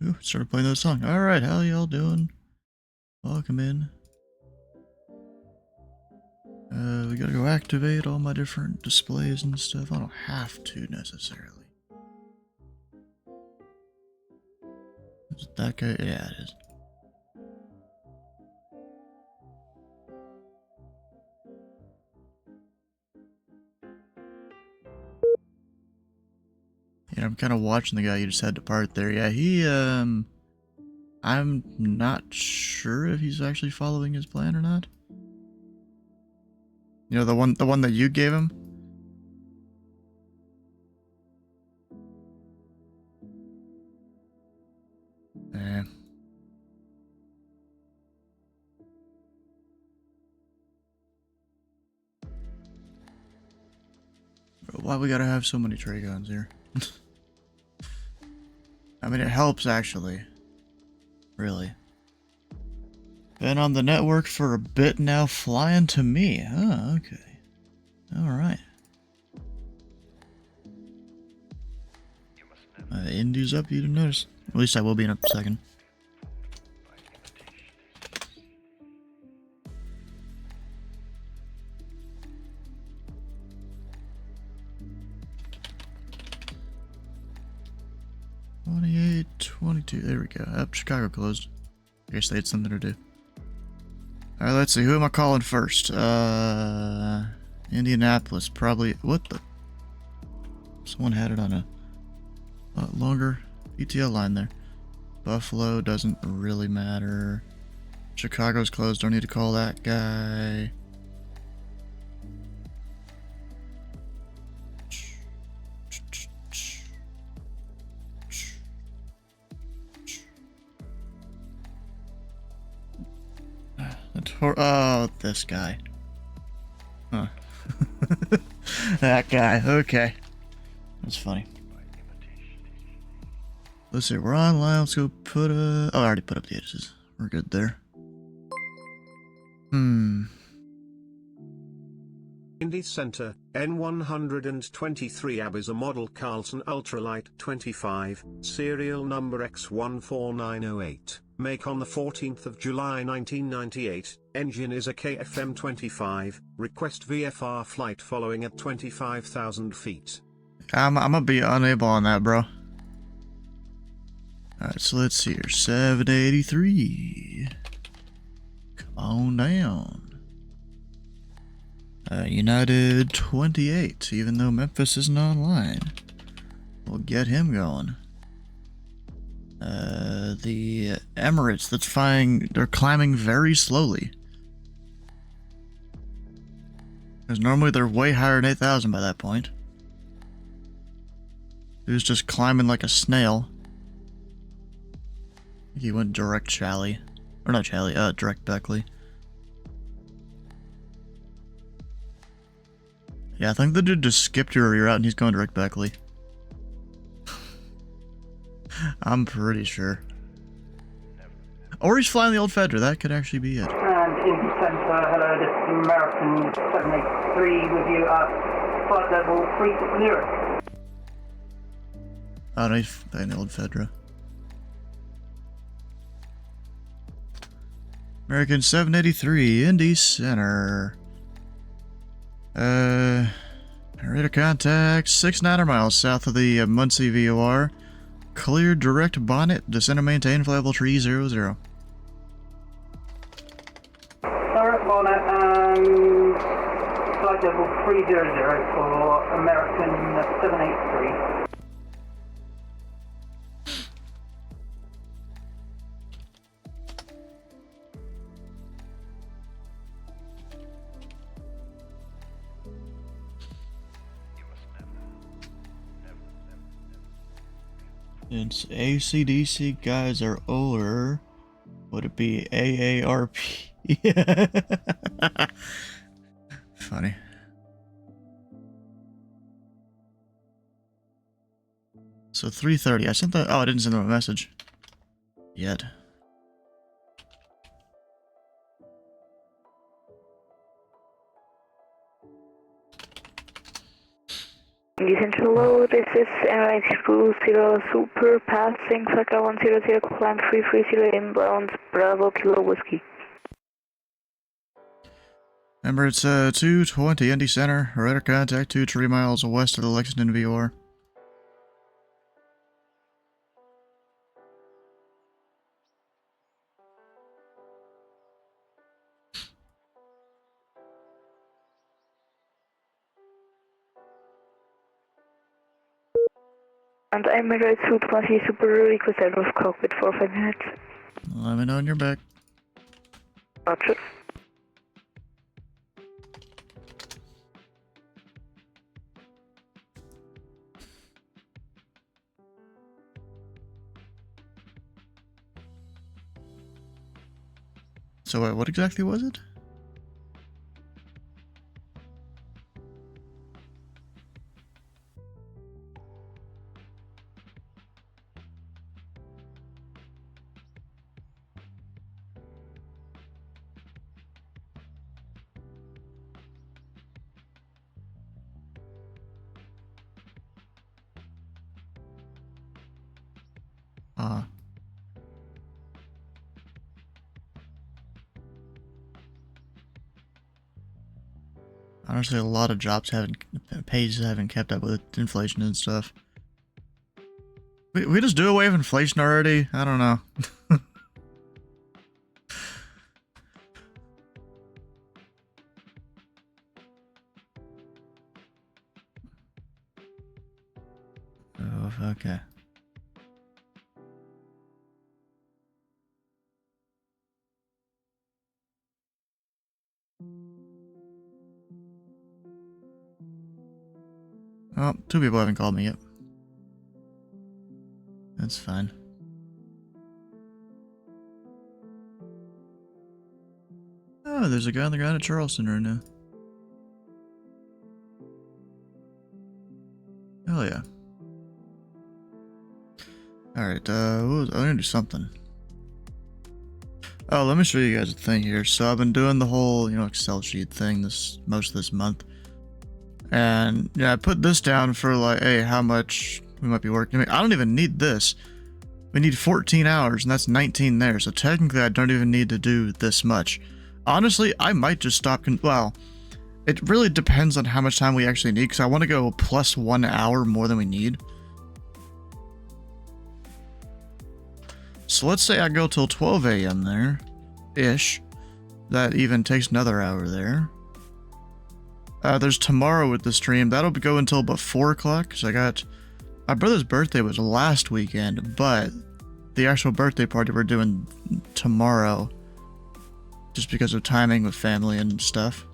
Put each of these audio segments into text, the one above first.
Ooh, started playing that song. Alright, how y'all doing? Welcome in. We gotta go activate all my different displays and stuff. I don't have to necessarily. Is it that guy? Yeah, it is. Yeah, I'm kind of watching the guy you just had to part there. Yeah, I'm not sure if he's actually following his plan or not. You know, the one that you gave him? Eh. Why we gotta have so many tray guns here? I mean, it helps, actually. Really. Been on the network for a bit now, flying to me. Oh, okay. Alright. Indy's up, you didn't notice. At least I will be in a second. $28, $22. There we go. Up, Chicago closed. I guess they had something to do. Alright, let's see. Who am I calling first? Indianapolis. Probably. What the? Someone had it on a lot longer ETL line there. Buffalo doesn't really matter. Chicago's closed. Don't need to call that guy. Oh, this guy. Huh. That guy. Okay. That's funny. Let's see. We're online. Let's go put a... Oh, I already put up the addresses. We're good there. Indy Center, N123 AB is a model Carlson Ultralight 25, serial number X14908, make on the 14th of July 1998, engine is a KFM25, request VFR flight following at 25,000 feet. I'm gonna be unable on that, bro. Alright, so let's see here. 783. Come on down. United 28, even though Memphis isn't online. We'll get him going. The Emirates, that's flying, they're climbing very slowly. Because normally they're way higher than 8,000 by that point. He was just climbing like a snail. He went direct Chally. Or not Chally, direct Beckley. Yeah, I think the dude just skipped your rear out and he's going direct Beckley. I'm pretty sure. Or he's flying the old Fedra, that could actually be it. And Indy Center, hello, this is American 783 with you at flight level 360. Oh no, he's flying the old Fedra. American 783, Indy Center. Radar contact 6 miles south of the Muncie VOR. Clear direct bonnet, descend and maintain flyable tree 00. Direct bonnet and flight level 300 for American 783. Since ACDC guys are older, would it be AARP? Funny. So 3:30. I sent that. Oh, I didn't send them a message yet. Indy Center, hello, this is NH20 Super, passing FatRat 100, climb 330 inbound, Bravo Kilo Whiskey. Remember, it's 220 Indy Center, radar contact 3 miles west of the Lexington VOR. And I'm at 220 Super, request out of cockpit for 5 minutes. Let me know when you're back. Roger. So what exactly was it? Honestly, a lot of pages haven't kept up with inflation and stuff. We just do away with inflation already? I don't know. Oh, okay. Oh, 2 people haven't called me yet. That's fine. Oh, there's a guy on the ground at Charleston right now. Hell yeah. Alright, I'm gonna do something. Oh, let me show you guys a thing here. So I've been doing the whole, Excel sheet thing most of this month. And yeah, I put this down for like, hey, how much we might be working. I mean, I don't even need this. We need 14 hours, and that's 19 there. So technically, I don't even need to do this much. Honestly, I might just stop. Well, it really depends on how much time we actually need, because I want to go plus 1 hour more than we need. So let's say I go till 12 a.m. there-ish. That even takes another hour there. There's tomorrow with the stream. That'll go until about 4 o'clock, because I got... My brother's birthday was last weekend, but the actual birthday party we're doing tomorrow, just because of timing with family and stuff.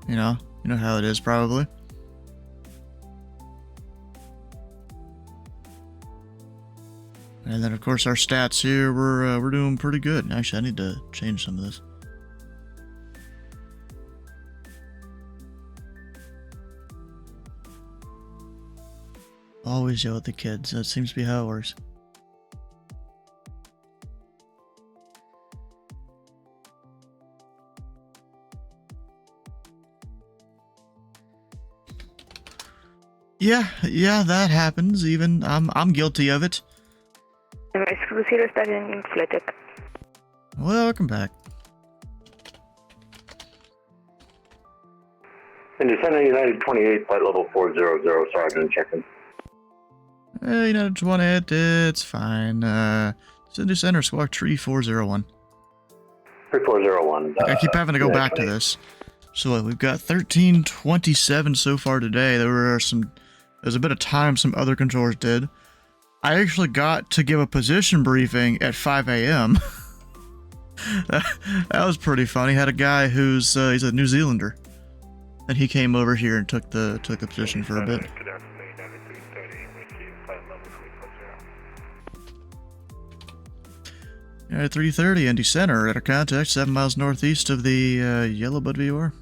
You know how it is, probably. And then, of course, our stats here, we're doing pretty good. Actually, I need to change some of this. Always yell at the kids. That seems to be how it works. Yeah, that happens. Even I'm guilty of it. Welcome back. Indy Center, United 28, flight level 400, Sergeant checking. United 28, it's fine. Indy Center, squawk tree 401. 3401. I keep having to go back to this. So we've got 1327 so far today. There's a bit of time some other controllers did. I actually got to give a position briefing at 5 a.m. that was pretty funny. Had a guy who's he's a New Zealander, and he came over here and took the position for a bit. At 3:30, Indy Center, at our contact 7 miles northeast of the Yellowbud VOR.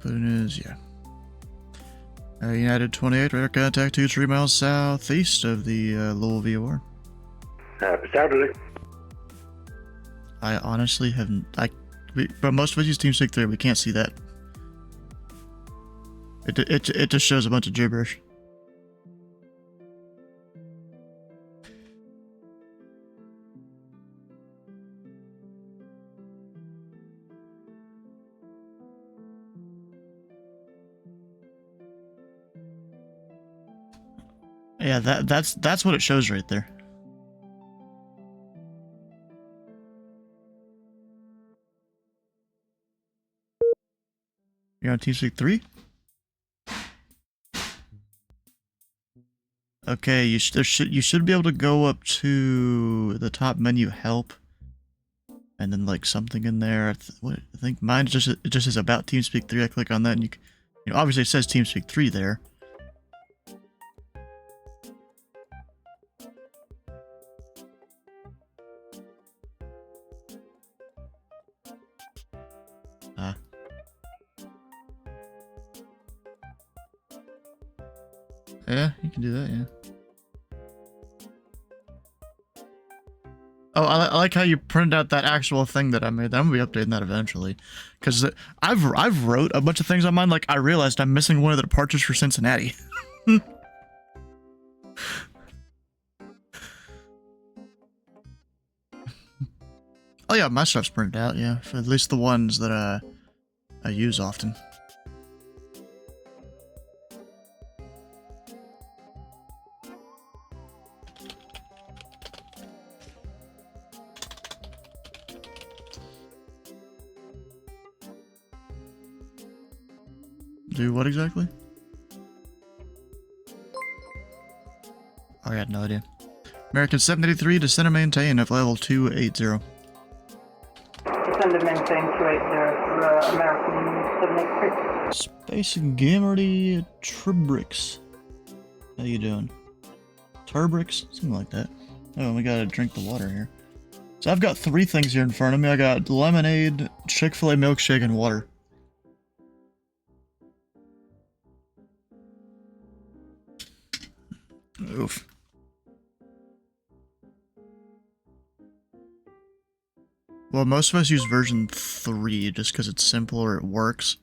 Good news, yeah. United 28, radar contact 2-3 miles southeast of the Lowell VOR. Happy Saturday. I honestly haven't. But most of us use TeamSpeak 3. We can't see that. It just shows a bunch of gibberish. Yeah, that's what it shows right there. You're on TeamSpeak 3? Okay, you should be able to go up to the top menu, help, and then like something in there. I think mine just is about TeamSpeak 3. I click on that, and you know, obviously it says TeamSpeak 3 there. Yeah, you can do that, yeah. Oh, I like how you printed out that actual thing that I made. I'm gonna be updating that eventually, because I've wrote a bunch of things on mine. Like I realized I'm missing one of the departures for Cincinnati. Oh yeah, my stuff's printed out. Yeah, for at least the ones that I use often. Do what exactly? I got no idea. American 783 to center maintain of level 280. Descend to maintain 280 for American 783. Space Gamerty Tribrix. How you doing? Turbrix? Something like that. Oh, we gotta drink the water here. So I've got 3 things here in front of me. I got lemonade, Chick-fil-A milkshake, and water. Oof. Well, most of us use version 3 just because it's simpler, it works.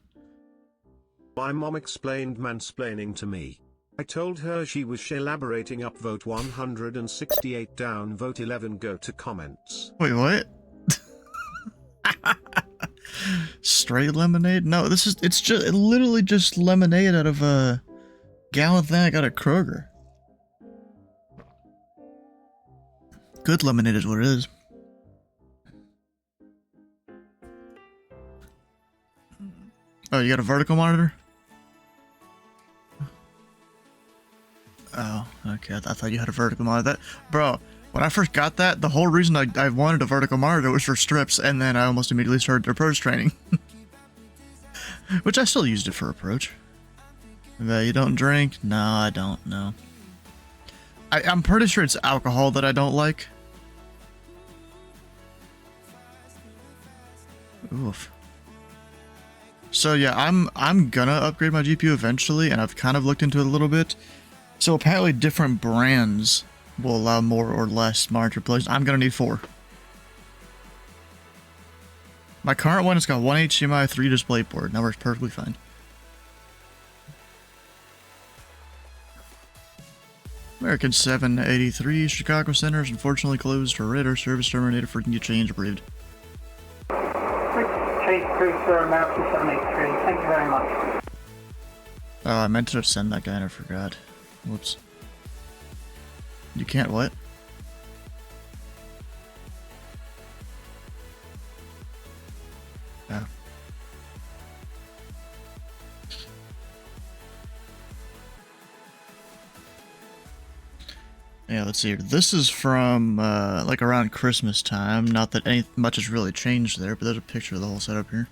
My mom explained mansplaining to me. I told her she was elaborating. Upvote 168, downvote 11, go to comments. Wait, what? Straight lemonade? No, it's literally just lemonade out of a gallon thing I got at Kroger. Good lemonade is what it is. Oh, you got a vertical monitor? Oh, okay. I thought you had a vertical monitor. Bro, when I first got that, the whole reason I wanted a vertical monitor was for strips, and then I almost immediately started approach training. Which I still used it for approach. You don't drink? No, I don't, no. I'm pretty sure it's alcohol that I don't like. Oof. So yeah, I'm gonna upgrade my GPU eventually, and I've kind of looked into it a little bit. So apparently different brands will allow more or less monitor plays. I'm gonna need 4. My current one has got 1 HDMI, 3 DisplayPort, and that works perfectly fine. American 783, Chicago Center is unfortunately closed for radar service terminated for you change approved. Chase crew for American 783, thank you very much. Oh, I meant to send that guy and I forgot. Whoops. You can't what? Oh. Yeah, let's see here. This is from, like around Christmas time. Not that much has really changed there, but there's a picture of the whole setup here.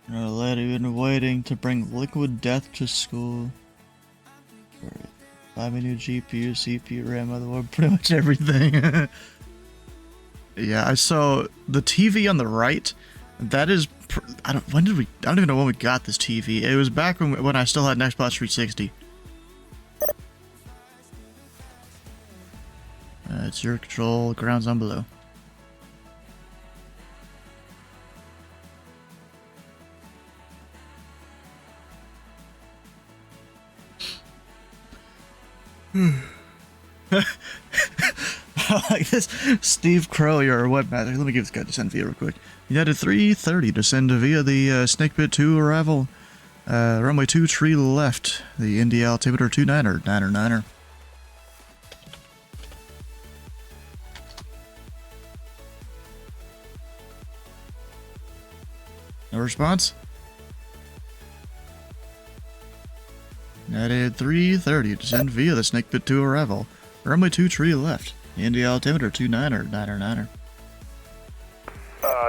A lady been waiting to bring liquid death to school. Buy me new GPU, CPU, RAM, motherboard, pretty much everything. Yeah, I saw the TV on the right. That is, I don't even know when we got this TV. It was back when I still had an Xbox 360. It's your control. Ground's on below. Like this, Steve Crow, your webmaster. Let me give this guy to send via real quick. United 330 to send via the Snake Pit 2 arrival. Runway 2 tree left. The Indy altimeter 29er, 9er. No response? United 330 to send via the Snake Pit 2 arrival. Runway 2 tree left. Indy altimeter 29er, 9er.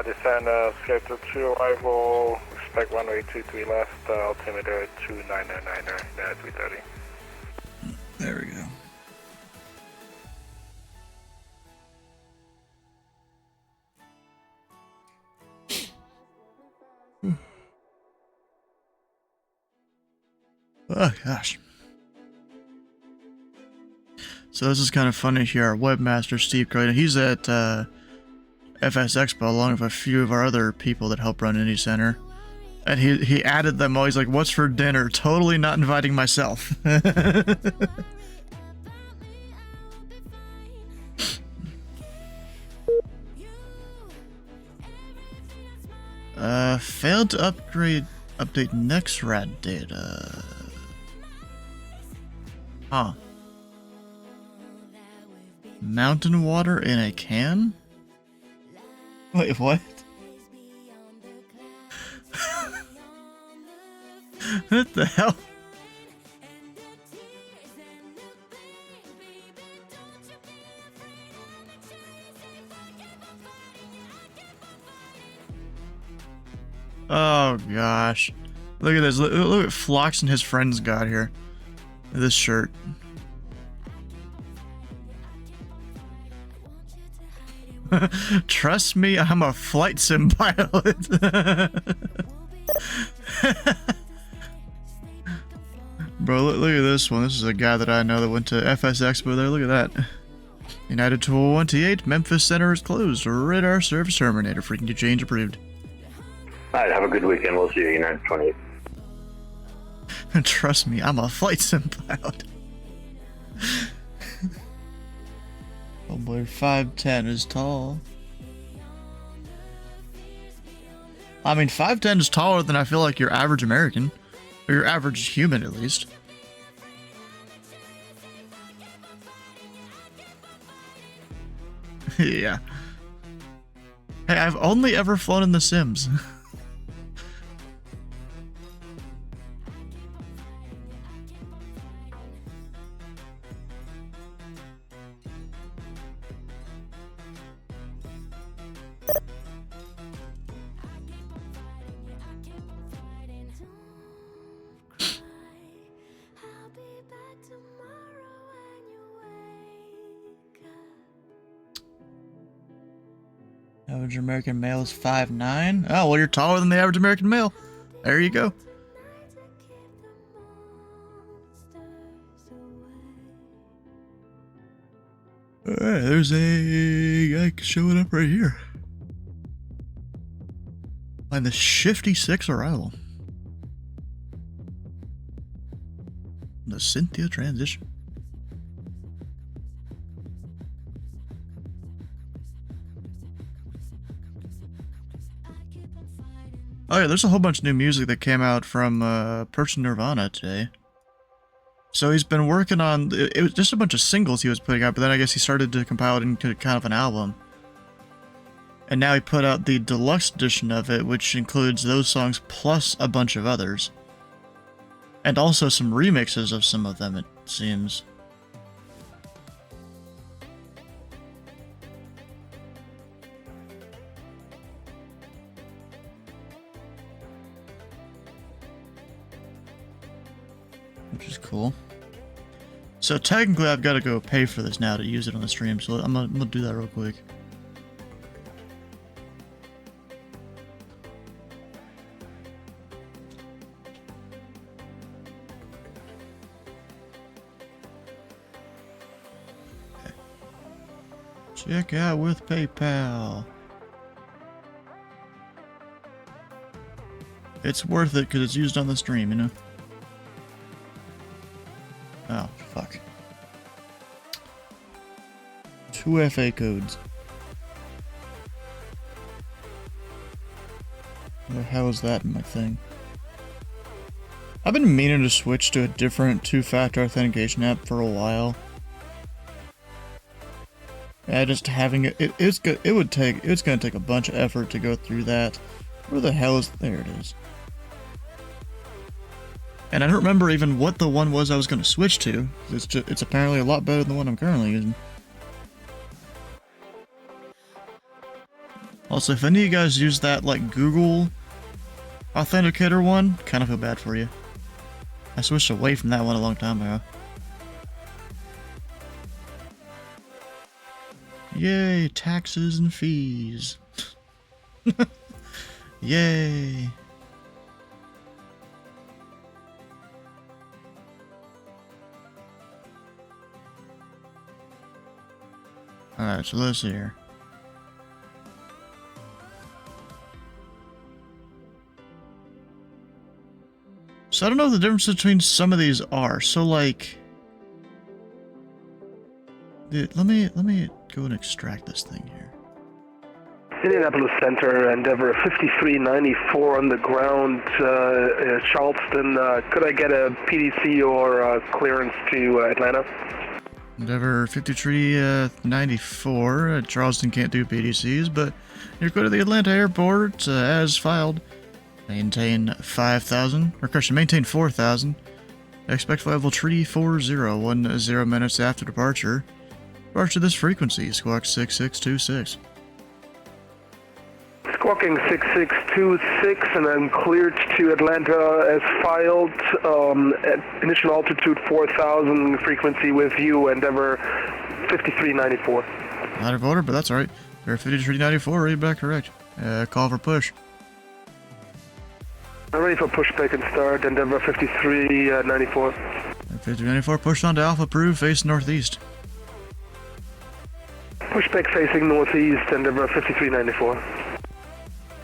Descend schedule 2 arrival, expect runway 23 left, altimeter 29er, 330. There we go. Oh gosh. So this is kind of funny here. Our webmaster Steve Crow, he's at FS Expo along with a few of our other people that help run Indy Center. And he added them all. He's like, "What's for dinner?" Totally not inviting myself. Failed to update NextRat data. Huh. Mountain water in a can? Wait, what? What the hell? Oh gosh. Look at this. Look what Phlox and his friends got here. This shirt. Trust me, I'm a flight sim pilot. Bro, look at this one. This is a guy that I know that went to FS Expo there. Look at that. United 218, Memphis Center is closed. Radar service terminator. Freaking change approved. Alright, have a good weekend. We'll see you, United 28. Trust me, I'm a flight sim pilot. Oh boy, 5'10" is tall. I mean, 5'10" is taller than I feel like your average American. Or your average human, at least. Yeah. Hey, I've only ever flown in The Sims. Average American male is 5'9". Oh, well, you're taller than the average American male. There you go. Alright, there's a guy showing up right here. On the Shifty 6 arrival. The Cynthia transition. Oh yeah, there's a whole bunch of new music that came out from Person Nirvana today. So he's been working on, it was just a bunch of singles he was putting out, but then I guess he started to compile it into kind of an album. And now he put out the deluxe edition of it, which includes those songs plus a bunch of others. And also some remixes of some of them, it seems. Which is cool. So technically I've got to go pay for this now to use it on the stream, so I'm gonna do that real quick. Okay. Check out with PayPal. It's worth it because it's used on the stream, you know? Oh, fuck. 2 FA codes. Where the hell is that in my thing? I've been meaning to switch to a different two-factor authentication app for a while. Yeah, just having it's gonna take a bunch of effort to go through that. Where the hell is, there it is. And I don't remember even what the one was I was gonna switch to. It's apparently a lot better than the one I'm currently using. Also, if any of you guys use that like Google Authenticator one, kind of feel bad for you. I switched away from that one a long time ago. Yay, taxes and fees. Yay. Alright, so let's see here. So I don't know what the difference between some of these are. So like, dude, let me go and extract this thing here. Indianapolis Center, Endeavor 5394 on the ground, Charleston. Could I get a PDC or clearance to Atlanta? Endeavor 5394. Charleston can't do PDCs, but you're going to the Atlanta airport as filed. Maintain 5,000, or correction, maintain 4,000. Expect flight level 340, 10 minutes after departure. Departure this frequency, squawk 6626. Squawking 6626 and then cleared to Atlanta as filed. At initial altitude 4,000, frequency with you, Endeavor 5394. Out of order, but that's alright. They're 5394, read back correct. Call for push. I'm ready for pushback and start, Endeavor 5394. 5394, push on to Alpha, approved, face northeast. Pushback facing northeast, Endeavor 5394.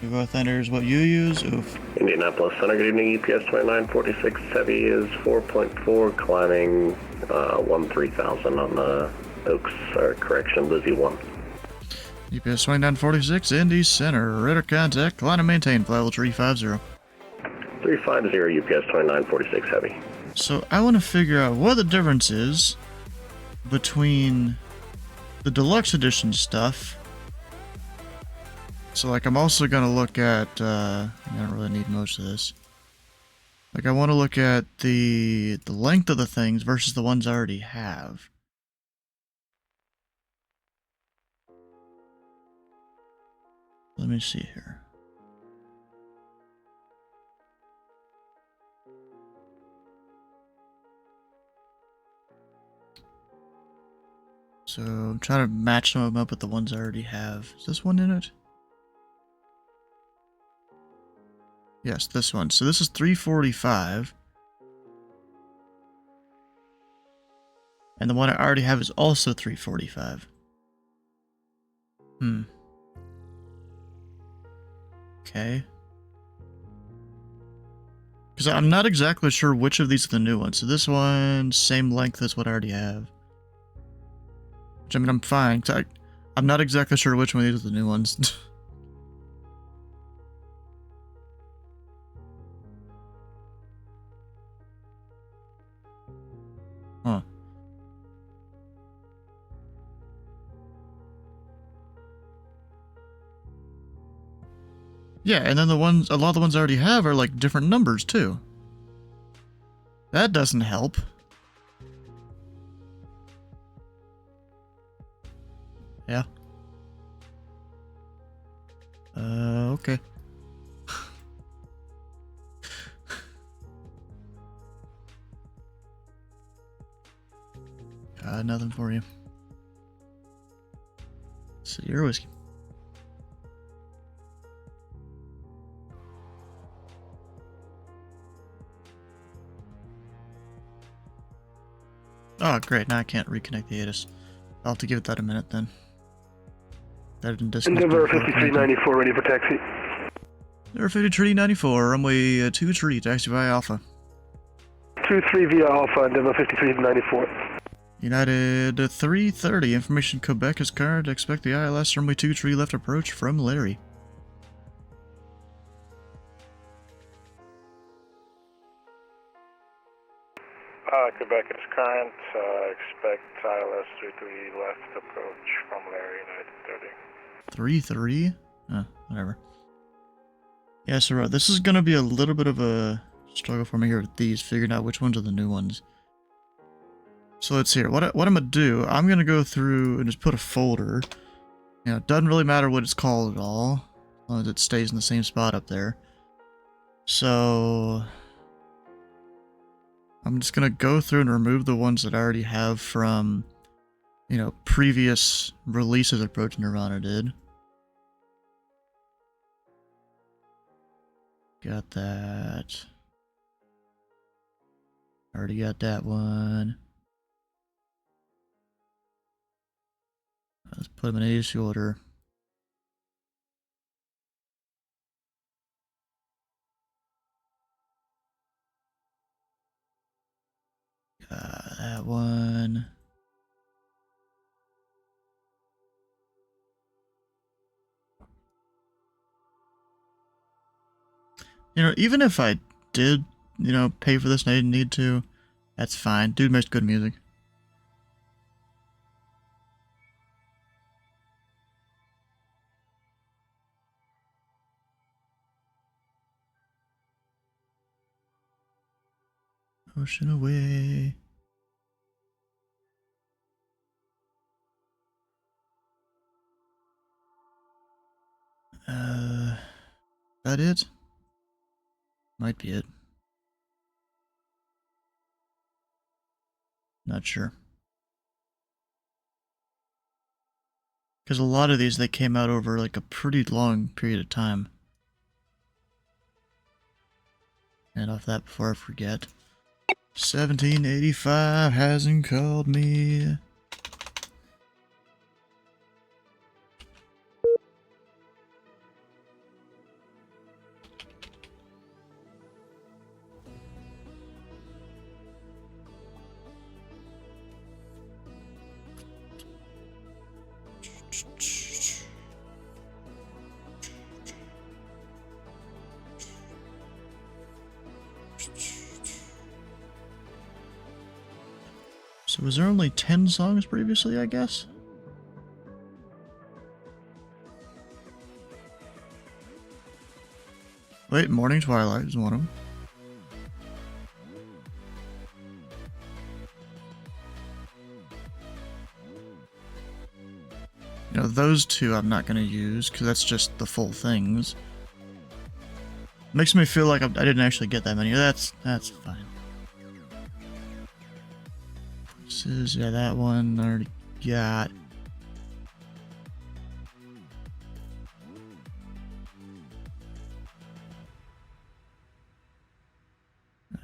Evo Thunder is what you use. Oof. Indianapolis Center, good evening. EPS 2946 heavy is 4.4, climbing 13,000 on the Oaks, correction, Lizzie 1. EPS 2946, Indy Center, radar contact, line and maintain, flight level 350. 350, UPS 2946 heavy. So I want to figure out what the difference is between the deluxe edition stuff. So like I'm also going to look at, I don't really need most of this. Like I want to look at the length of the things versus the ones I already have. Let me see here. So I'm trying to match some of them up with the ones I already have. Is this one in it? Yes, this one. So this is 345. And the one I already have is also 345. Okay. Because I'm not exactly sure which of these are the new ones. So this one, same length as what I already have. Which, I mean, I'm fine. I'm not exactly sure which one of these are the new ones. Huh. Yeah, and then a lot of the ones I already have are like different numbers too. That doesn't help. Yeah. Okay. Got nothing for you. So your whiskey. Oh, great. Now I can't reconnect the ATIS. I'll have to give it that a minute then. That didn't disconnect. Endeavor 5394 ready for taxi. Endeavor 5394, runway 23, taxi via Alpha. 23 via Alpha, Endeavor 5394. United 330, information Quebec is current. Expect the ILS runway 23 left approach from Larry. Quebec is current. Expect ILS 33 left approach from Larry, United 30. 3-3? Whatever. Yeah, so this is gonna be a little bit of a struggle for me here with these, figuring out which ones are the new ones. So let's see here. What I'm gonna do, I'm gonna go through and just put a folder. You know, it doesn't really matter what it's called at all, as long as it stays in the same spot up there. So I'm just gonna go through and remove the ones that I already have from, you know, previous releases Approach Nirvana did. Got that. Already got that one. Let's put them in issue order. That one. You know, even if I did, you know, pay for this and I didn't need to, that's fine. Dude makes good music. Ocean away. That it? Might be it. Not sure. Because a lot of these, they came out over like a pretty long period of time. And off that before I forget. 1785 hasn't called me. So was there only 10 songs previously, I guess? Wait, Morning Twilight is one of them. You know, those two I'm not going to use, because that's just the full things. Makes me feel like I didn't actually get that many. That's fine. This is, yeah, that one I already got.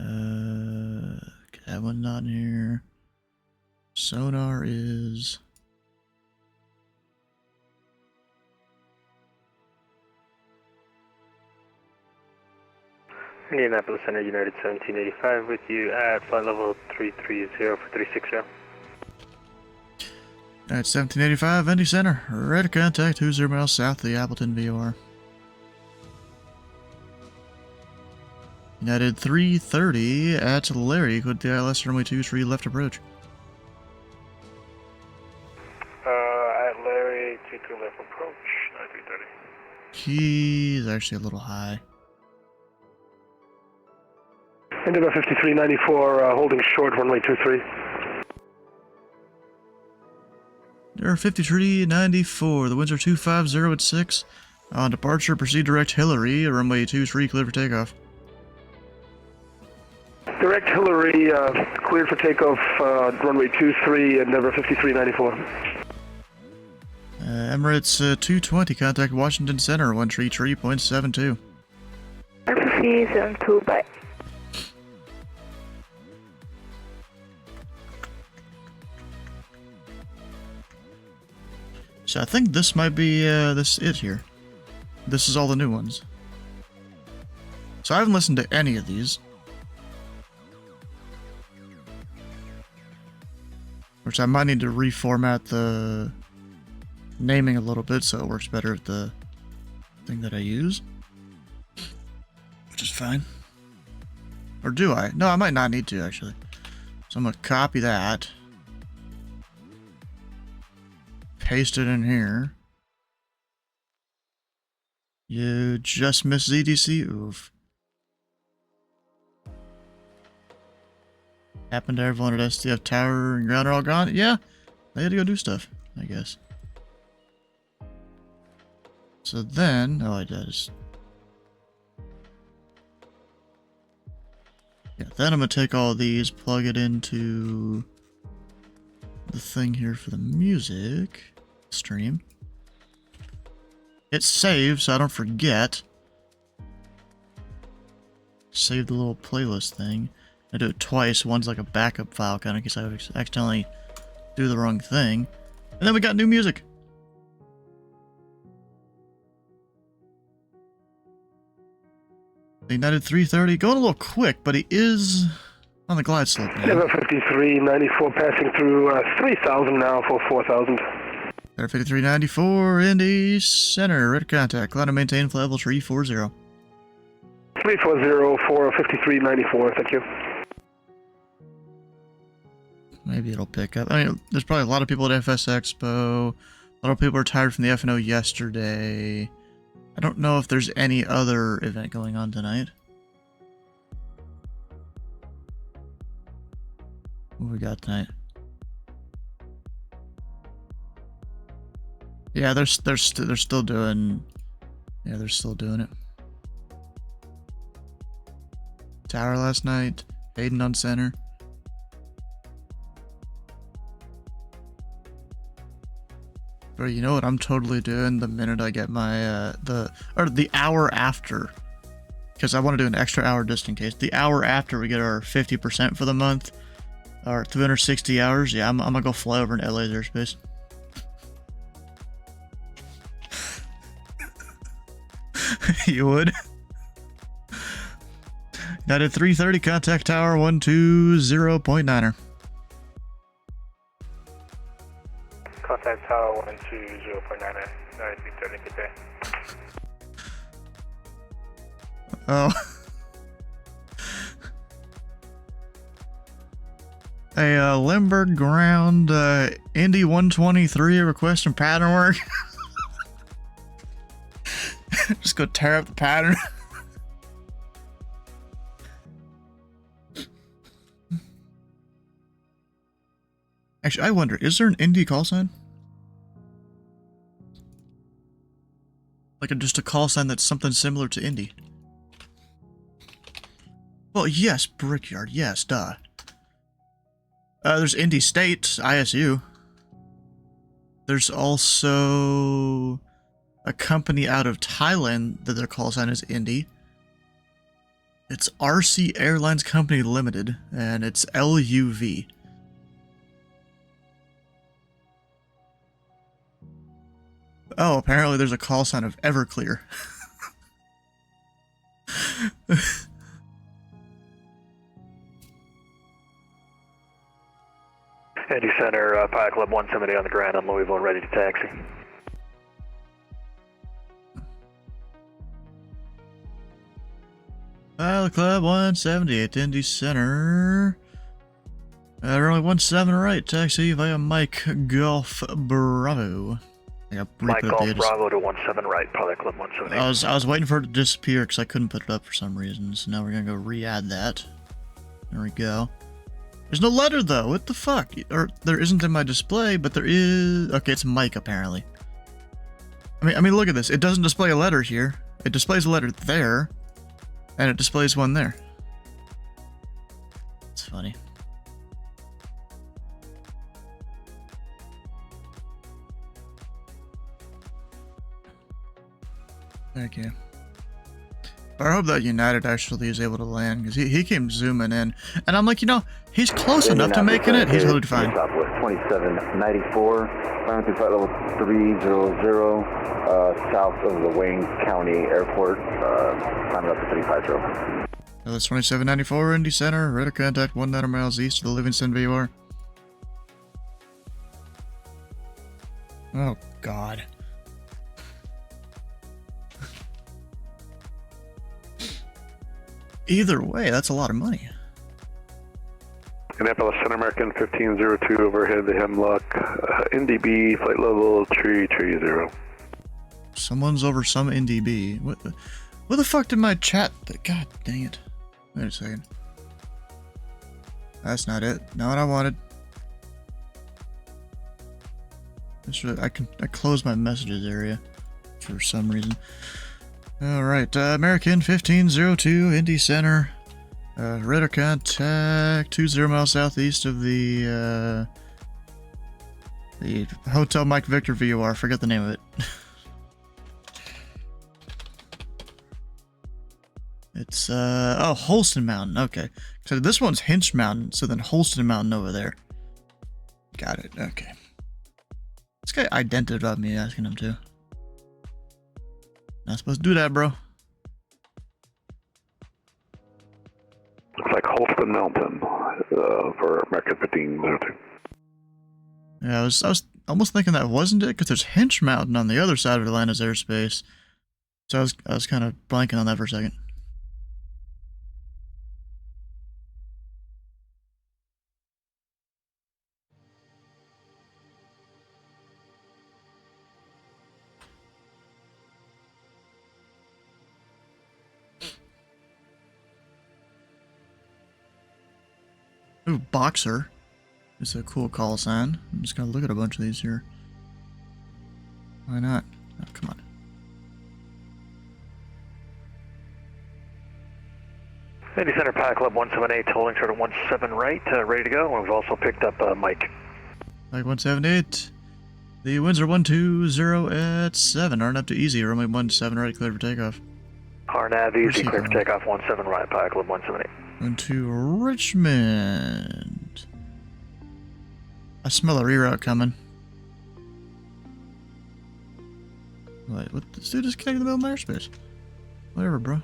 Okay, that one not in here. Sonar is... Indianapolis Center, United 1785 with you at flight level 330 for 360. At 1785, Indy Center, ready to contact 20 miles south of the Appleton VOR. United 330 at Larry, with the ILS runway 23 left approach. At Larry, 22 left approach, 330. He's actually a little high. Endeavor 5394, holding short, runway 23. There are 5394. The winds are 250 at 6. On departure, proceed direct Hillary, runway 23 cleared for takeoff. Direct Hillary, cleared for takeoff, runway 23, Endeavor 5394. Emirates 220, contact Washington Center, 133.72. RFC72, bye. So I think this might be this it here. This is all the new ones. So I haven't listened to any of these. Which I might need to reformat the naming a little bit so it works better with the thing that I use. Which is fine. Or do I? No, I might not need to, actually. So I'm going to copy that. Paste it in here. You just missed ZDC? Oof. Happened to everyone at SDF Tower and Ground are all gone? Yeah, they had to go do stuff, I guess. So then, oh, I just... Yeah, then I'm going to take all these, plug it into the thing here for the music stream. Hit save so I don't forget. Save the little playlist thing. I do it twice. One's like a backup file, kind of, in case I would accidentally do the wrong thing. And then we got new music. The United 330, going a little quick, but he is on the glide slope now. 753.94 passing through 3,000 now for 4,000. 5394, Indy Center, red contact, climb and maintain flight level 340. 340 for 5394, thank you. Maybe it'll pick up. I mean, there's probably a lot of people at FS Expo. A lot of people are tired from the FNO yesterday. I don't know if there's any other event going on tonight. What we got tonight? Yeah, they're still doing. Yeah, they're still doing it. Tower last night. Hayden on center. Bro, you know what I'm totally doing the minute I get my the hour after, because I want to do an extra hour just in case. The hour after we get our 50% for the month, or 360 hours. Yeah, I'm gonna go fly over in LA's airspace. You would? United 330, contact tower 120.9er. Contact tower 120.9er. United 330, good day. Oh. A Limburg ground Indy 123 requesting pattern work. Just go tear up the pattern. Actually, I wonder, is there an Indy call sign? Like just a call sign that's something similar to Indy. Well, yes, Brickyard, yes, duh. There's Indy State, ISU. There's also a company out of Thailand that their call sign is Indy. It's RC Airlines Company Limited, and it's LUV. Oh, apparently there's a call sign of Everclear. Indy Center, Pilot Club 170 on the ground in Louisville, ready to taxi. Pilot Club 170 at Indy Center. Runway 17 right, taxi via Mike Golf Bravo. Mike Golf Bravo to 17 right, Pilot Club 170. I was waiting for it to disappear because I couldn't put it up for some reason. So now we're gonna go re-add that. There we go. There's no letter though. What the fuck? Or there isn't in my display, but there is. Okay, it's Mike apparently. I mean, look at this. It doesn't display a letter here. It displays a letter there, and it displays one there. It's funny. Thank you. But I hope that United actually is able to land, because he came zooming in. And I'm like, you know, he's close enough to making it. He's totally fine. Southwest 2794, running through flight level 300, south of the Wayne County Airport, climbing up to 350. That's 2794, Indy Center, radar contact 190 miles east of the Livingston VOR. Oh, God. Either way, that's a lot of money. Annapolis Center American 1502 overhead the Hemlock, NDB, flight level 330. Someone's over some NDB. What the fuck did my chat... God dang it. Wait a second. That's not it. Not what I wanted. I closed my messages area for some reason. Alright, American 1502, Indy Center. Radar contact 20 miles southeast of the Hotel Mike Victor VOR. Forget the name of it. It's, oh, Holston Mountain. Okay. So this one's Hinch Mountain, so then Holston Mountain over there. Got it. Okay. This guy identified me asking him to. Not supposed to do that, bro. Looks like Holston Mountain for American 1502. Yeah, I was almost thinking that wasn't it, because there's Hinch Mountain on the other side of Atlanta's airspace. So I was kind of blanking on that for a second. Ooh, Boxer. It's a cool call sign. I'm just gonna look at a bunch of these here. Why not? Oh, come on. Indy Center Pilot Club 178, holding short at 17 right, ready to go. And we've also picked up Mike. Mike 178. The winds are 120 at 7. Aren't up to easy. Runway 17 right, cleared for takeoff. RNAV easy, clear for takeoff 17 right, Pilot Club 178. Into Richmond. I smell a reroute coming. Wait, what? This dude just connected in the middle of my airspace. Whatever, bro.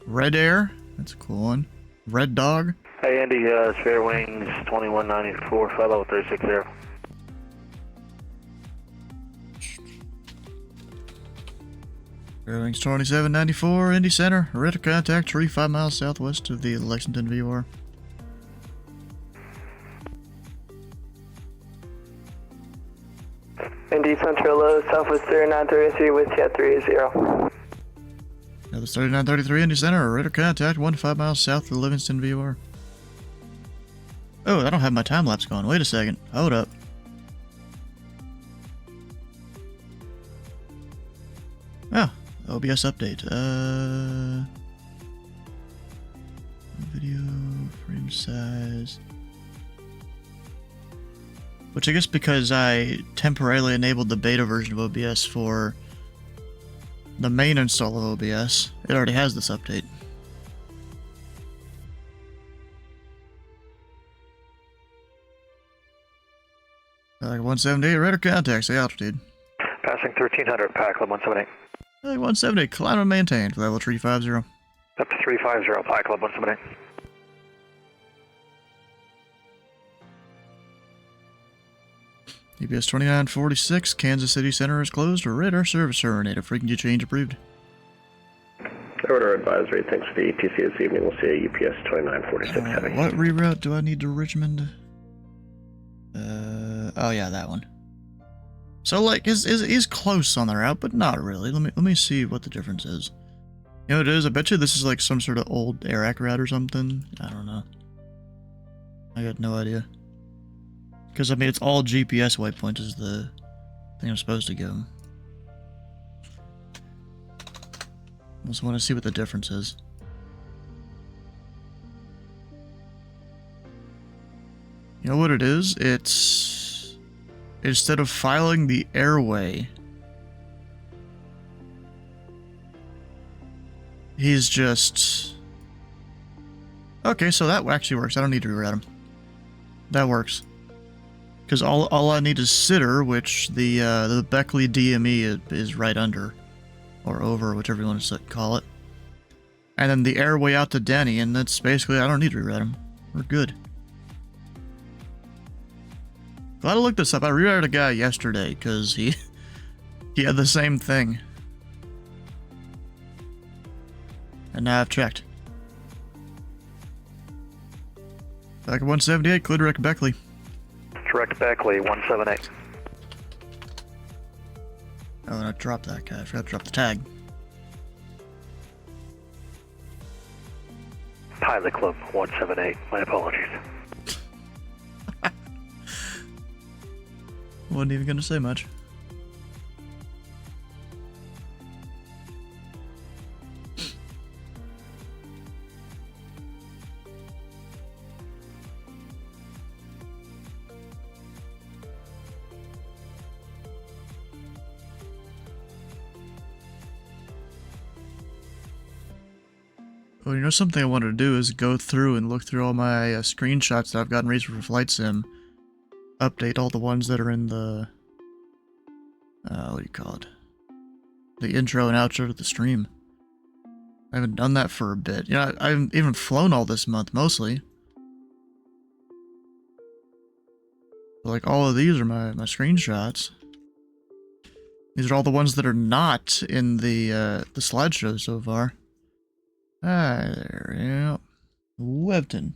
Red Air. That's a cool one. Red Dog. Hey, Andy, Spare Wings 2194, flight level 360. Airwings 2794, Indy Center. Radar contact 35 miles southwest of the Lexington VOR. Indy Central low, southwest 3933 with jet 30. Now the 3933 Indy Center. Radar contact 15 miles south of the Livingston VOR. Oh, I don't have my time lapse going. Wait a second. Hold up. Oh, OBS update. Video frame size. Which I guess because I temporarily enabled the beta version of OBS for the main install of OBS, it already has this update. Like 178 radar contact, say altitude. Passing 1300, Pilot Club 178. Like 178, climb and maintained, level 350. Up to 350, Pilot Club 178. EBS 2946, Kansas City Center is closed. Radar service terminated. Frequency change approved. Order advisory. Thanks for the ETC this evening. We'll see you UPS 2946 heavy. What reroute do I need to Richmond? Oh yeah, that one. So like, he's close on the route, but not really. Let me see what the difference is. You know what it is? I bet you this is like some sort of old Airac route or something. I don't know. I got no idea. Because, I mean, it's all GPS waypoints is the thing I'm supposed to give them. I just want to see what the difference is. You know what it is? It's... instead of filing the airway, He's just... Okay, so that actually works. I don't need to reroute him. That works. Because all I need is Sitter, which the Beckley DME is right under. Or over, whichever you want to call it. And then the airway out to Denny, and that's basically, I don't need to reroute him. We're good. Glad I looked this up. I rerouted a guy yesterday, because he had the same thing. And now I've checked. Back at 178, clear direct Beckley. Direct Beckley, 178. Oh, and I dropped that guy. I forgot to drop the tag. Pilot Club, 178. My apologies. Wasn't even going to say much. Well, you know, something I wanted to do is go through and look through all my screenshots that I've gotten recently for Flight Sim. Update all the ones that are in the... what do you call it? The intro and outro to the stream. I haven't done that for a bit. You know, I haven't even flown all this month, mostly. But like, all of these are my screenshots. These are all the ones that are not in the slideshow so far. Ah, there, yeah. Webton.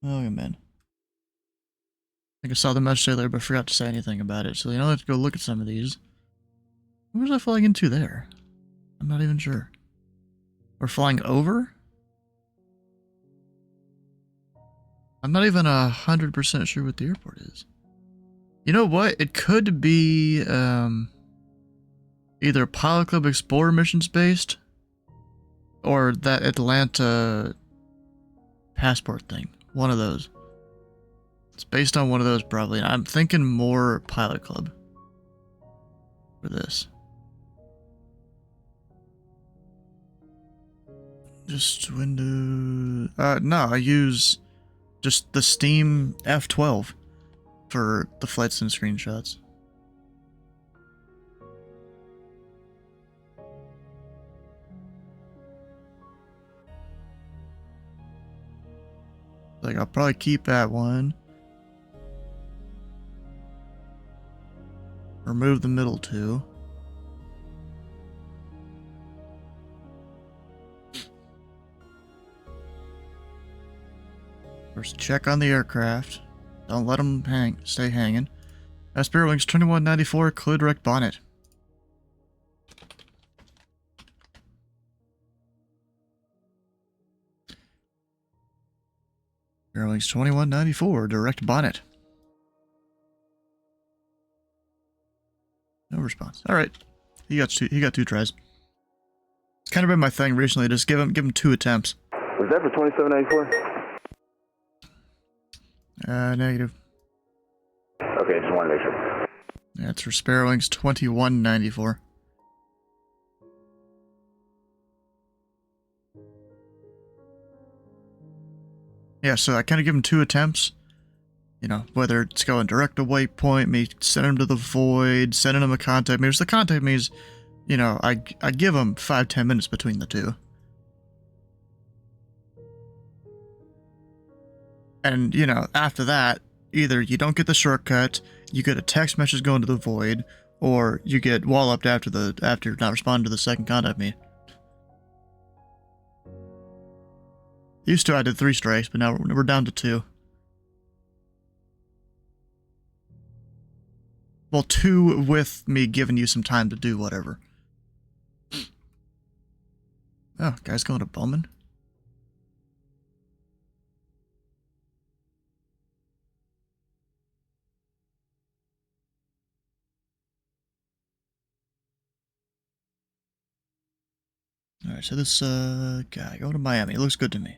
Oh, man. I think I saw the message earlier, but forgot to say anything about it. So, you know, let's go look at some of these. Where was I flying into there? I'm not even sure. We're flying over? I'm not even 100% sure what the airport is. You know what? It could be, either Pilot Club Explorer missions based, or that Atlanta passport thing. One of those. It's based on one of those, probably. I'm thinking more Pilot Club for this. Just window... no, I use just the Steam F12 for the flight sim screenshots. Like, I'll probably keep that one. Remove the middle two. First, check on the aircraft. Don't let them stay hanging. Spirit Wings 2194, clear direct bonnet. Airwings 2194, direct bonnet. No response. All right, he got two tries. It's kind of been my thing recently. Just give him 2 attempts. Was that for 2794? Negative. Okay, just want to make sure. Yeah, it's for Sparrowwings 2194. Yeah, so I kind of give him 2 attempts. You know, whether it's going direct to waypoint, me send him to the void, sending him a contact me. The contact me's, you know, I give him 5-10 minutes between the 2. And, you know, after that, either you don't get the shortcut, you get a text message going to the void, or you get walloped after not responding to the second contact me. Used to I did 3 strikes, but now we're down to 2. Well, 2 with me giving you some time to do whatever. Oh, guy's going to Bowman? Alright, so this guy going to Miami. It looks good to me.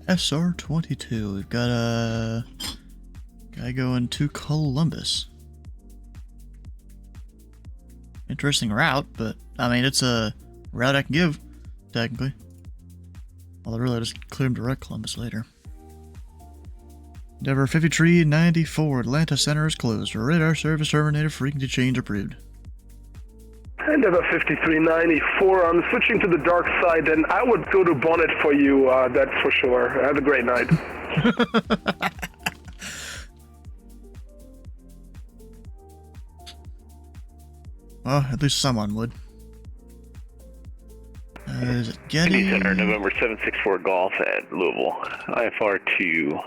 SR-22. We've got a guy going to Columbus. Interesting route, but I mean, it's a route I can give, technically. Although really, I'll just clear him direct Columbus later. Endeavor 5394, Atlanta Center is closed. Radar service terminated, frequency change approved. Endeavor 5394, I'm switching to the dark side, and I would go to Bonnet for you, that's for sure. Have a great night. Well, at least someone would. Is it Getty? Indy Center, November 764 Golf at Louisville. IFR to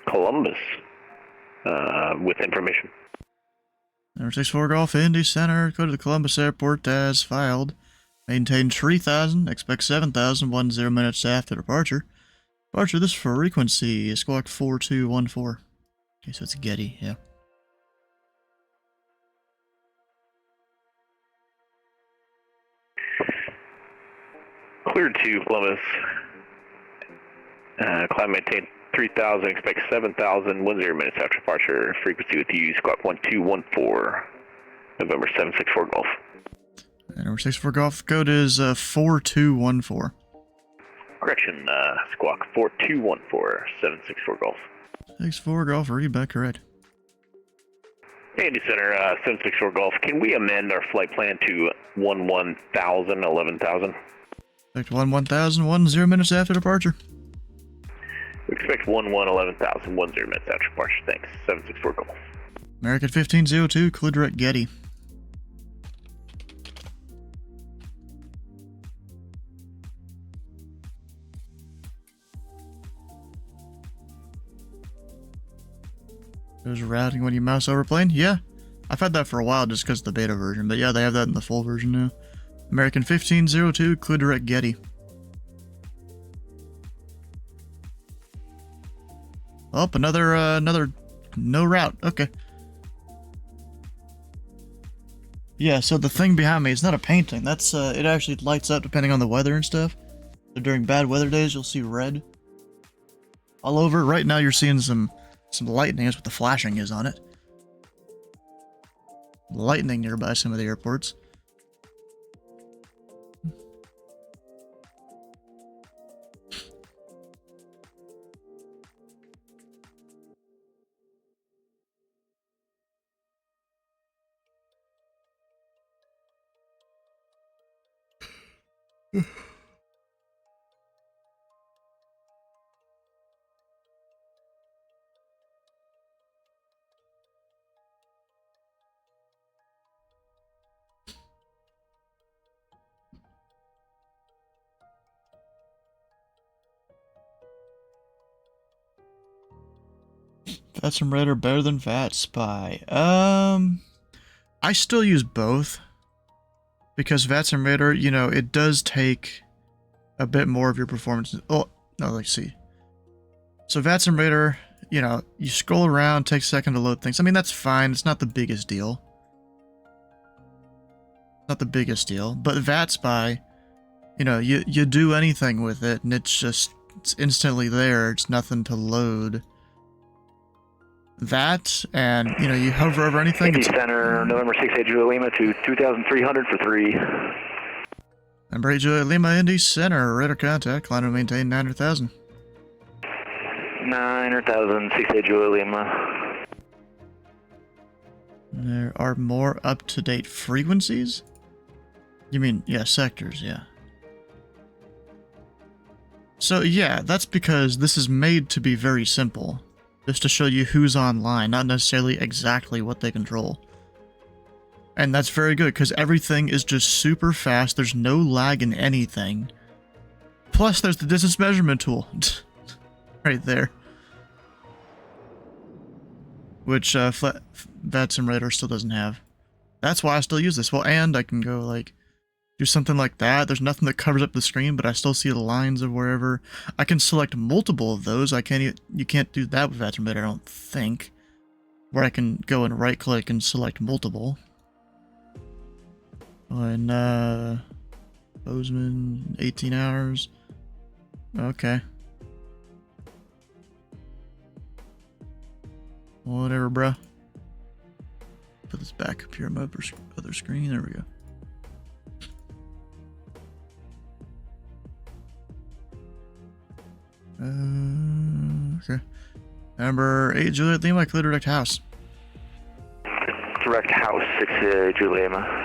Columbus with information. Number 64 Golf, Indy Center. Go to the Columbus Airport as filed. Maintain 3,000. Expect 7,000. 10 minutes after departure. Departure, this frequency is squawk 4214. Okay, so it's Getty, yeah. Cleared to Columbus. Climb maintain 3,000, expect 7,000, 10 minutes after departure. Frequency with you, squawk 1214, November 764 Golf. And number 64 Golf, code is 4214. Correction, squawk 4214, 764 Golf. 64 Golf, read back correct. Indy Center, 764 Golf, can we amend our flight plan to 11,000, 11,000? Expect 11,000, 10 minutes after departure. We expect 11,000, 10 minutes after departure. Thanks. 764 Golf. American 1502, clear direct Getty. There's routing when you mouse over plane? Yeah. I've had that for a while just because of the beta version, but yeah, they have that in the full version now. American 1502, clear direct Getty. Oh, another no route. Okay. Yeah, so the thing behind me is not a painting. That's it actually lights up depending on the weather and stuff. So during bad weather days, you'll see red all over. Right now, you're seeing some lightning. That's what the flashing is on it. Lightning nearby some of the airports. FatSim Radar better than FatSpy. I still use both. Because FatSim Radar, you know, it does take a bit more of your performance. Oh, no, let's see. So FatSim Radar, you know, you scroll around, takes a second to load things. I mean, that's fine. It's not the biggest deal. Not the biggest deal. But FatSpy, you know, you do anything with it, and it's instantly there. It's nothing to load. That, and, you know, you hover over anything. Indy Center, November 68 Julia Lima to 2,300 for 3. Number 8 Julia Lima, Indy Center, radar contact, climb to maintain 900,000. 900,000, 68 Julia Lima. There are more up-to-date frequencies? You mean, yeah, sectors, yeah. So, yeah, that's because this is made to be very simple. Just to show you who's online, not necessarily exactly what they control. And that's very good, because everything is just super fast, there's no lag in anything. Plus, there's the distance measurement tool. Right there. Which, FatSim Radar still doesn't have. That's why I still use this. Well, and I can go, like, do something like that. There's nothing that covers up the screen, but I still see the lines of wherever. I can select multiple of those. You can't do that with FatSim Radar, I don't think. Where I can go and right click and select multiple. And Bozeman, 18 hours. Okay. Whatever, bruh. Put this back up here on my other screen. There we go. Okay. Number 8, Juliet Lima, clear direct house. Direct house, 6 Juliet Lima.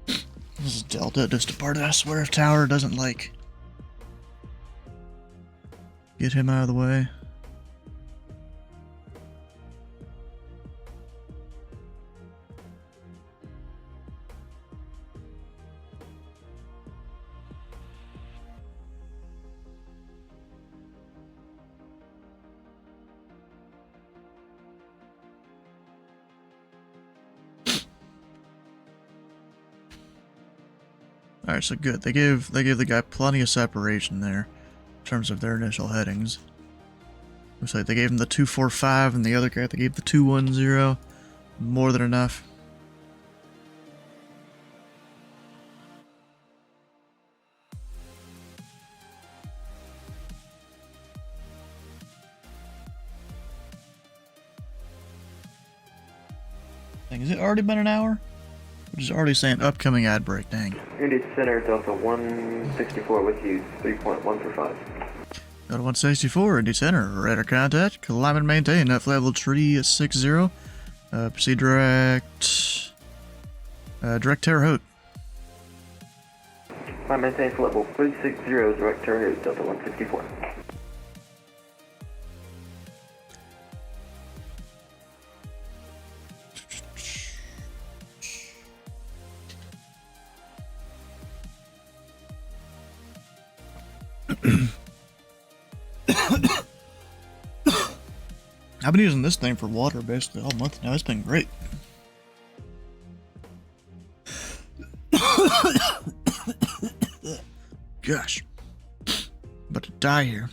This is Delta, just departed. I swear if Tower doesn't, like, get him out of the way. Alright, so good. They gave the guy plenty of separation there in terms of their initial headings. Looks like they gave him the 245 and the other guy they gave the 210. More than enough. Dang, has it already been an hour? Which is already saying upcoming ad break, dang. Indy Center, Delta 164 with you, 3.145. Delta 164, Indy Center, radar contact, climb and maintain, flight level 360, proceed direct, Terre Haute. Climb maintain flight level 360, direct Terre Haute, Delta 164. I've been using this thing for water basically all month now. It's been great. Gosh. About to die here.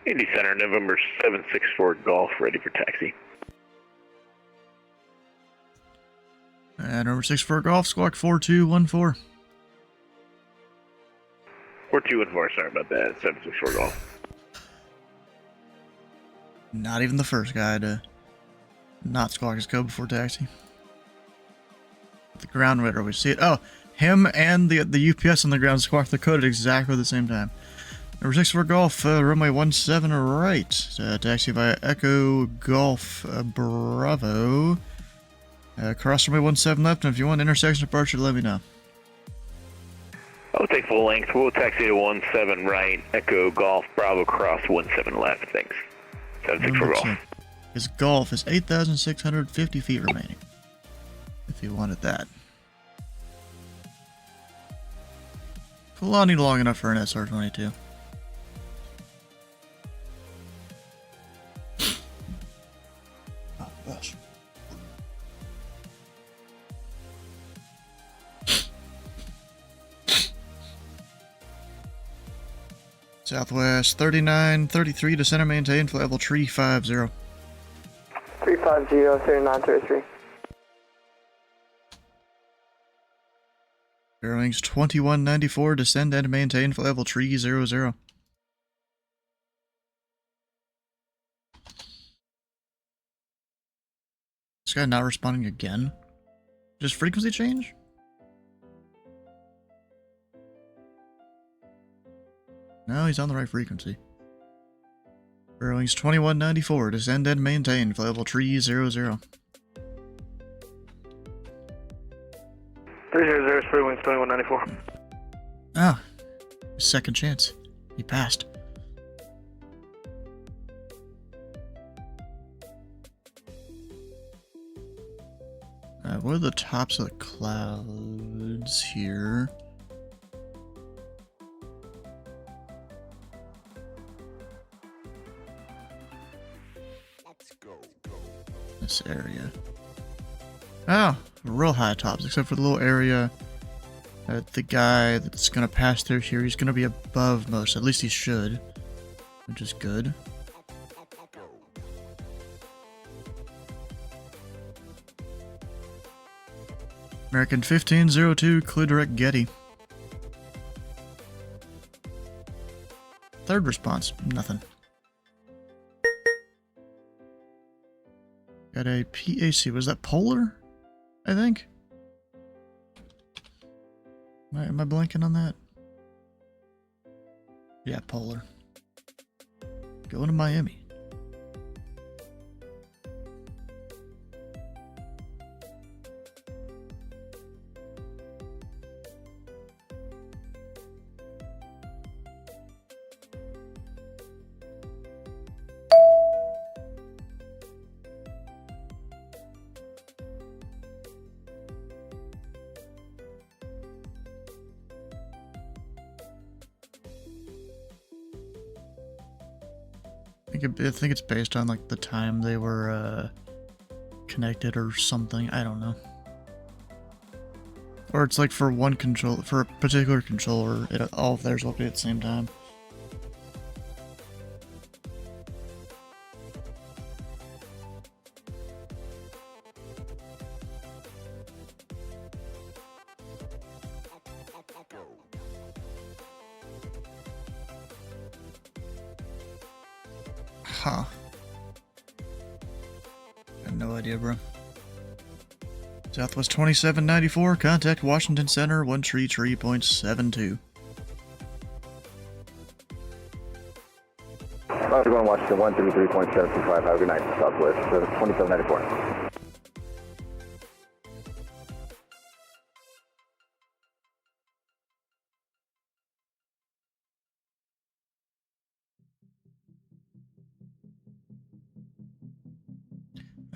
Indy Center, November 764 Golf, ready for taxi. And number 64 Golf, squawk 4214. 4214, sorry about that, 764 Golf. Not even the first guy to not squawk his code before taxi. The ground radar, we see it. Oh, him and the UPS on the ground squawk the code at exactly the same time. Number 64 Golf, runway 17 right. Taxi via Echo Golf Bravo. Cross runway 17 left, and if you want intersection departure, let me know. I'll take full length. We'll taxi to 17 right, Echo Golf Bravo, cross 17 left. Thanks. 764 Golf. His Golf is 8,650 feet remaining. If you wanted that. Plenty long enough for an SR-22. Oh, gosh. Southwest 3933 to center maintain, flight level 350. 350, 3933. Bearings 2194, descend and maintain, flight level 300. This guy not responding again? Just frequency change? No, he's on the right frequency. Bearings 2194, descend and maintain, flight level 300. 300 is Wings 2194. second chance. He passed. What are the tops of the clouds here? This area. Oh, real high tops, except for the little area that the guy that's gonna pass through here, he's gonna be above most. At least he should, which is good. American 1502, clear direct Getty. Third response, nothing. Got a PAC, was that Polar? I think? Am I blanking on that? Yeah, Polar. Going to Miami. I think it's based on like the time they were connected or something. I don't know. Or it's like for one control, for a particular controller, all of theirs will be at the same time. Huh. I have no idea, bro. Southwest 2794, contact Washington Center, 133.72. Roger, going Washington, 133.725. Have a good night, Southwest 2794.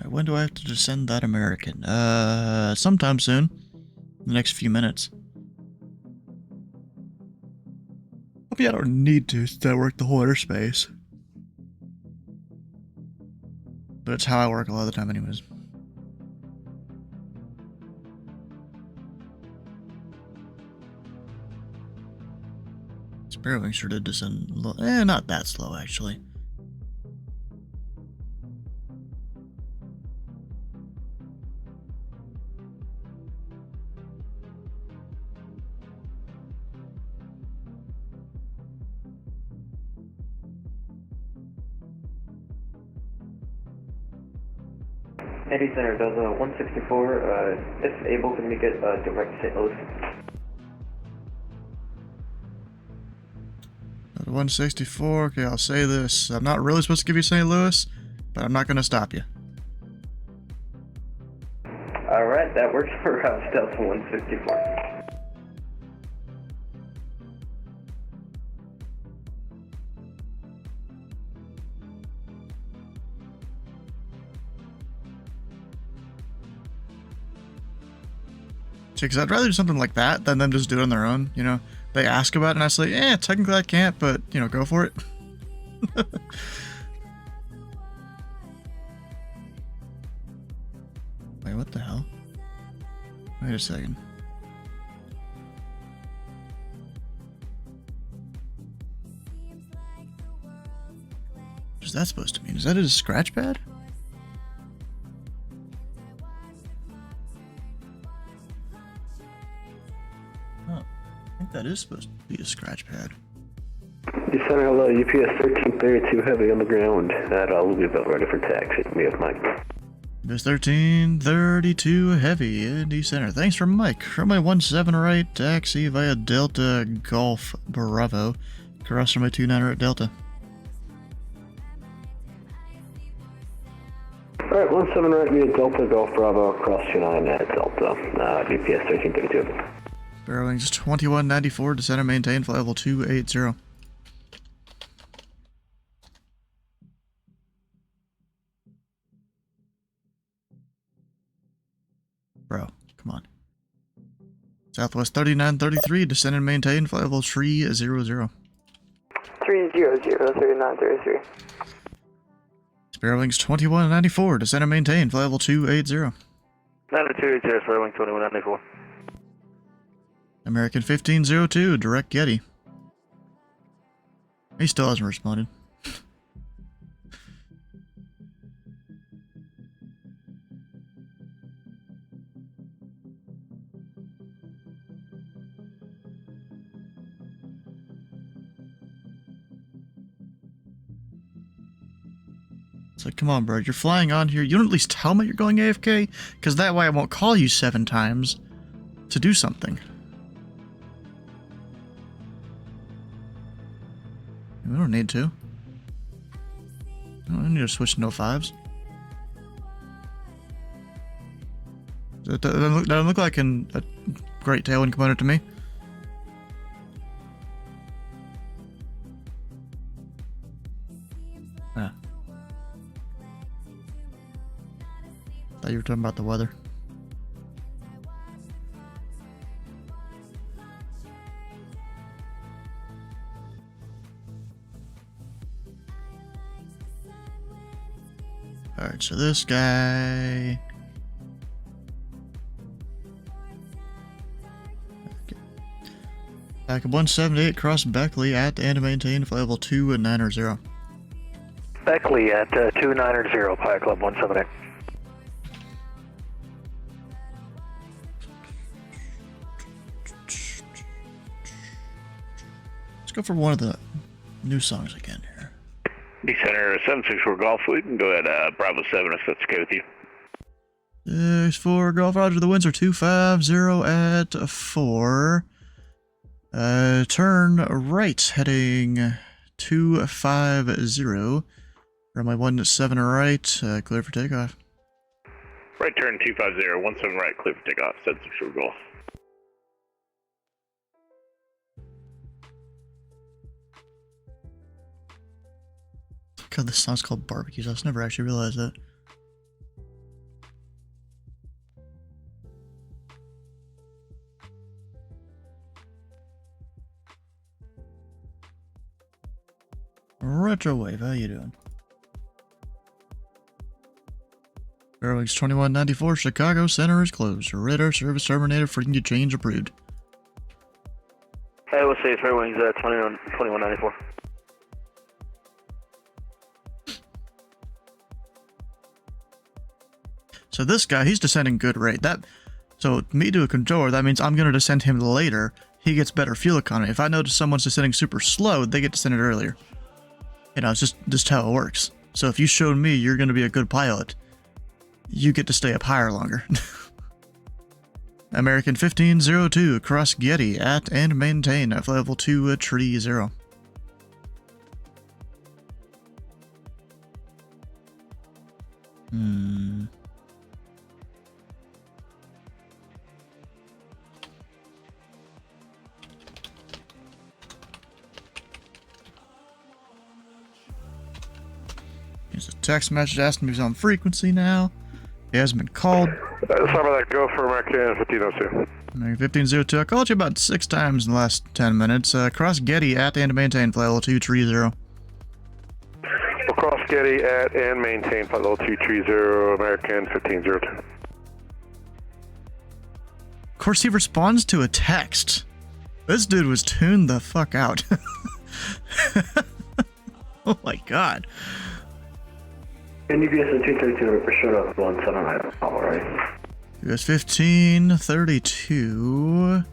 When do I have to descend that American? Sometime soon. In the next few minutes. Hope I don't need to work the whole airspace. But it's how I work a lot of the time anyways. Sparrowwing sure did descend low. Not that slow actually. Indy Center, does 164, if able, can we get direct St. Louis? 164, okay, I'll say this. I'm not really supposed to give you St. Louis, but I'm not going to stop you. Alright, that works for Delta 164. Because I'd rather do something like that than them just do it on their own, you know? They ask about it and I say, technically I can't, but, you know, go for it. Wait, what the hell? Wait a second. What's that supposed to mean? Is that a scratch pad? That is supposed to be a scratch pad. You sent out UPS 1332 heavy on the ground at Louisville, ready for taxi. Me with Mike. UPS 1332 heavy, Indy Center. Thanks for Mike. Runway 17 right, taxi via Delta Golf Bravo. Cross runway 29 at Delta. Alright, 17 right via Delta Golf Bravo, cross 29 at Delta. UPS 1332. Bearings 2194, descend and maintain flight level 280. Bro, come on. Southwest 3933, descend and maintain flight level 300. 300, 3933. Bearings 2194, descend and maintain flight level 280. 9280, Sparrowwing 2194. American 1502, direct Getty. He still hasn't responded. It's like, come on, bro. You're flying on here. You don't at least tell me you're going AFK? Because that way I won't call you 7 times to do something. We don't need to. I don't need to switch to no 5s. That doesn't look like a great tailwind component to me. Ah. Thought you were talking about the weather. Alright, so this guy... Okay. Back up 178, cross Beckley at and maintain flight level 290. Beckley at 290, Pilot Club 178. Let's go for one of the new songs again here. Indy Center 764 Golf. We can go ahead Bravo 7 if that's okay with you. 6-4 Golf, roger. The winds are 250 at 4. Turn right, heading 250. Runway 17 right, clear for takeoff. Right turn 250, 17 right, clear for takeoff, 764 Golf. God, this song's called Barbecue Sauce. Never actually realized that. Retrowave, how you doing? Bearings 2194, Chicago Center is closed. Radar service terminated, frequency change approved. Hey, we'll see if Fairwings 2194. So this guy, he's descending good rate. So me to a controller, that means I'm going to descend him later. He gets better fuel economy. If I notice someone's descending super slow, they get descended earlier. You know, it's just how it works. So if you showed me you're going to be a good pilot, you get to stay up higher longer. American 1502, cross Getty at and maintain at flight level 230. Here's a text message asking if he's on frequency now. He hasn't been called. Sorry about that. Go for American 1502. American 1502. I called you about 6 times in the last 10 minutes. Cross Getty at and maintain flight level 230. We'll cross Getty at and maintain flight level 230, American 1502. Of course, he responds to a text. This dude was tuned the fuck out. Oh my god. NDBS 232 for short up 179. Alright. US 1532.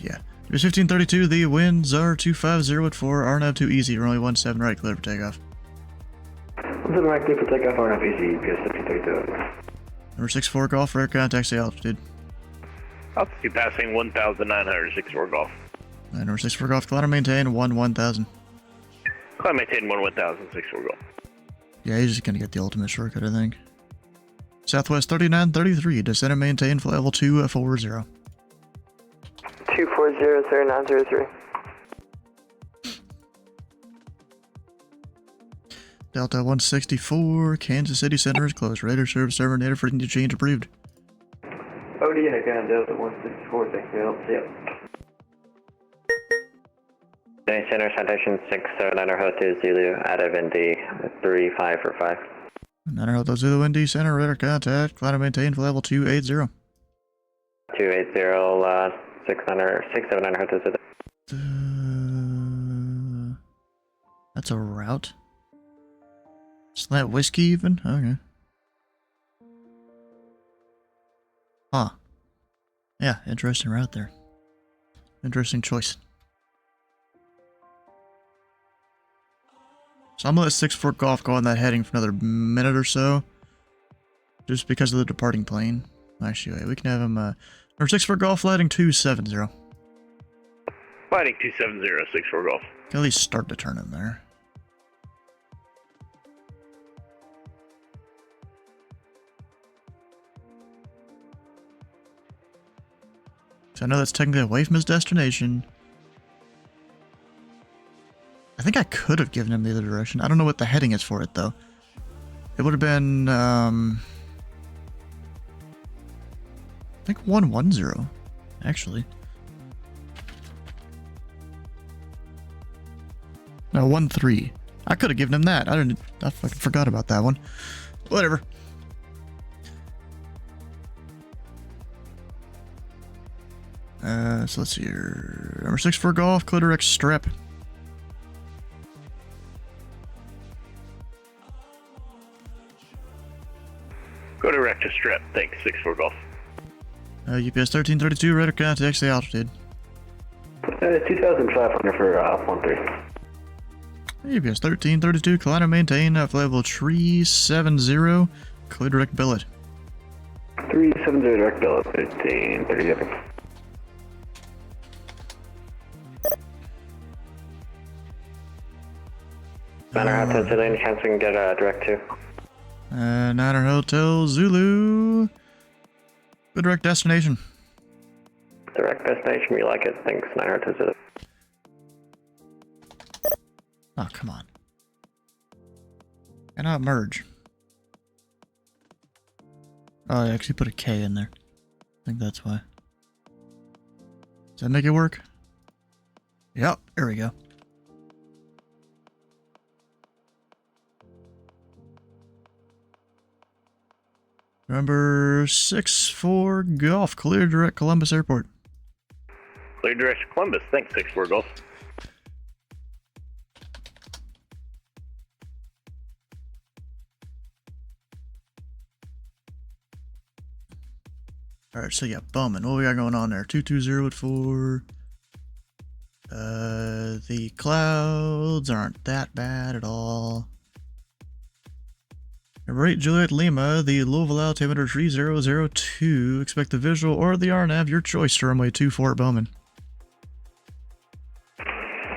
Yeah. US 1532, the winds are 250 at 4, RNAV 2 easy, runway 17 right, clear for takeoff. 17 right, clear for takeoff, RNAV easy, US 1532. Number 64 Golf, air contact, stay altitude. Altitude passing 1,900, 64 Golf. Number 64 Golf, climb maintain 1000. Climb maintain 1,000, 64 Golf. Yeah, he's just gonna get the ultimate shortcut, I think. Southwest 3933, descend and maintain flight level 240. 240, 3903. Delta 164, Kansas City Center is closed. Radar service terminated, frequency change approved. OD and again, Delta 164, thanks for your help. See ya. Indy Center, citation 679 Hotel Zulu, out of Indy 3545. 9 Hotel Zulu, Indy Center, radar contact, climb and maintain for level 280. 280, 679 Hotel Zulu. That's a route. Is that whiskey even? Okay. Huh. Yeah, interesting route there. Interesting choice. So I'm gonna let 6-4 Golf go on that heading for another minute or so. Just because of the departing plane. Actually, wait, we can have him, or 6-4 Golf lighting 270. Lighting 270, 6-4 Golf. Can at least start to turn in there. So I know that's technically away from his destination. I think I could have given him the other direction. I don't know what the heading is for it, though. It would have been, I think 110, actually. No, 13. I could have given him that. I fucking forgot about that one. Whatever. So let's see here. Number 6 for Golf, clear direct strap. Go direct to strip. Thanks, 6-4 Golf. UPS 1332, radar contact, the altitude. 2,500 for 13. UPS 1332, climb and maintain flight level 370, clear direct billet. 370 direct billet, 1537. Niner Hotel Zulu, any chance we can get a direct to? Niner Hotel Zulu. Good direct destination. Direct destination, we like it. Thanks, Niner Hotel Zulu. Oh, come on. Cannot merge. Oh, I actually put a K in there. I think that's why. Does that make it work? Yep, there we go. Number 6-4 Golf, clear direct Columbus Airport. Clear direct to Columbus. Thanks, 6-4 Golf. Alright, so yeah, Bowman. What we got going on there? 220 at 4. The clouds aren't that bad at all. Number 8, Juliet Lima, the Louisville altimeter 3002. Expect the visual or the RNAV, your choice, to runway 24 at Bowman.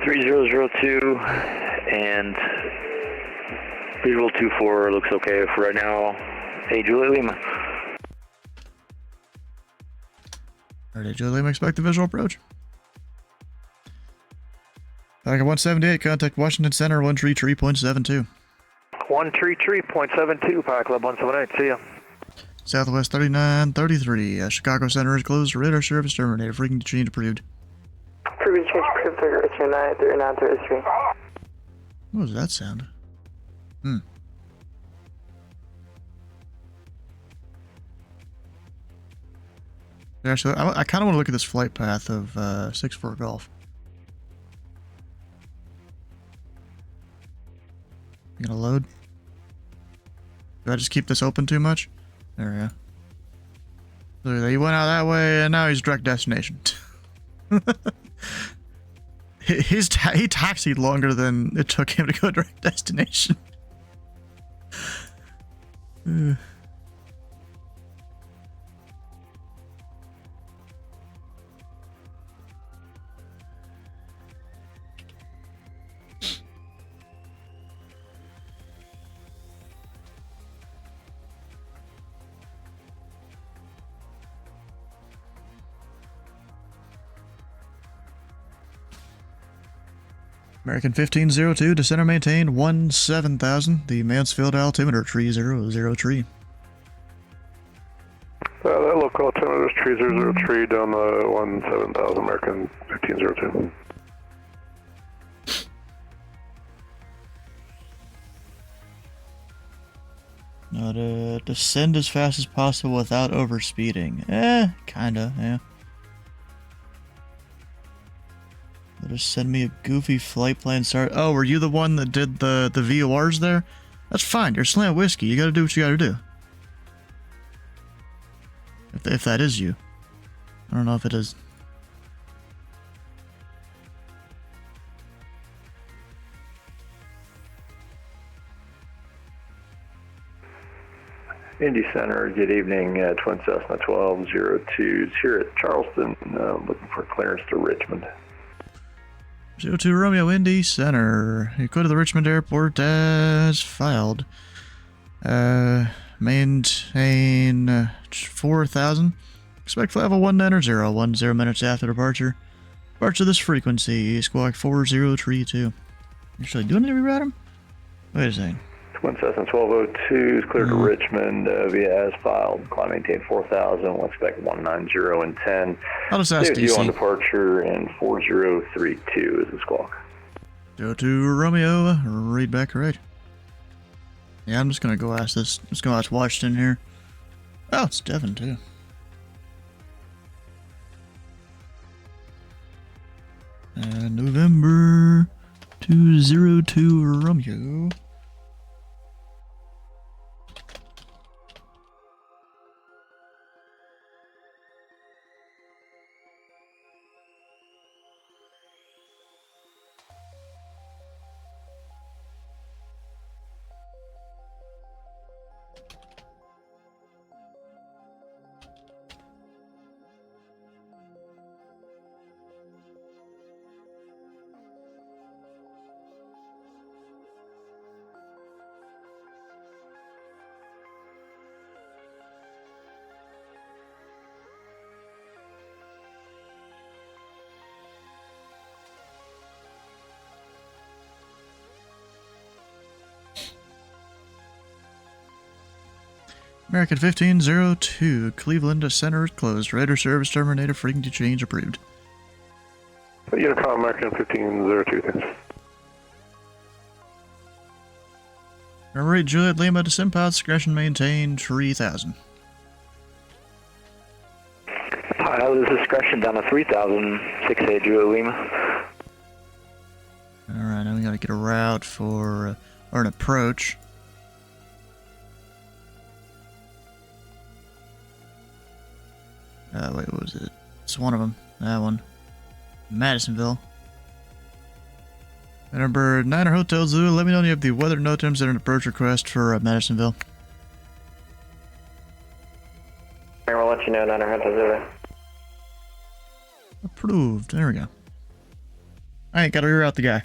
3002 and visual 24 looks okay for right now. Hey, Juliet Lima. Alright, Juliet Lima, expect the visual approach. Back at 178, contact Washington Center 133.72. 133.72, Power Club 178, see ya. Southwest 3933, Chicago Center is closed, radar service terminated, frequency change approved. Frequency change approved, 3933. What was that sound? Actually, I kind of want to look at this flight path of 6-4 Golf. You gonna load? Do I just keep this open too much? There we go. So he went out that way, and now he's direct destination. He taxied longer than it took him to go direct destination. American 1502, descender maintain 17,000. The Mansfield altimeter 3003. That local altimeter is 3003 down the 17,000, American 1502. Now to descend as fast as possible without overspeeding. Kinda, yeah. They'll just send me a goofy flight plan start. Oh, were you the one that did the VORs there? That's fine, you're Slant Whiskey. You gotta do what you gotta do. If that is you. I don't know if it is. Indy Center, good evening. Twin Cessna 1202 here at Charleston, looking for clearance to Richmond. 02 Romeo, Indy Center. You go to the Richmond Airport as filed. Maintain 4,000. Expect flight level 190, 10 minutes after departure. Departure this frequency, squawk 4032. Actually, do I need to reroute him? Wait a second. Twin Cessna 1202 is cleared to Richmond via as filed. Climb maintain 4,000. We'll expect 190 and 10. I'll just ask you DC. On departure and 4032 is the squawk. 02 Romeo, read back correct. Yeah, I'm just gonna go ask this. I'm just gonna ask Washington here. Oh, it's Devin too. November 202 Romeo. American 1502, Cleveland Center closed. Radar service terminated. Frequency change approved. Unicom American 1502, thanks. Alright, Juliet Lima to Simpod, discretion maintained 3,000. Pilot is discretion down to 3,000, 6A Juliet Lima. Alright, now we gotta get a route for, or an approach. Wait, what was it? It's one of them. That one. Madisonville. Number 9 Hotel Zoo, let me know when you have the weather NOTAMs and an approach request for Madisonville. We'll let you know, 9 Hotel Zoo. Approved. There we go. Alright, gotta reroute the guy.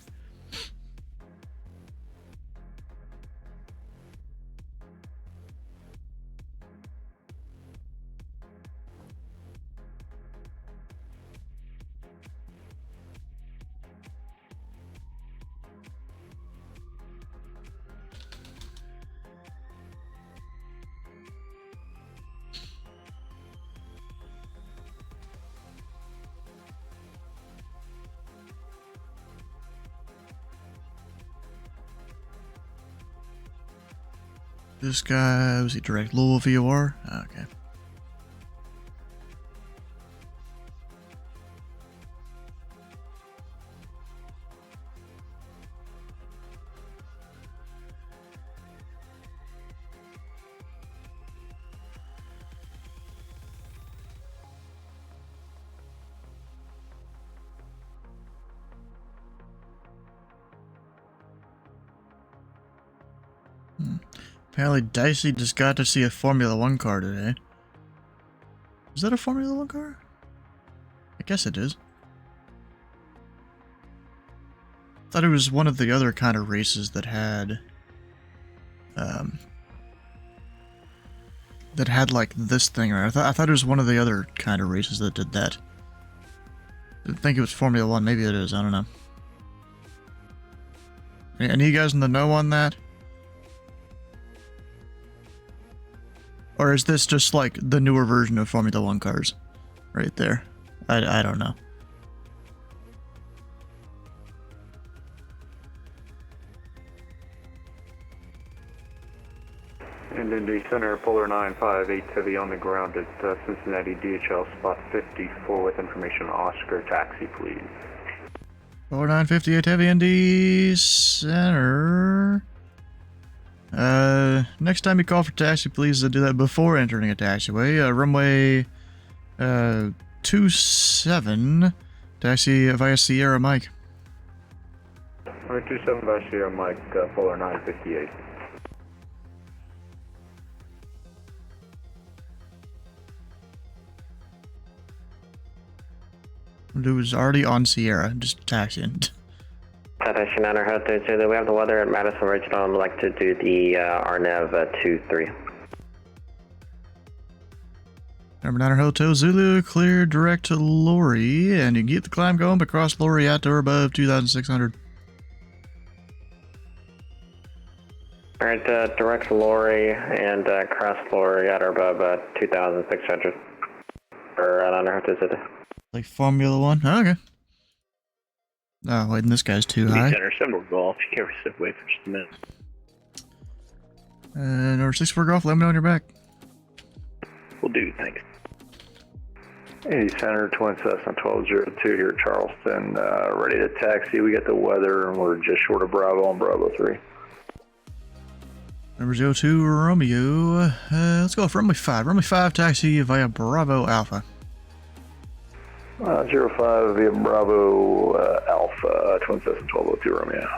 This guy, was he direct Louisville VOR? Okay. Apparently Dicey just got to see a Formula 1 car today. Is that a Formula 1 car? I guess it is. I thought it was one of the other kind of races that had like this thing, or I thought it was one of the other kind of races that did that. I didn't think it was Formula 1, maybe it is, I don't know. Any of you guys in the know on that? Or is this just like the newer version of Formula 1 cars? Right there. I don't know. And Indy Center, Polar 958 heavy on the ground at Cincinnati DHL spot 54 with information Oscar taxi, please. Polar 958 heavy Indy Center. Next time you call for taxi, please do that before entering a taxiway. Runway 27, taxi via Sierra Mike. Runway 27 via Sierra Mike, Polar 958. Dude was already on Sierra, just taxiing. Citation Niner Hotel Zulu, we have the weather at Madison Regional. I'd like to do the RNAV 23. Number 9 Hotel Zulu, clear direct to Lori, and you can get the climb going, but cross Lori at or above 2,600. Alright, direct Lori and cross Lori at or above 2,600. For Niner Hotel Zulu. Like Formula 1? Okay. Oh, wait, and this guy's too high. Indy Center, 7 Golf. You can't step away for just a minute. Number 6 for golf, let me know when you're back. Will do, thanks. Indy Center, Twin Cessna 1202 here at Charleston, ready to taxi. We got the weather and we're just short of Bravo on Bravo 3. Number 02 Romeo, let's go for runway 5. Runway 5 taxi via Bravo Alpha. 05 via Bravo Alpha, Twin Cessna 1202 Romeo.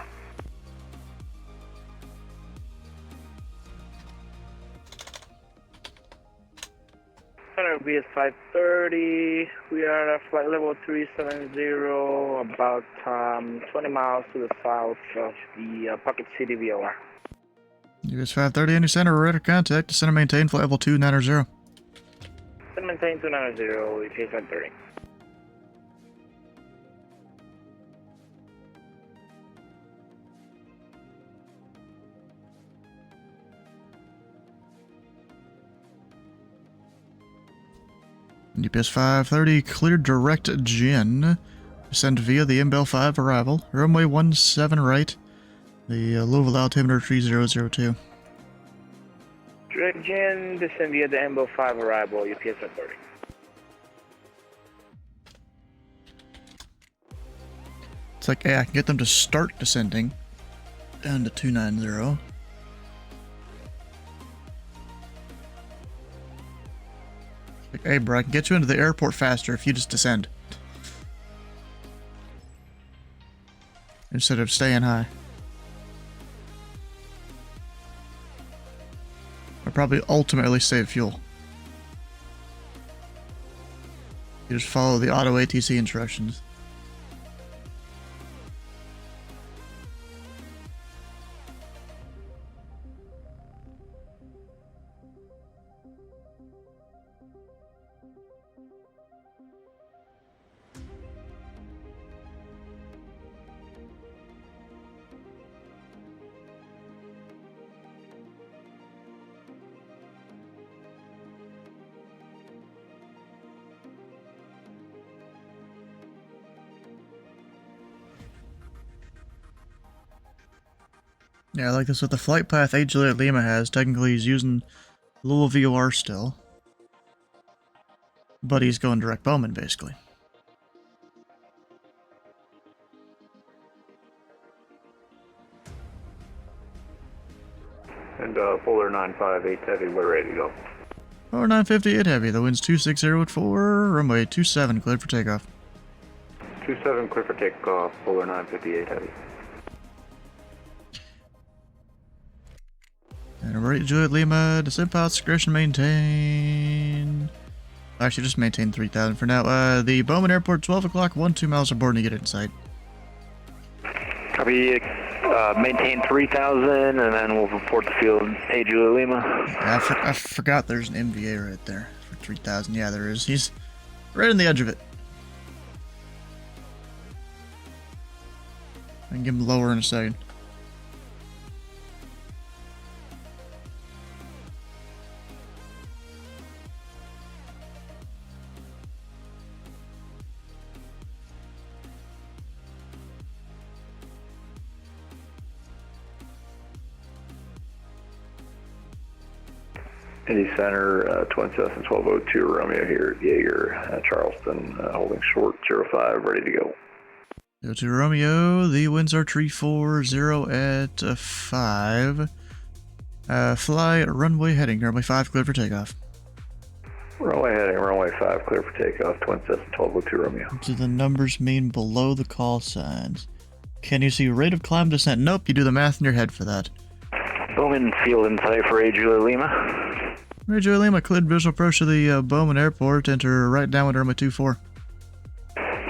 Center BS 530. We are at flight level 370, about 20 miles to the south of the Pocket City VOR. US 530 Indy Center, we're ready to contact. Center maintain flight level 290. Center maintain 290, EPS 530. UPS 530, clear direct Gin. Descend via the MBell 5 arrival. Runway 17 right. The Louisville altimeter 3002. Direct Gin, descend via the MBell 5 arrival, UPS 530. It's like, yeah, I can get them to start descending down to 290. Like, hey, bro, I can get you into the airport faster if you just descend. Instead of staying high. Or probably ultimately save fuel. You just follow the auto ATC instructions. Yeah, I like this with the flight path 8 Juliet Lima has. Technically, he's using Louisville VOR still. But he's going direct Bowman, basically. And Polar 958 heavy, we're ready to go. Polar 958 heavy, the wind's 260 at 4, runway 27, cleared for takeoff. 27 clear for takeoff, Polar 958 heavy. And we're at Juliet Lima, descent pilot discretion maintain. Actually, just maintain 3,000 for now. The Bowman Airport, 12 o'clock, 12 miles aboard to get in sight. Copy, maintain 3,000 and then we'll report the field. Hey, Juliet Lima. Yeah, I forgot there's an MVA right there for 3,000. Yeah, there is. He's right on the edge of it. I can give him lower in a second. Indy Center, Twin Cessna 1202 Romeo here at Jaeger, Charleston, holding short 05, ready to go. 02 Romeo, the winds are 340 at 5. Fly runway heading, runway 5 clear for takeoff. Runway heading, runway 5 clear for takeoff, Twin Cessna 1202 Romeo. What do the numbers mean below the call signs? Can you see rate of climb descent? Nope, you do the math in your head for that. Bowman field in sight for Julia Lima. Julia Lima, cleared visual approach to the Bowman Airport. Enter right downwind runway 24.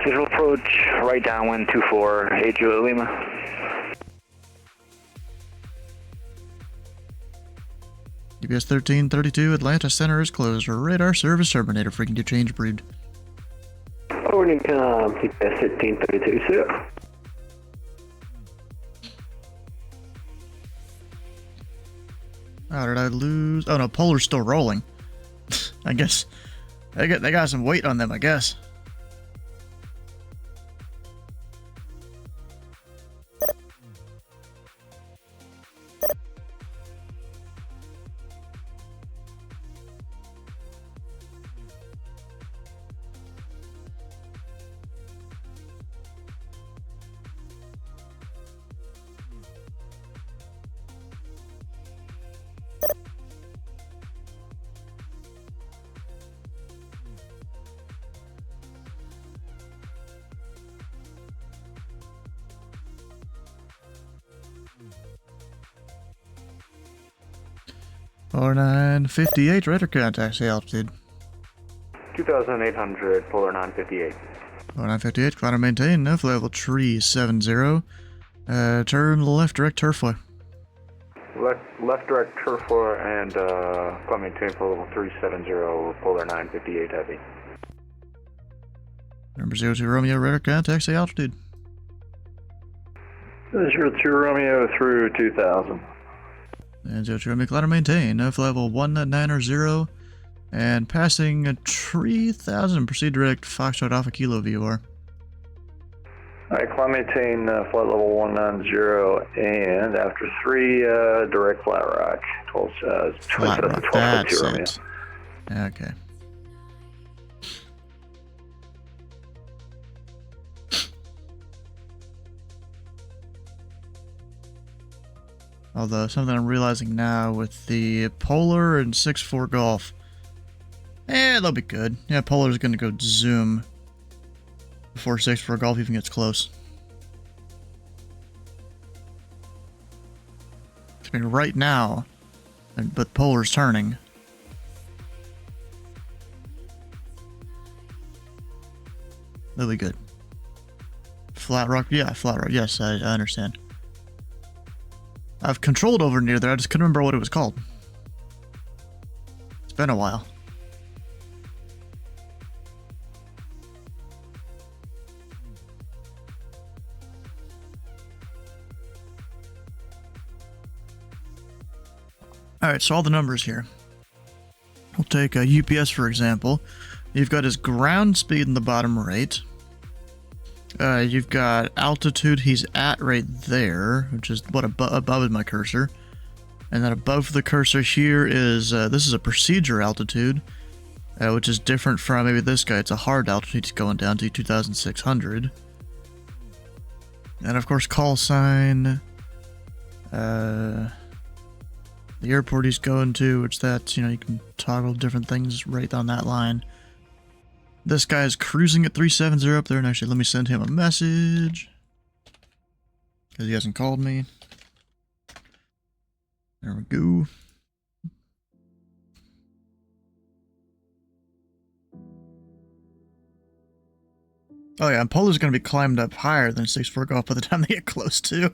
Visual approach, right downwind 24, Julia Lima. UPS 1332, Atlanta Center is closed. Radar service terminator, freaking to change breed. Morning, UPS 1332, sir. How did I lose? Oh no, Polar's still rolling. I guess they got some weight on them, I guess. Polar 958, radar contact, say altitude. 2,800, Polar 958. Polar 958, climb and maintain, no level 370. Turn left, direct turfway. Left direct turfway and climb maintain for level 370, Polar 958 heavy. Number 02 Romeo, radar contact, say altitude. 02 Romeo through 2,000. And 02 Romeo, climb and maintain, no level 190. And passing 3,000, proceed direct Foxtrot Alpha Kilo VOR. Alright, climb maintain flight level 190, and after 3, direct Flat Rock. 12, Flat Rock, that's it. Okay. Although, something I'm realizing now with the Polar and 6-4 Golf, they'll be good. Yeah, Polar's gonna go zoom before 6-4 Golf even gets close. I mean, right now, but Polar's turning. They'll be good. Flat Rock, yeah, Flat Rock, yes, I understand. I've controlled over near there, I just couldn't remember what it was called. It's been a while. Alright, so all the numbers here. We'll take UPS for example. You've got his ground speed in the bottom right. You've got altitude he's at right there, which is what above is my cursor. And then above the cursor here is, this is a procedure altitude, which is different from maybe this guy. It's a hard altitude he's going down to 2,600. And of course call sign, the airport he's going to, which that's, you can toggle different things right on that line. This guy's cruising at 370 up there, and actually let me send him a message, because he hasn't called me. There we go. Oh yeah, and Polar's going to be climbed up higher than 6-4 Golf by the time they get close to.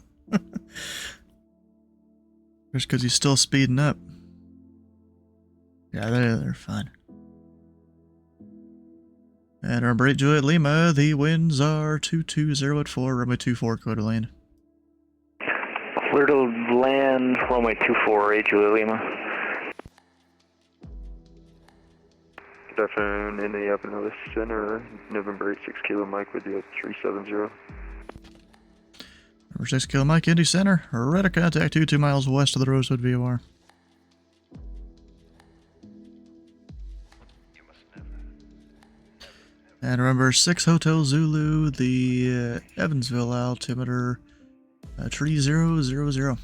Just because he's still speeding up. Yeah, they're fine. And remember 8 Juliet Lima, the winds are 220 at 4, runway 24, Coeur d'Alene. Clear to land, runway 24, 8 Juliet Lima. Good afternoon, Indy Center, November 86 Kilo Mike with you at 370. Number 6 Kilo Mike, Indy Center, radar contact 2 miles west of the Rosewood VOR. And remember, 6 Hotel Zulu, the Evansville altimeter, 3000.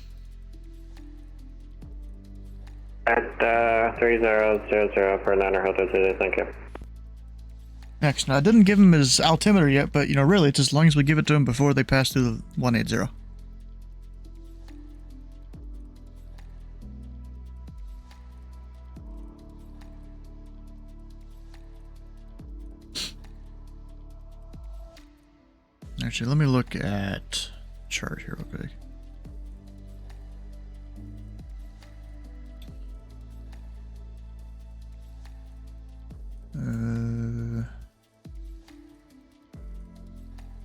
At 3000 for 9 Hotel Zulu, thank you. Next, now I didn't give him his altimeter yet, but you know, really, it's as long as we give it to him before they pass through the 180. Actually, let me look at chart here real quick.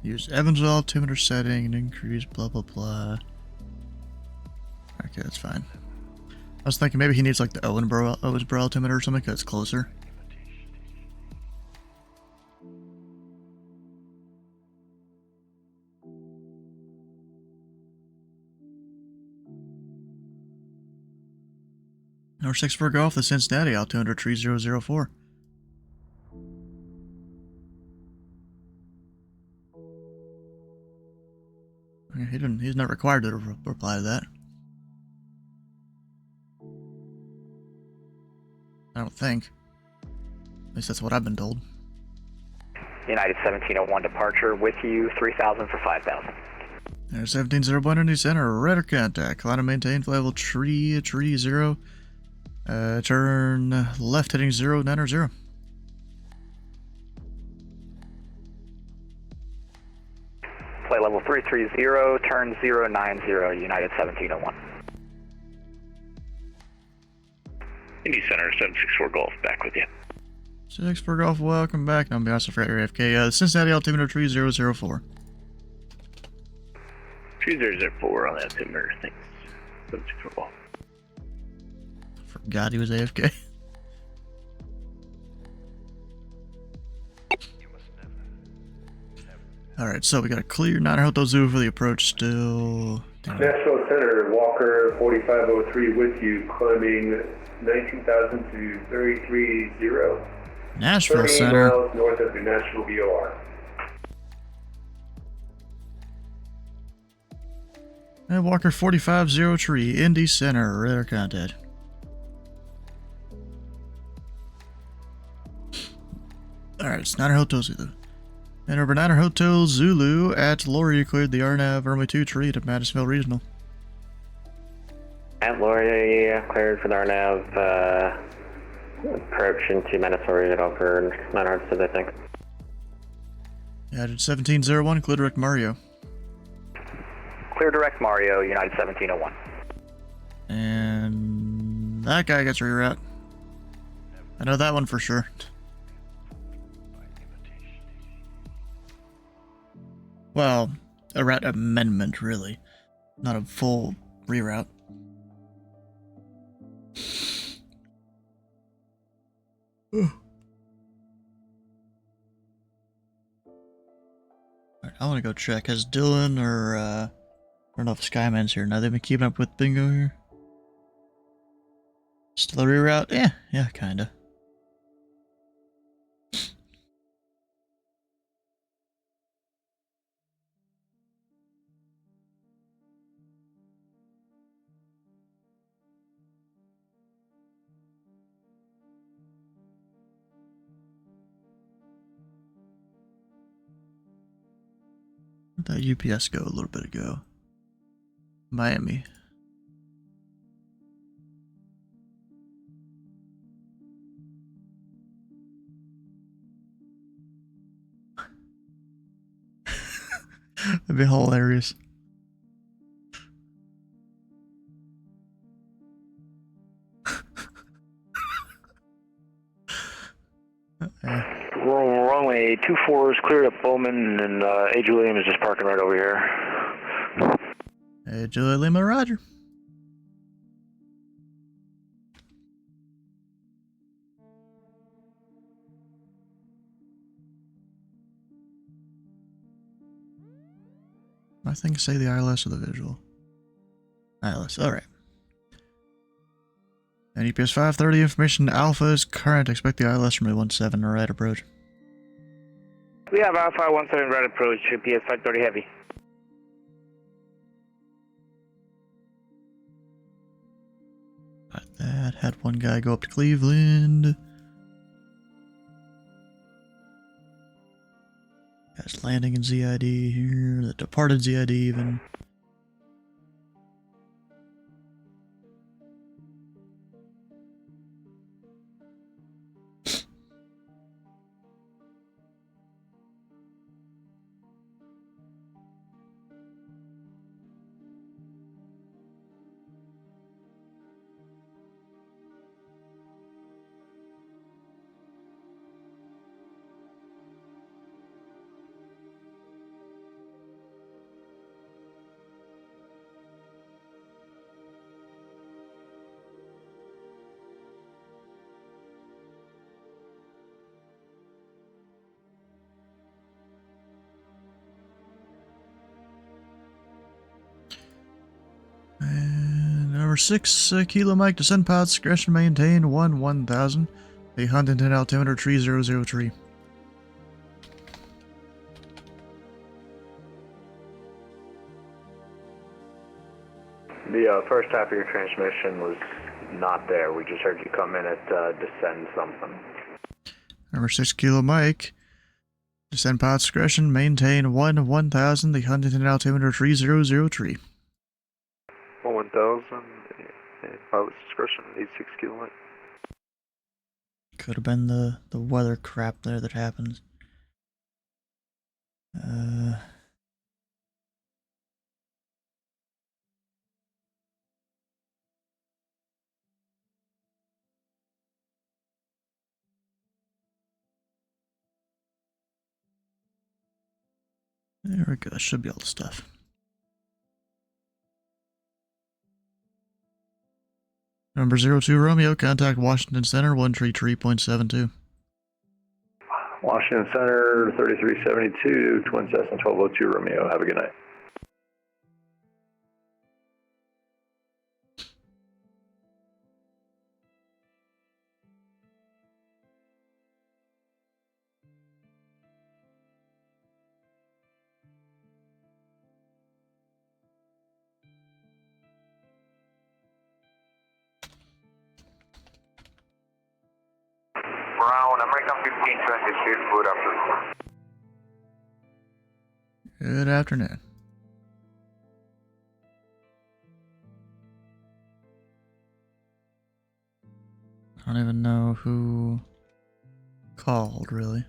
Use Evansville altimeter setting and increase blah blah blah. Okay, that's fine. I was thinking maybe he needs like the Owensboro altimeter or something because it's closer. Number 6 for golf, the Cincinnati altimeter 3004. He's not required to reply to that. I don't think. At least that's what I've been told. United 1701 departure with you, 3000 for 5000. There's 1701 Indy Center, radar contact. Climb and maintain flight level 330. Turn left heading 090. Flight level 330, turn 090, United 1701. Indy Center, 764 Golf, back with you. 64 Golf, welcome back. I'm Yosef for AFK. Cincinnati altimeter 3004. 3004 on the altimeter, thanks. 764 Golf. Forgot he was AFK. Alright, so we got a clear 9 Hotel Zoo for the approach still. Nashville Center, Walker 4503 with you, climbing 19,000 to 330. Nashville Center. 30 miles north of the Nashville VOR. And Walker 4503, Indy Center, radar contact. Alright, it's 9 Hotel Zulu. And over 9 Hotel Zulu at Lori, you cleared the RNAV runway 2 tree at Madisonville Regional. At Lori, cleared for the RNAV, approach into Madisonville Regional for 9 Hotel, I think. Added 1701, clear direct Mario. Clear direct Mario, United 1701. And that guy gets reroute. I know that one for sure. Well, a route amendment, really. Not a full reroute. Alright, I want to go check. Has Dylan or, I don't know if Skyman's here now. They've been keeping up with Bingo here. Still a reroute? Yeah, kinda. Where'd that UPS go a little bit ago? Miami. That'd be hilarious. Runway 24 is cleared up Bowman, and A. Julian is just parking right over here. Hey, Julia Lima, Roger. My thing say the ILS or the visual? ILS, alright. And EPS 530 information alpha is current. Expect the ILS from a 17 right approach. We have Alpha 17 right approach, PS 530 heavy. Got that. Had one guy go up to Cleveland. Guys landing in ZID here. The departed ZID even. And number 6, Kilo Mike, descend pod, discretion maintain 1000. The Huntington altimeter 3003. The first half of your transmission was not there. We just heard you come in at descend something. Number 6, Kilo Mike, descend pod, discretion maintain 1000. The Huntington altimeter 3003. 1000, pilot's discretion, 86 km. Could have been the weather crap there that happens. There we go. That should be all the stuff. Number 02 Romeo, contact Washington Center 133.72. Washington Center 3372, Twin Cessna 1202 Romeo. Have a good night. Brown, American 1526, good afternoon. Good afternoon. I don't even know who called, really.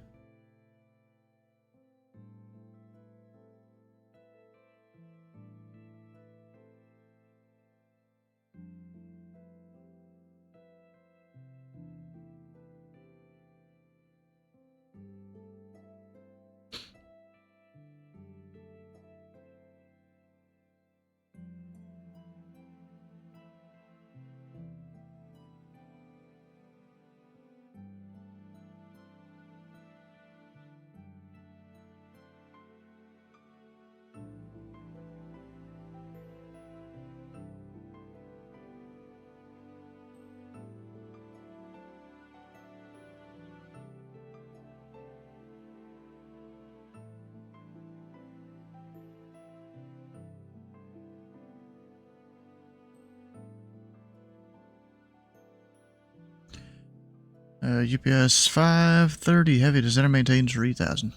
UPS 530 heavy, descender maintain 3000.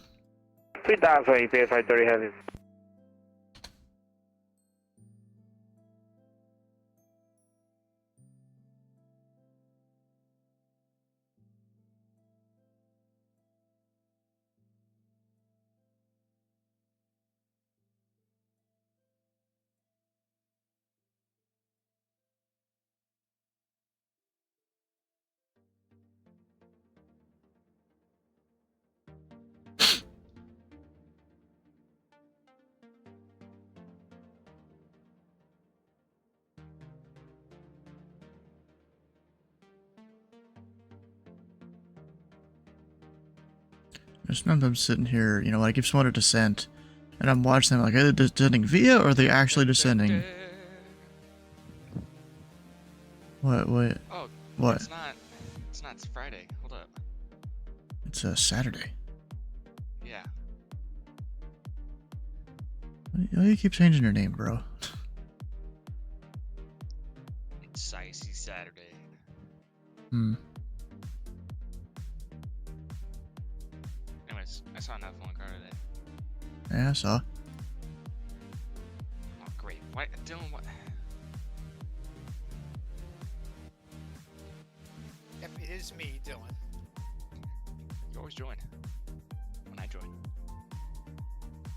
3000 UPS 530 heavy. Sometimes I'm sitting here, you know, like if someone a descent, and I'm watching them, like, are they descending via, or are they actually descending? What? Oh, what? It's not Friday. Hold up. It's a Saturday. Yeah, Why you keep changing your name, bro? It's Icy Saturday. Anyways, I saw an F1 car today. Yeah, I saw. Oh, great. Why, Dylan, what? Yep, it is me, Dylan. You always join. When I join.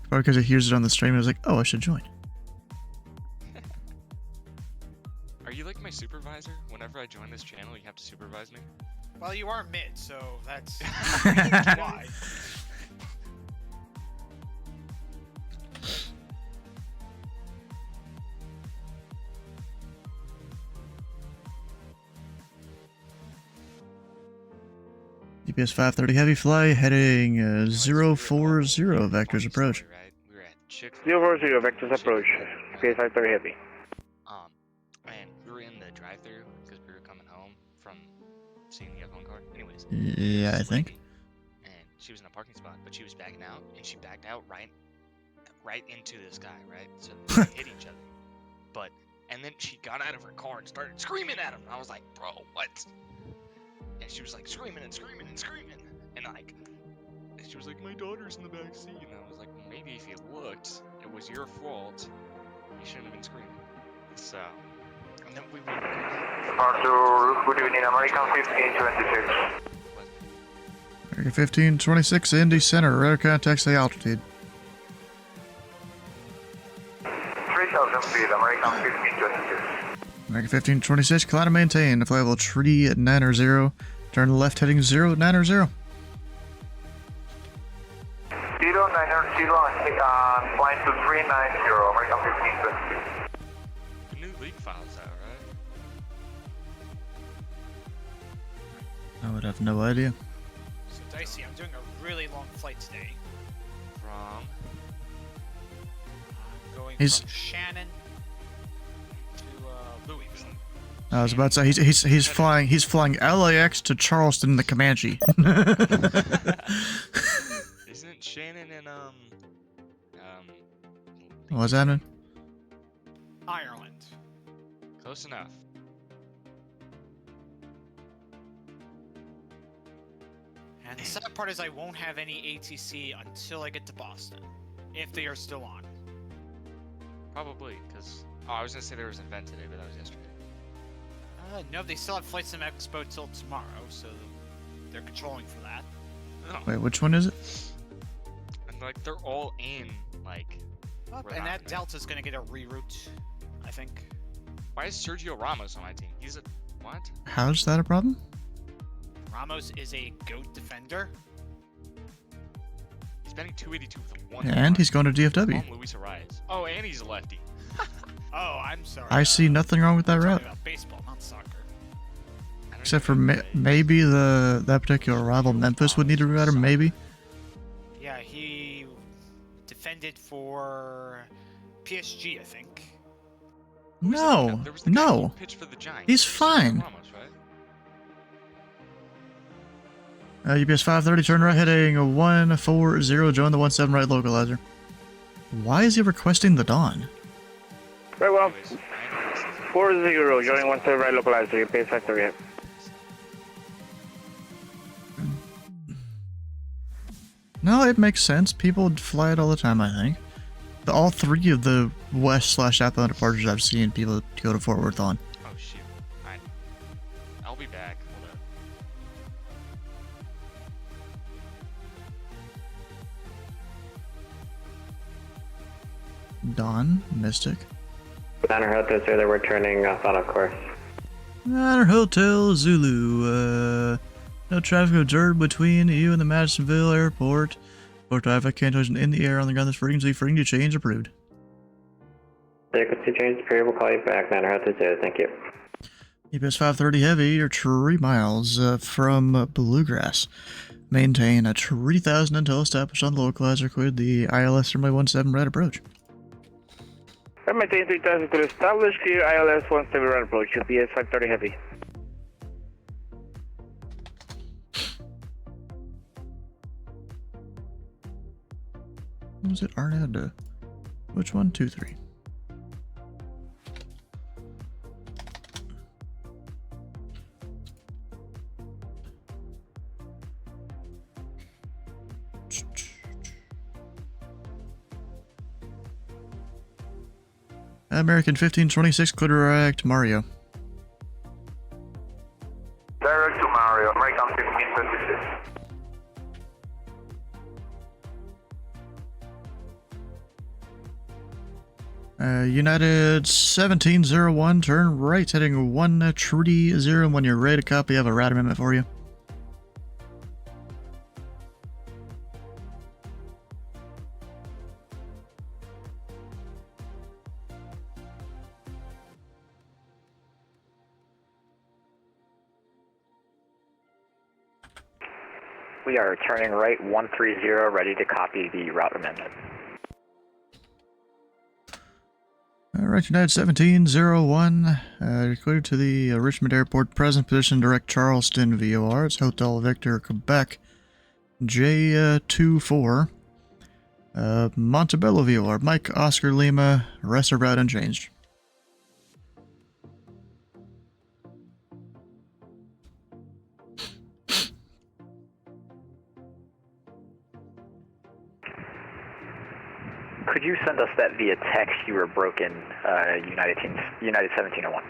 Probably because he hears it on the stream and was like, oh, I should join. Are you like my supervisor? Whenever I join this channel, you have to supervise me? Well, you are mid, so that's why. UPS 530 heavy fly heading 040 vectors approach. We were at Chick-fil-A. 040 vectors approach. UPS 530 heavy. And we were in the drive-thru because we were coming home from seeing the F1 car. Anyways. Yeah, I think. And she was in a parking spot, but she was backing out, and she backed out right into this guy, right? So they hit each other. And then she got out of her car and started screaming at him. And I was like, bro, what? And she was like screaming and screaming and screaming. And she was like, my daughter's in the back seat. And I was like, maybe if you looked, it was your fault. You shouldn't have been screaming. So, and then we went. Good evening, American 1526. American 1526, Indy Center, radar contact, stay altitude. 3000 feet, American 1526. American 1526, climb and maintain, fly level tree at 900, turn left heading 0900. 090, flying to 390, American 1526. The new leak file's out, right? I would have no idea. So, Dicey, I'm doing a really long flight today. From? Going He's- from Shannon to Louisville. I was about to say he's flying LAX to Charleston in the Comanche. Isn't Shannon in What's happening? Ireland. Close enough. And the sad part is I won't have any ATC until I get to Boston, if they are still on. Probably, because I was gonna say there was an event today, but that was yesterday. No, they still have Flight Sim Expo till tomorrow, so they're controlling for that. Oh. Wait, which one is it? And like they're all in like. And that Delta's gonna get a reroute, I think. Why is Sergio Ramos on my team? He's a what? How's that a problem? Ramos is a GOAT defender. He's betting 282 with a 1. And he's going to DFW. Luis Arias. Oh, and he's a lefty. Oh, I'm sorry. I see nothing wrong with that I'm route. talking about baseball, not soccer. Except for maybe that particular rival Memphis would need a router, maybe. Yeah, he defended for PSG, I think. No, no. He's fine. UPS 530, turn right heading 140, join the 17 right localizer. Why is he requesting the Dawn? Very well. 40, joining 17 right localizer, UPS 530. No, it makes sense. People fly it all the time, I think. All three of the west/southbound departures I've seen people go to Fort Worth on. Oh shoot. I'll be back. Hold up. Dawn, Mystic. Banner Hotel, sir, they're returning final course. Manor Hotel, Zulu. No traffic observed between you and the Madisonville Airport. Port traffic can't in the air on the ground. This frequency change approved. Frequency change approved. We'll call you back. Manor Hotel, sir. Thank you. UPS 530 heavy. You're 3 miles from Bluegrass. Maintain a 3000 until established on the localizer. Cleared the ILS runway 17 right approach. Maintain 3000 to establish. Clear ILS 17 right approach. UPS 530 heavy. What was it? Arnett Which one? 23. American 1526, clear direct Mario. Direct to Mario, American 1526. United 1701, turn right, heading 130. When you're ready to copy, I have a rat amendment for you. We are turning right 130, ready to copy the route amendment. Alright, United 1701, clear to the Richmond Airport, present position, direct Charleston VOR, it's Hotel Victor, Quebec, J24, Montebello VOR, Mike Oscar Lima, rest of route unchanged. Could you send us that via text? You were broken, United 1701.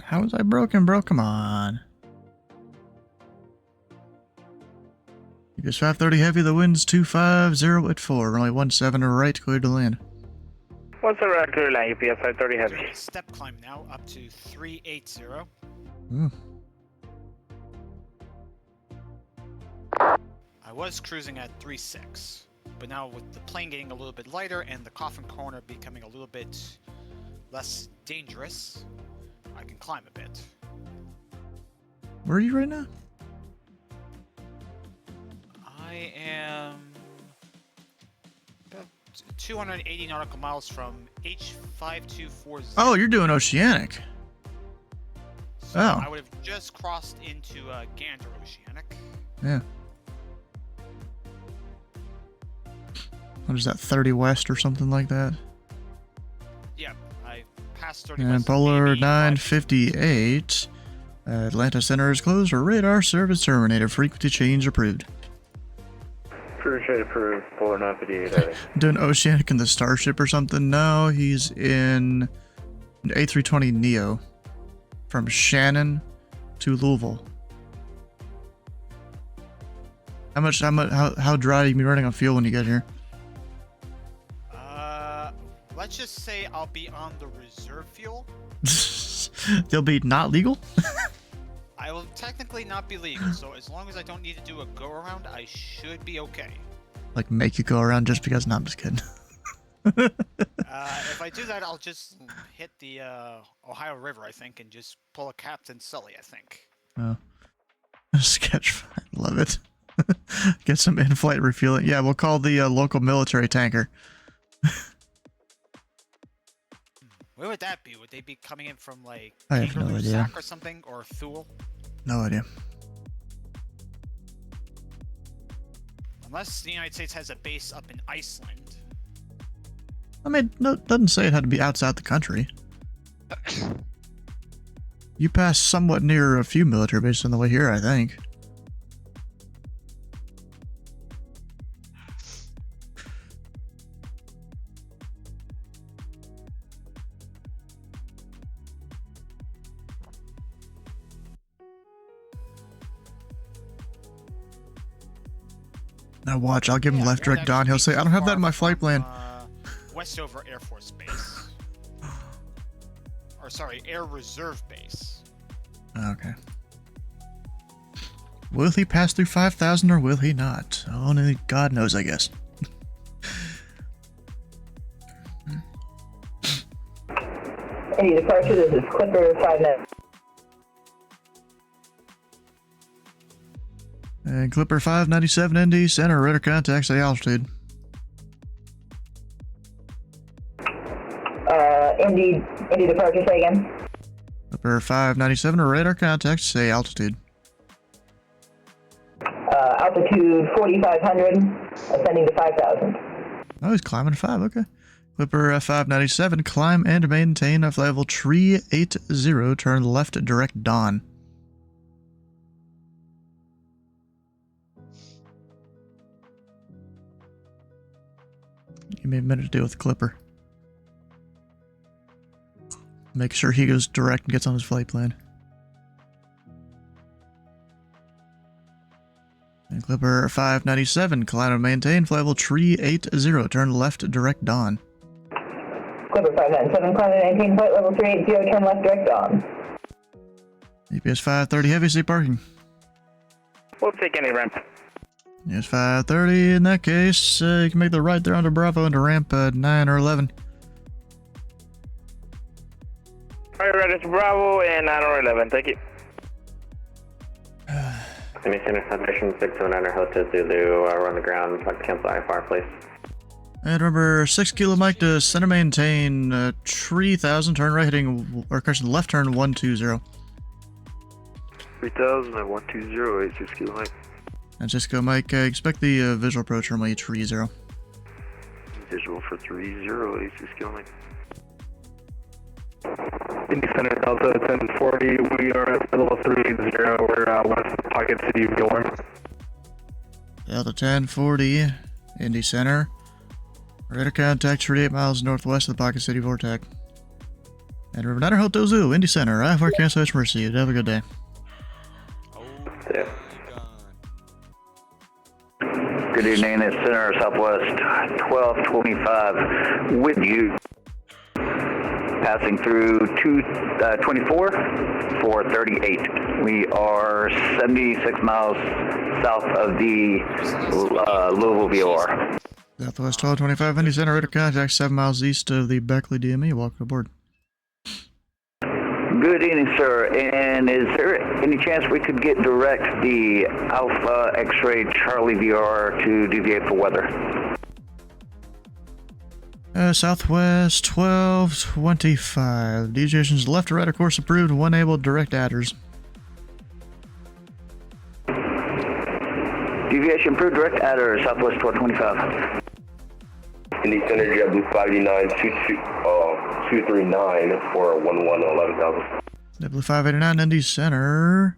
How was I broken, bro? Come on. UPS 530 heavy, the wind's 250 at 4, runway 17 right, clear to land. What's the right clear line, UPS 530 heavy? Step climb now, up to 380. Ooh. I was cruising at 3.6, but now with the plane getting a little bit lighter and the coffin corner becoming a little bit less dangerous, I can climb a bit. Where are you right now? I am about 280 nautical miles from H5240. Oh, you're doing oceanic. So oh. I would have just crossed into Gander Oceanic. Yeah. What is that, 30 west or something like that? Yeah, I passed 30 And west. Polar 958. Atlanta Center is closed for radar service terminated. Frequency change approved. Appreciate approved. Polar 958. Doing oceanic in the Starship or something? No, he's in an A320 Neo from Shannon to Louisville. How dry are you be running on fuel when you get here? Let's just say I'll be on the reserve fuel. They'll be not legal? I will technically not be legal, so as long as I don't need to do a go around, I should be okay. Like make you go around just because? No, I'm just kidding. If I do that, I'll just hit the Ohio River, I think, and just pull a Captain Sully, I think. Oh. Sketch fine. Love it. Get some in-flight refueling. Yeah, we'll call the local military tanker. Where would that be? Would they be coming in from, like, I have no idea. Sac or something? Or Thule? No idea. Unless the United States has a base up in Iceland. I mean, no, it doesn't say it had to be outside the country. You passed somewhat near a few military bases on the way here, I think. Now watch, I'll give him left direct Don. He'll say, I don't have that in my flight plan. Westover Air Force Base. Or sorry, Air Reserve Base. Okay. Will he pass through 5,000 or will he not? Only God knows, I guess. Any departure, this is Clipper 59. And Clipper 597 Indy Center, radar contact, say altitude. Indy departure, say again. Clipper 597, radar contact, say altitude. altitude 4,500, ascending to 5,000. Oh, he's climbing 5, okay. Clipper 597, climb and maintain flight level 380, turn left direct dawn. Give me a minute to deal with the Clipper. Make sure he goes direct and gets on his flight plan. And Clipper 597, climb and maintain flight level 380, turn left direct dawn. Clipper 597, climb and maintain flight level 380, turn left direct dawn. EPS 530, heavy seat parking. We'll take any ramp. Yes, 530. In that case, you can make the right there onto Bravo into ramp 9 or 11. Alright, right, it's Bravo and 9 or 11. Thank you. Indy Center, Foundation 609 Hotel Zulu, run the ground, cancel IFR, please. And remember, 6 Kilo Mike to center maintain 3000, turn right heading, or correction, left turn 120. 3000 at 120, 86 Kilo Mike. And Cisco Mike, expect the visual approach from 830. Visual for 30, 86 Kilo Mike. Indy Center, Delta 1040, we are at level 30, we're west of Pocket City, V1. Delta 1040, Indy Center. Radar contact 38 miles northwest of the Pocket City Vortex. And remember, Niner Hotel Zoo, Indy Center, I4 cancellation received. Have a good day. Yeah. Good evening, it's Center Southwest 1225 with you. Passing through 224, 438. We are 76 miles south of the Louisville VOR. Southwest 1225, Indy Center, radar contact 7 miles east of the Beckley DME. Welcome aboard. Good evening, sir. And is there any chance we could get direct the Alpha X-Ray Charlie VR to deviate for weather? Southwest 1225. Deviations left to right of course approved. 1 able direct adders. Deviation approved, direct adder, Southwest 1225. Indy Center, JetBlue 589, 239 for 11,000. JetBlue 589, Indy Center.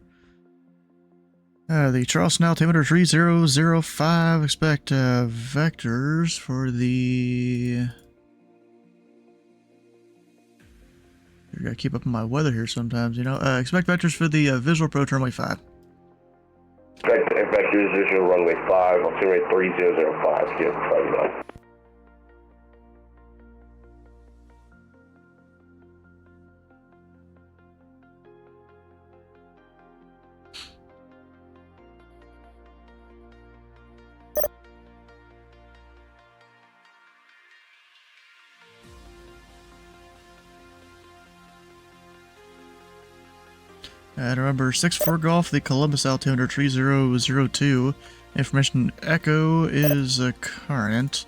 The Charleston altimeter 3005. Expect vectors for the... I gotta keep up on my weather here sometimes, you know. Expect vectors for the visual approach runway 5. Expect vectors visual runway 5, altimeter 3005, yes, 589. And remember, 6-4 Golf, the Columbus altimeter 3002. Information echo is current.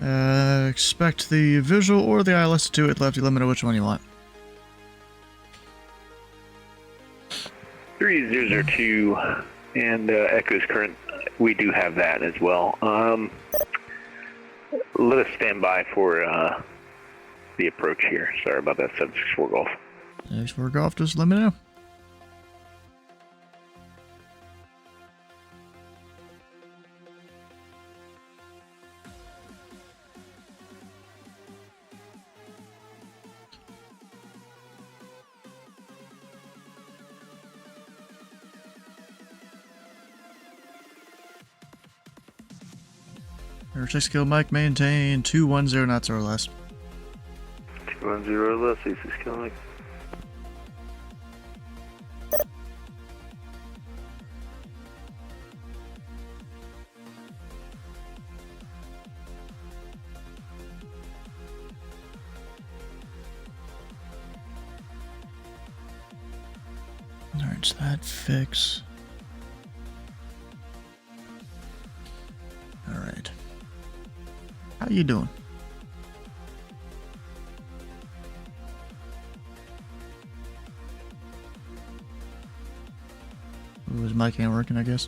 Expect the visual or the ILS to it left. You let me know which one you want. 3002 and echo is current. We do have that as well. Let us stand by for the approach here. Sorry about that, 764 Golf. 6-4 Golf, just let me know. Air 6 Kill Mike, maintain 210 knots or less. 210 or less, 86 Kilo Mike. Alright, so that fix. Alright. How you doing? His mic ain't working, I guess.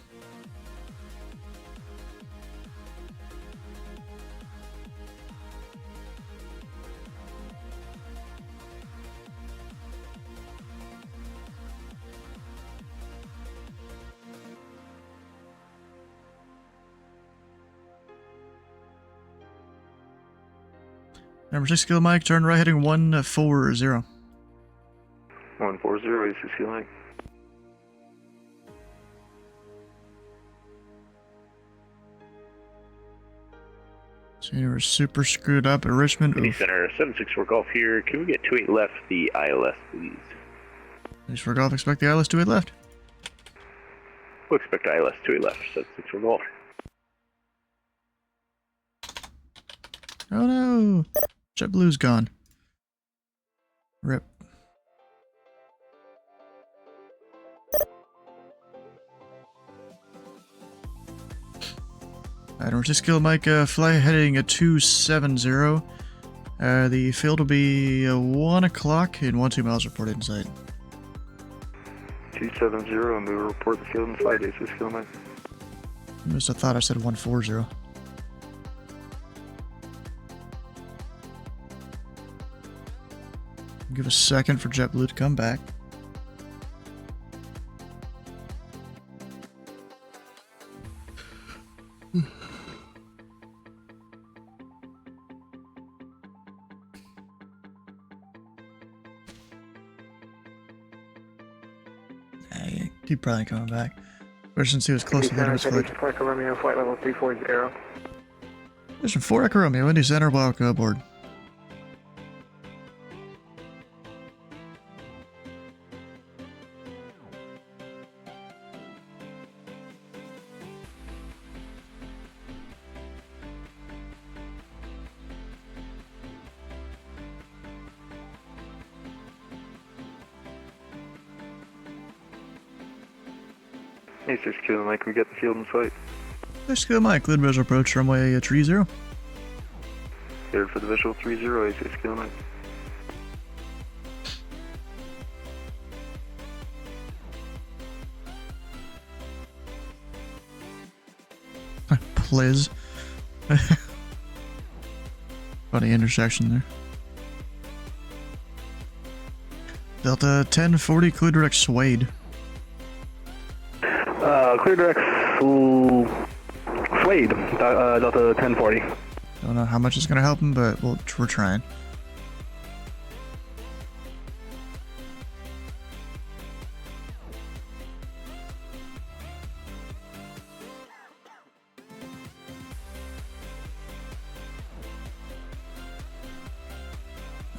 Number 6 Kilo Mike, turn right heading 140. 140, 86 Kilo Mike. So you were super screwed up at Richmond. Indy Center, 764 Golf here. Can we get 28 left, the ILS, please? 764 Golf, expect the ILS 28 left. We'll expect ILS 28 left, 764 Golf. Oh no! JetBlue's gone. Rip. Number 6 Kilo Mike, fly heading at 270. The field will be 1 o'clock and 12 miles reported in sight. 270, and we will report the field in sight, 86 Kilo Mike. I must have thought I said 140. Give a second for JetBlue to come back. Keep probably coming back. But since he was close to the end of his flight. Echo Romeo, flight level 340. Mission 4 Echo Romeo, Indy Center, welcome aboard. Hey, 6 Kilo Mike, we get the field in sight. 6 Kilo Mike, cleared visual approach runway 30. Cleared for the visual 30, 6 Kilo Mike. Please. Funny intersection there. Delta 1040, clear direct Suede. Clear direct Suede, Delta 1040. Don't know how much it's going to help him, but we're trying.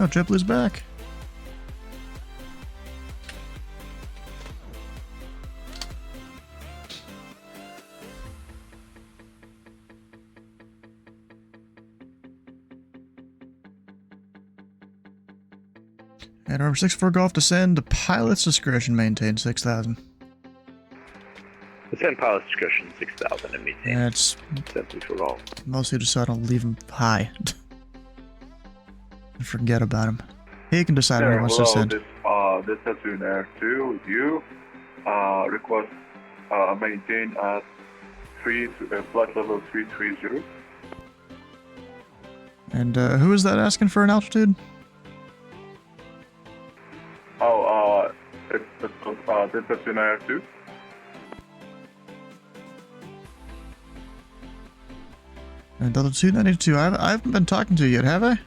Oh, JetBlue's back. And number 64 Golf descend to pilot's discretion, maintain 6,000. Descend pilot's discretion 6,000 and maintain. Yeah, it's 764 Golf. mostly just so I don't leave him high. And forget about him. He can decide when he wants to descend. This is Air 2 with you. Request maintain at flight level 330. And who is that asking for an altitude? Oh, this is Air 2. And Delta 292, I haven't been talking to you yet, have I?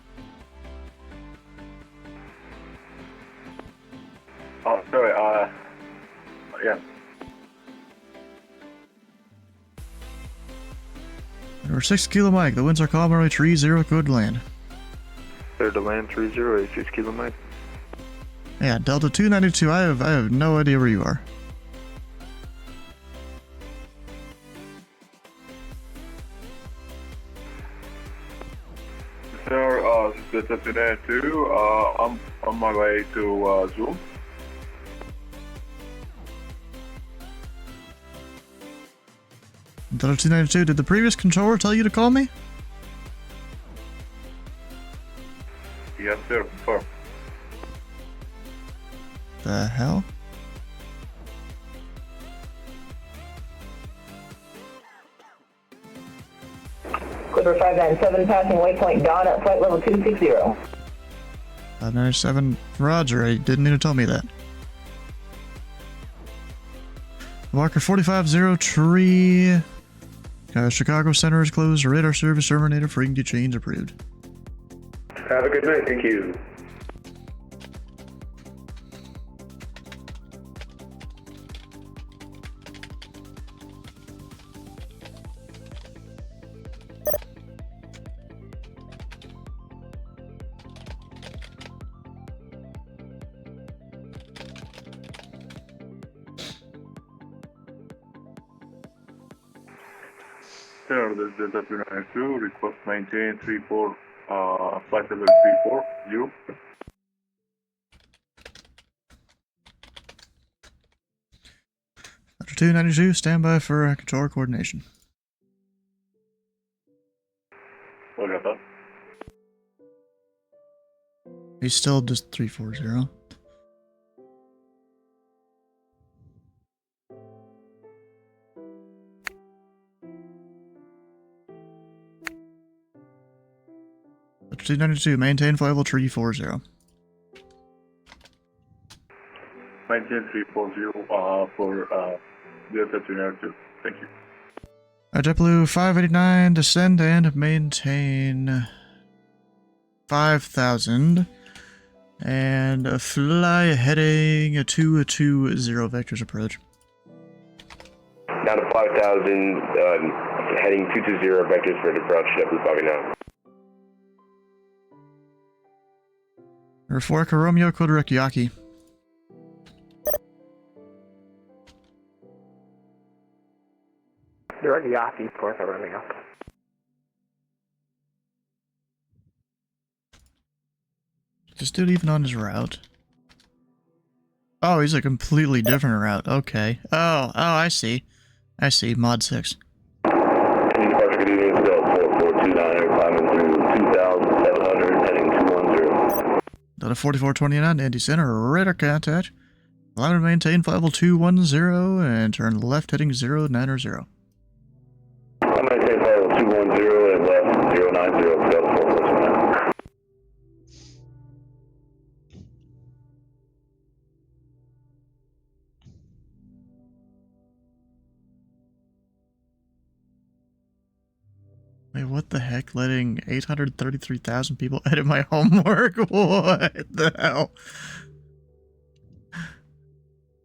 Oh, sorry, yeah. Number 6 Kilo Mike, the winds are calm, runway 30, code to land. Clear to land 30, 6 Kilo Mike. Yeah, Delta 292, I have no idea where you are. Sir, this is Air 2. I'm on my way to Zoom. Delta 292, did the previous controller tell you to call me? Yes, sir, confirm. The hell? Clipper 597 passing waypoint Dawn at flight level 260. 597, roger, I didn't need to tell me that. Walker 450 tree. Chicago Center is closed. Radar service terminated. Frequency change approved. Have a good night. Thank you. Sir, this is Delta 392, request maintain 34, flight level 340. After 292, stand by for controller coordination. What got that? He's still just 340. After 292, maintain flight level 340. Maintain 340 for Delta 392. Thank you. JetBlue 589, descend and maintain 5,000. And fly heading 220 vectors approach. Down to 5,000, heading 220 vectors for approach, JetBlue 589. Reforka Romeo Quebec Yaki. Direct Yaki, Forza Romeo. Is this dude even on his route? Oh, he's a completely different route. Okay. Oh, I see. I see. Mod 6. Departure good evening, still 4429, climbing through 2,700, heading 210. Delta 4429, Indy Center, radar contact. Allow to maintain flight level 210 and turn left heading 090. I'm maintain flight level 210 and left 090, Delta 4429. Wait, what the heck? Letting 833,000 people edit my homework? What the hell?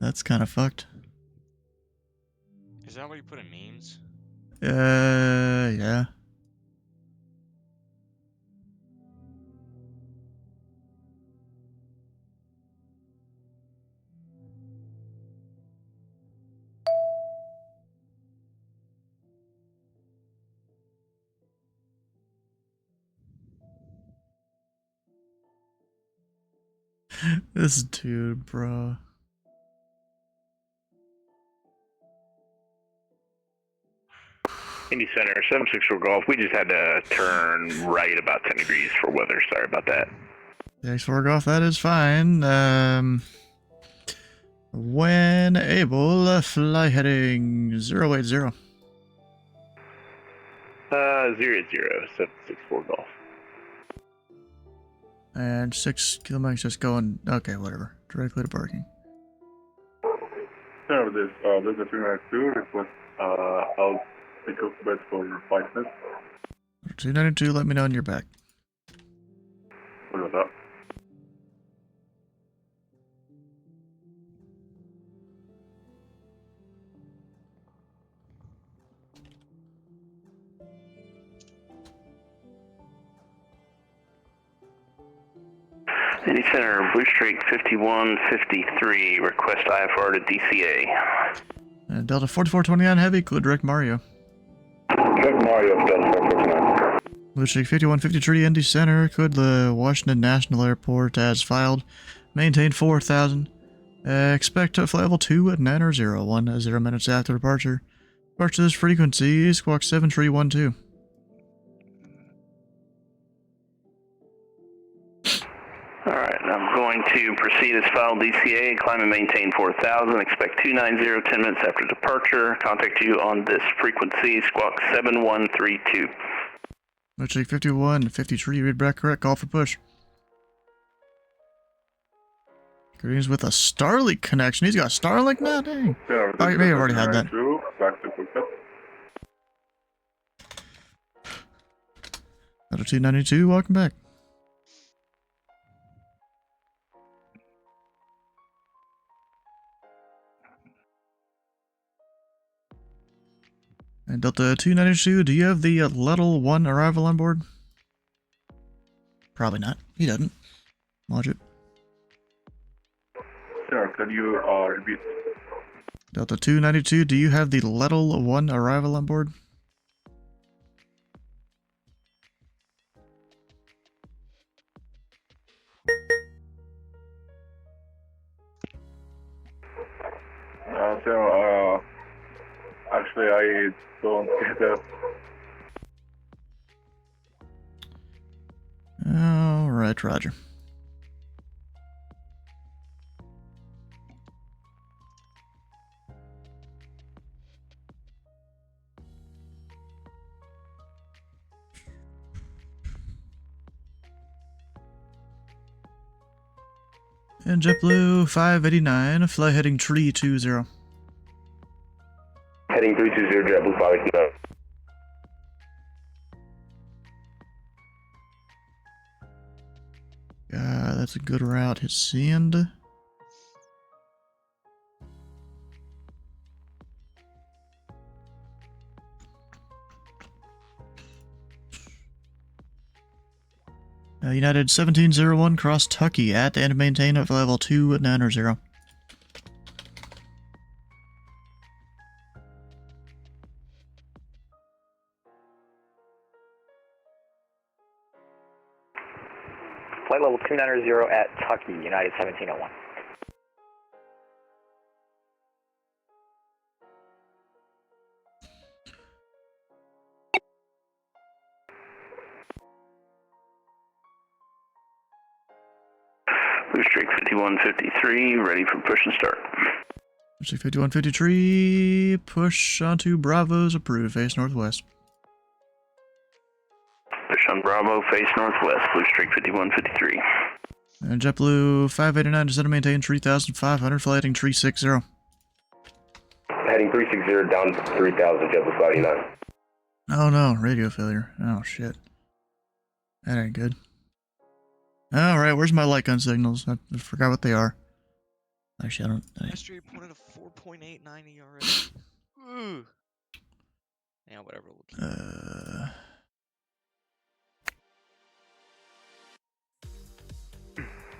That's kind of fucked. Is that what you put in memes? Yeah. This dude, bro. Indy Center, 764 Golf. We just had to turn right about 10 degrees for weather. Sorry about that. Thanks for golf. That is fine. When able, fly heading 080. 080, 764 Golf. And 6 kilometers just going. Okay, whatever. Directly to parking. Sir, this Delta 392, request I'll pick up bed for 5 minutes. 292, let me know when you're back. What about that? Indy Center, Blue Streak 5153, request IFR to DCA. Delta 4429 Heavy, could direct Mario. Direct Mario, Delta 449. Blue Streak 5153 Indy Center, could the Washington National Airport as filed. Maintain 4,000. Expect to fly level 2 at 9:01, 0 minutes after departure. Departure this frequency, Squawk 7312. Alright, I'm going to proceed as filed DCA, climb and maintain 4,000, expect 290, 10 minutes after departure. Contact you on this frequency, Squawk 7132. Blue Streak 5153, read back correct, call for push. Greetings with a Starlink connection. He's got Starlink now, dang. Sir, Oh, you may have already had that. Back to Phuket. Delta 292, welcome back. And Delta 292, do you have the Level 1 arrival on board? Probably not. He doesn't. Watch it. Sir, can you repeat? Delta 292, do you have the Level 1 arrival on board? Actually, I don't get that. Alright, roger. And JetBlue 589, fly heading 320. Heading 320, JetBlue 589. That's a good route. Hit send. United 1701, cross Tucky at and maintain at level 290. Flight level 290 at Tucky, United 1701. Blue Streak 5153, ready for push and start. Blue Streak 5153, push onto Bravo's approved, face northwest. Push on Bravo, face northwest, Blue Streak 5153. And JetBlue 589, descend to maintain 3,500, flight heading 360. Heading 360 down to 3,000, JetBlue 589. Oh no, radio failure. Oh shit. That ain't good. Alright, where's my light gun signals? I forgot what they are. Actually, I don't... Mastery reported a 4.89 ERA. Ooh. Yeah, whatever.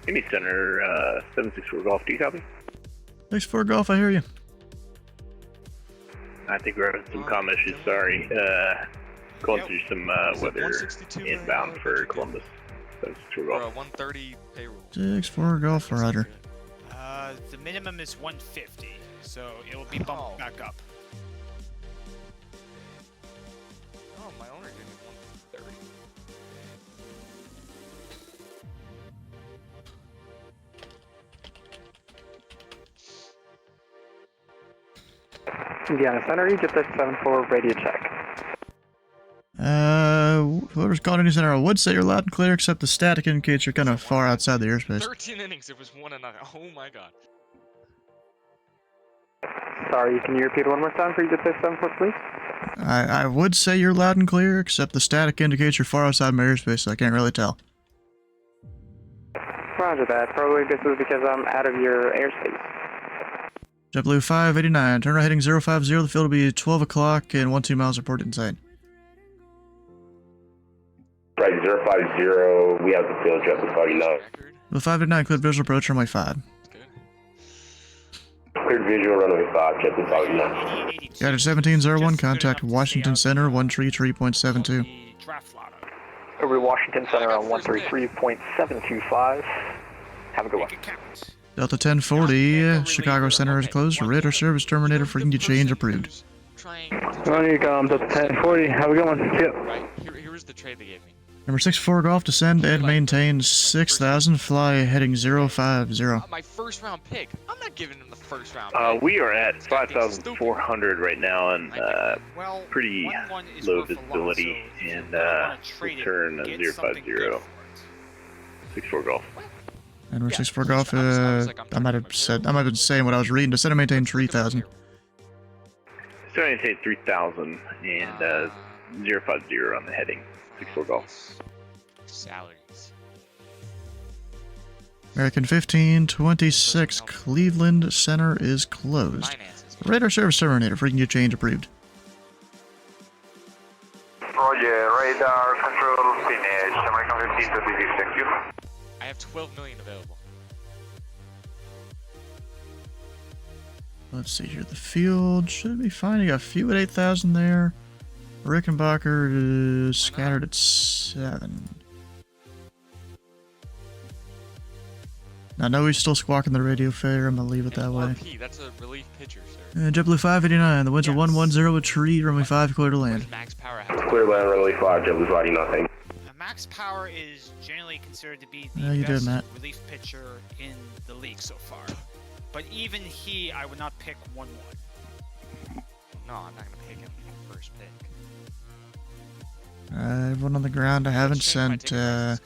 Indy Center, 764 Golf, do you copy? 64 Golf, I hear you. I think we're having some comm issues, sorry. Going through some weather inbound for Columbus. 764 Golf. 130 payroll. 64 Golf, roger. The minimum is 150, so it will be bumped back up. Oh, my owner gave me 130. Indiana Center, Egypt 74, radio check. Whoever's calling Indy Center, I would say you're loud and clear, except the static indicates you're kind of far outside the airspace. 13 innings, it was 1-0. Oh my god. Sorry, can you repeat one more time for Egypt 74, please? I would say you're loud and clear, except the static indicates you're far outside my airspace, so I can't really tell. Roger that. Probably this is because I'm out of your airspace. JetBlue 589, turn right heading 050, the field will be 12 o'clock and 12 miles reported inside. Right, 050, we have the field, JetBlue 589. The 589, cleared visual approach, runway 5. Cleared visual, runway 5, JetBlue 589. United 1701, contact Washington Center, 133.72. Over to Washington Center on 133.725. Have a good one. Delta 1040, Chicago Center is closed. Radar service terminated. Frequency change approved. On you go, Delta 1040. Have a good one. Yep. Right, here was the trade they gave me. Number 64 Golf, descend and maintain 6,000, fly heading 050. My first round pick. I'm not giving him the first round pick. We are at 5,400 right now and pretty low visibility and return 050. 64 Golf. And number 64 Golf, I might have been saying what I was reading. Descend and maintain 3,000. So I say 3,000 and 050 on the heading. 64 Golf. Salaries. American 1526, Cleveland Center is closed. Radar service terminated. Frequency change approved. Roger, radar control finished. American 1526, thank you. I have 12 million available. Let's see here. The field should be fine. You got a few at 8,000 there. Rickenbacker is scattered at 7. I know he's still squawking the radio failure. I'm gonna leave it that way. RP, that's a relief pitcher, sir. JetBlue 589. The winds are 110 a tree. Runway 5, clear to land. Max power have to Clear land, runway 5, JetBlue 589. Max Power is generally considered to be How the you doing, best Matt? relief pitcher in the league so far. But even he, I would not pick 1-1. No, I'm not gonna pick him first pick. Everyone on the ground. I haven't sent, or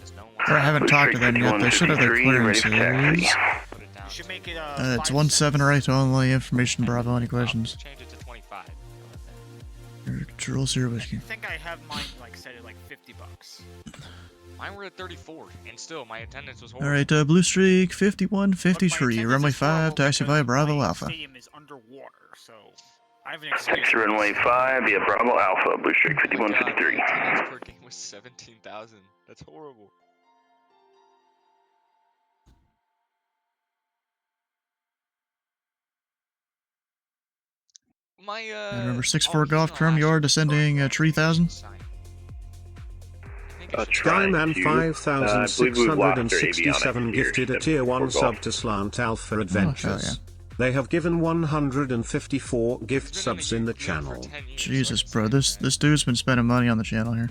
I haven't talked to them yet. They should have their clearances. You should make it It's 17 right only. Information Bravo. Any questions? Change it to 25. Control Zero Whiskey. I think I have mine like set at like $50. Mine were at 34, and still my attendance was horrible. Alright, Blue Streak 5153. Runway 5, taxi via Bravo Alpha. Stadium is underwater, so I have an Taxi runway 5 via Bravo Alpha, Blue Streak 5153. Attendance per game was 17,000. That's horrible. My Remember 6-4 Golf Chrome Yard descending 3,000. Skyman 5667 gifted a tier 1 sub to Slant Alpha Adventures. They have given 154 gift subs in the channel. Jesus, bro, this dude's been spending money on the channel here.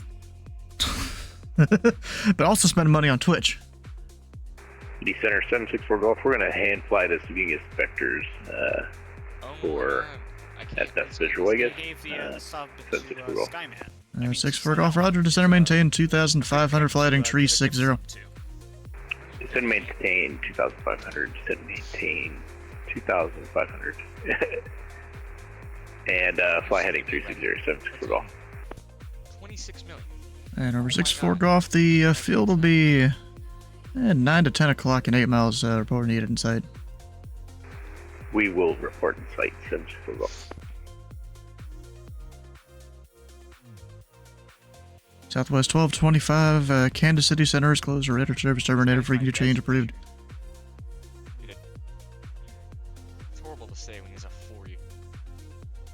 But also spending money on Twitch. Indy Center 764 Golf. We're gonna hand fly this so we can get Spectres for at that visual, I guess. 764 Golf. 6-4 Golf Roger, descend maintain 2,500 flight heading 360. Descend maintain 2,500. Descend maintain 2,500. And fly heading 360. 764 Golf. 26 million. And over 6-4 Golf, the field will be 9 to 10 o'clock and 8 miles report needed in sight. We will report in sight 764 Golf. Southwest 1225, Kansas City Center is closed. Radar service terminated. Frequency change approved. It's horrible to say when he's a 40.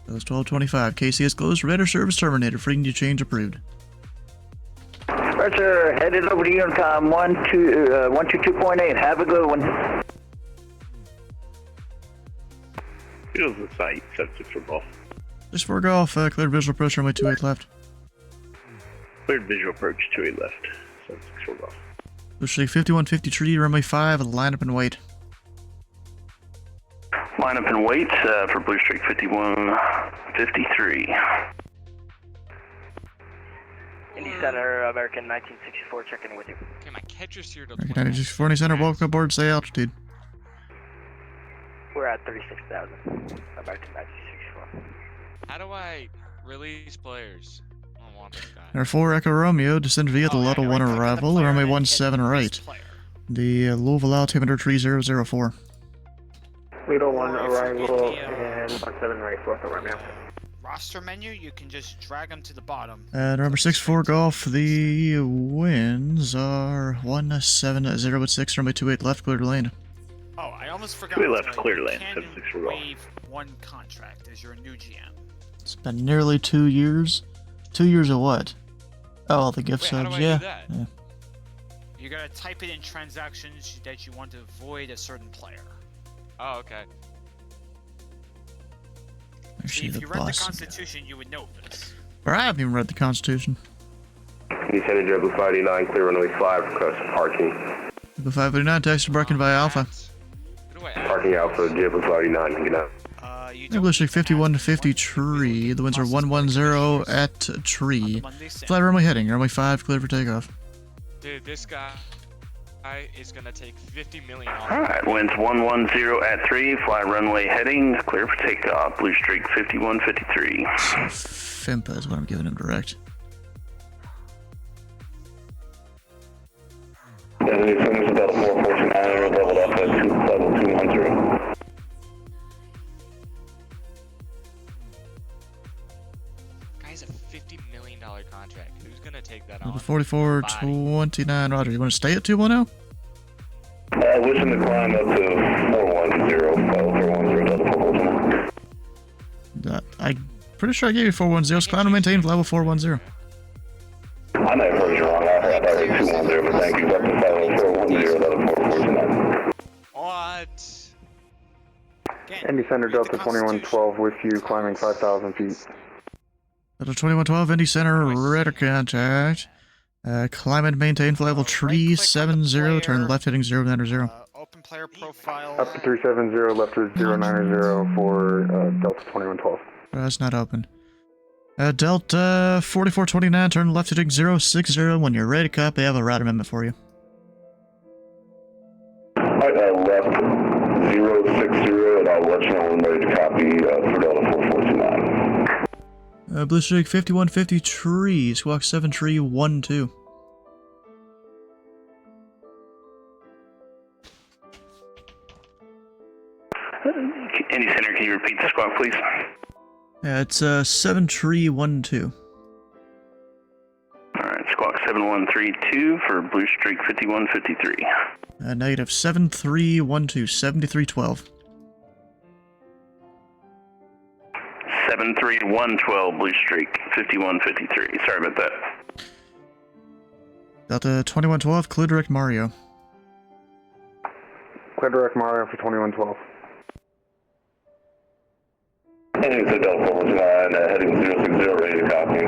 Southwest 1225, KC is closed. Radar service terminated. Frequency change approved. Roger, headed over to Unicom 122.8. Have a good one. Feels the site 764 Golf. 6-4 Golf, cleared visual approach runway 28 left. Cleared visual approach 28 left. 764 Golf. Blue Streak 5153, runway 5, line up and wait. Line up and wait for Blue Streak 5153. Indy Center, American 1964, checking in with you. Okay, my catcher's here to 9640 Center, welcome aboard, say altitude. We're at 36,000. American 1964. How do I release players? I don't want this guy. Air 4 Echo Romeo, descend via the Level 1 arrival, runway 17 right. The Louisville altimeter 3004. Leader 1 arrival and 17 right, 4th Romeo. Roster menu, you can just drag them to the bottom. Number 6-4 Golf, the winds are 170 at 6, runway 28 left, clear to land. Oh, I almost forgot. We left clear you lane, can 764 Golf. waive one contract as your new GM. It's been nearly 2 years. 2 years of what? Oh, the gift subs, yeah. Yeah. You gotta type it in transactions that you want to void a certain player. Oh, okay. See, if you read the Constitution, you would know this. Or I haven't even read the Constitution. Indy Center, JetBlue 589, clear runway 5, request parking. JetBlue 589, taxi to Barking via Alpha. Parking Alpha, JetBlue 589, good night. Blue Streak 5150 tree. The winds are 110 at tree. Flight runway heading. Runway 5 clear for takeoff. Dude, this guy is gonna take 50 million off. Alright, winds 110 at 3, fly runway heading, clear for takeoff, Blue Streak 5153. Fimpa is what I'm giving him direct. Deadly Swim is about 449, leveled up at level 210. Guy has a $50 million contract. Who's gonna take that Level on? 4429, Roger. You want to stay at 210? Wishing to climb up to 410, 410 Delta 410. I'm pretty sure I gave you 410. Climb and maintain level 410. I may have heard you wrong. I heard 210, but thank you. Up to 410 Delta 410. What? Indy Center Delta 2112 with you, climbing 5,000 feet. Delta 2112, Indy Center, radar contact. Climb and maintain for level 370, turn left heading 090. Open player profile. Up to 370, left is 090 for Delta 2112. That's not open. Delta 4429, turn left heading 060. When you're ready to copy, I have a route amendment for you. Alright, left 060, and I'll let you know when I'm ready to copy for Delta 4429. Blue Streak 5150 tree, squawk 7 tree 12. Indy Center, can you repeat the squawk, please? Yeah, it's 7 tree 12. Alright, squawk 7132 for Blue Streak 5153. Negative 7312, 7312. 73112 Blue Streak 5153. Sorry about that. Delta 2112, clear direct Mario. Clear direct Mario for 2112. Heading to Delta 419, heading 060, ready to copy.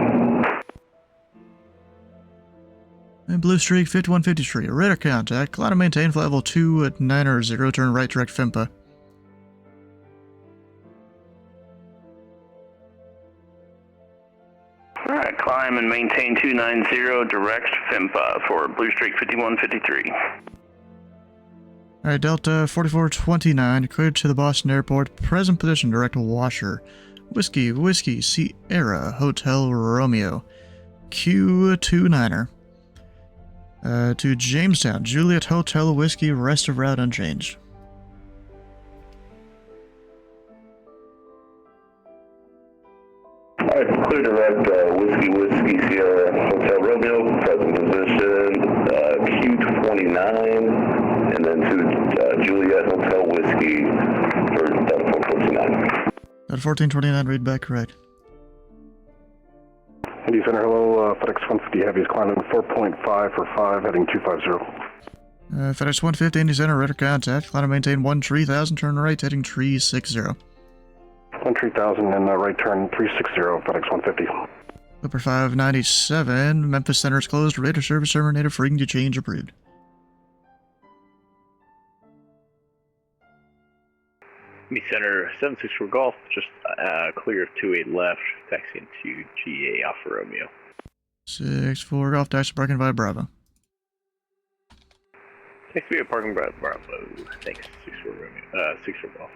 And Blue Streak 5153, radar contact, climb and maintain for level 290, turn right direct FIMPA. Alright, climb and maintain 290, direct FIMPA for Blue Streak 5153. Alright, Delta 4429, cleared to the Boston Airport, present position, direct Washer. Whiskey, Sierra, Hotel Romeo. Q29er. To Jamestown, Juliet Hotel Whiskey, rest of route unchanged. Alright, clear direct Whiskey, Sierra, Hotel Romeo, present position, Q29, and then to Juliet Hotel Whiskey for Delta 449. Delta 1429, read back correct. Indy Center, hello, FedEx 150 Heavy is climbing 4.5 for 5, heading 250. FedEx 150, Indy Center, radar contact, climb and maintain 13000, turn right, heading 360. 13000 and right turn 360, FedEx 150. Clipper 597, Memphis Center is closed, radar service terminated, frequency change approved. Indy Center 764 Golf, just clear of 28 left, taxiing to GA Alpha Romeo. 64 Golf, taxi parking via Bravo. Taxi via parking Bravo. Thanks, 64 Romeo. 64 Golf.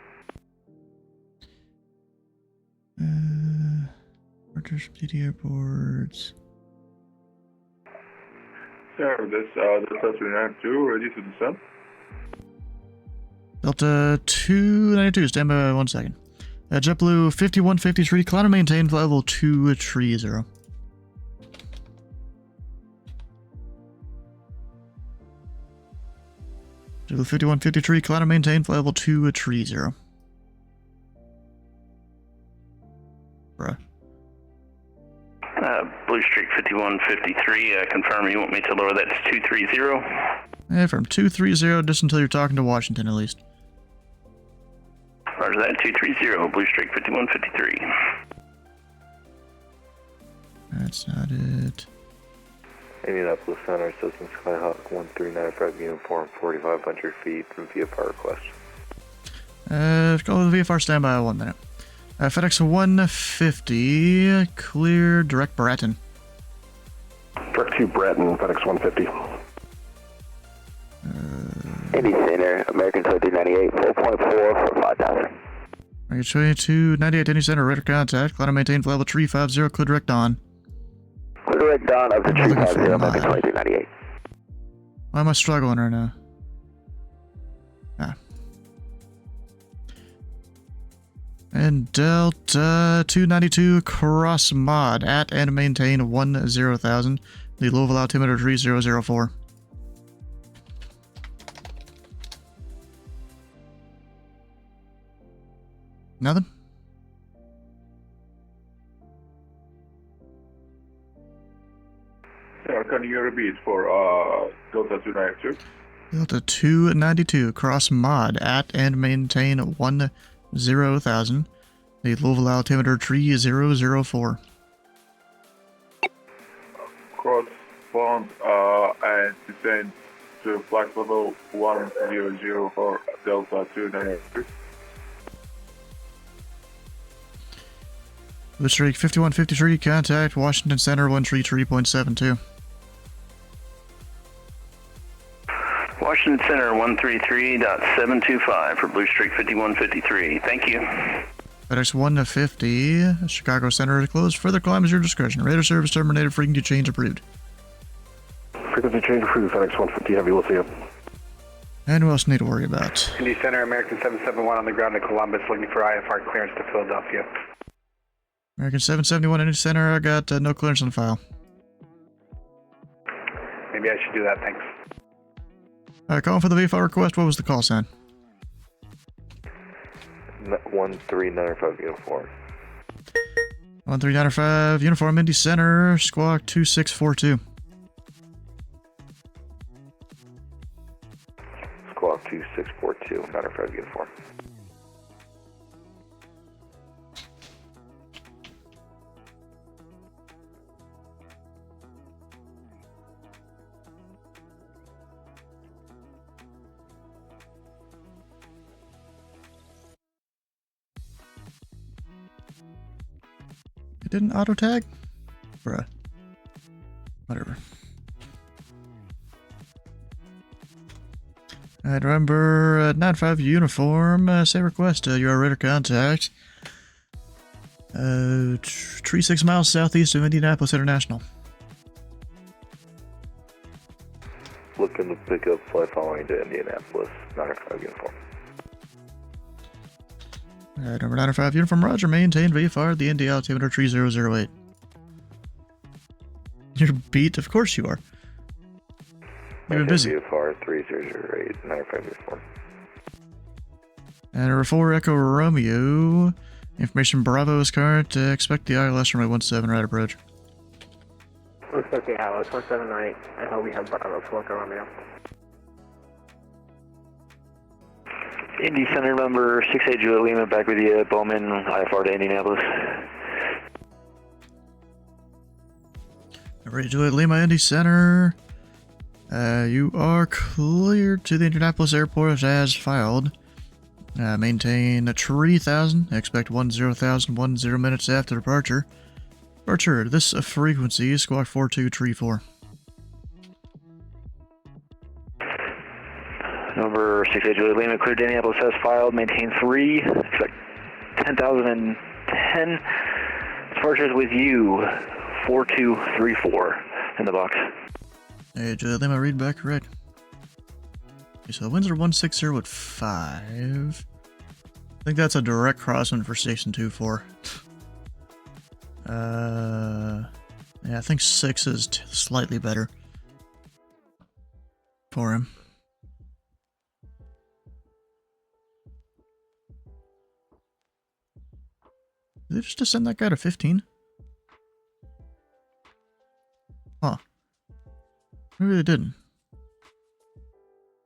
Departures from TD airports. Sir, this Delta 392, ready to descend? Delta 292, stand by 1 second. JetBlue 5153, climb and maintain level 230. JetBlue 5153, climb and maintain level 230. Bruh. Blue Streak 5153, confirm you want me to lower that to 230? From 230, just until you're talking to Washington at least. Roger that, 230, Blue Streak 5153. That's not it. Indianapolis Center, System Skyhawk 1395 uniform, 4,500 feet from VFR request. Go with the VFR standby 1 minute. FedEx 150, clear direct Bratton. Direct to Bratton, FedEx 150. Indy Center, American 2398, 4.4 for 5,000. American 2298, Indy Center, radar contact, climb and maintain level 350, clear direct Dawn. Clear direct Dawn up to 350, American 2398. Why am I struggling right now? Ah. And Delta 292 cross mod at and maintain 10,000. The Louisville altimeter 3004. Nothing? Yeah, can you repeat for Delta 292? Delta 292 cross mod at and maintain 10,000. The Louisville altimeter 3004. Cross bond and descend to flight level 100 for Delta 292. Blue Streak 5153, contact Washington Center 133.72. Washington Center 133.725 for Blue Streak 5153. Thank you. FedEx 150, Chicago Center is closed. Further climb is your discretion. Radar service terminated. Frequency change approved. Frequency change approved. FedEx 150 Heavy. We'll see you. And who else need to worry about? Indy Center, American 771 on the ground in Columbus, looking for IFR clearance to Philadelphia. American 771 Indy Center, I got no clearance on file. Maybe I should do that, thanks. Calling for the VFR request. What was the call sign? 1395 uniform. 1395 uniform Indy Center, squawk 2642. Squawk 2642, 95 uniform. It didn't auto tag? Bruh. Whatever. Alright, remember 95 uniform, say request, your radar contact. 36 miles southeast of Indianapolis International. Looking to pick up flight following to Indianapolis, 95 uniform. Alright, number 95 uniform, roger, maintain VFR, the Indy altimeter 3008. You're beat? Of course you are. You've been busy. VFR 3008, 95 uniform. And number 4 Echo Romeo, information Bravo is current, expect the ILS runway 17 right approach. Looks like the ILS 17 right, I hope we have Bravo for Echo Romeo. Indy Center number 68 Juliet Lima, back with you, Bowman, IFR to Indianapolis. Number 8 Juliet Lima, Indy Center. You are cleared to the Indianapolis airport as filed. Maintain 30,000, expect 10,000, 10 minutes after departure. Departure, this frequency is squawk 4234. Number 68 Juliet Lima, cleared to Indianapolis as filed, maintain 3, expect 10,010. Departure is with you, 4234 in the box. Hey, Juliet Lima, read back correct. Okay, so the winds are 160 with 5. I think that's a direct crosswind for Station 24. Yeah, I think 6 is slightly better for him. Did they just send that guy to 15? Huh. Maybe they didn't.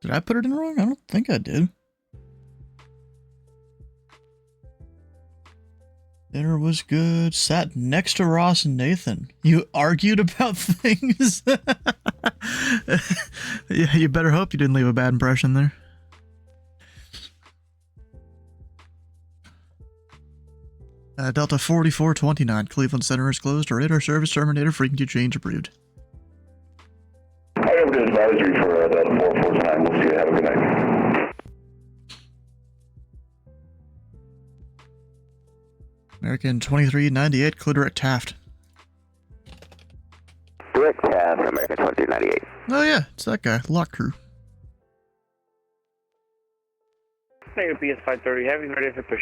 Did I put it in wrong? I don't think I did. Dinner was good. Sat next to Ross and Nathan. You argued about things? Yeah, you better hope you didn't leave a bad impression there. Delta 4429, Cleveland Center is closed. Radar service terminated. Frequency change approved. I have a good advisory for Delta 449. We'll see you. Have a good night. American 2398, clear direct Taft. Direct Taft, American 2398. Oh yeah, it's that guy. Lock crew. Negative PS 530, heavy, ready for push.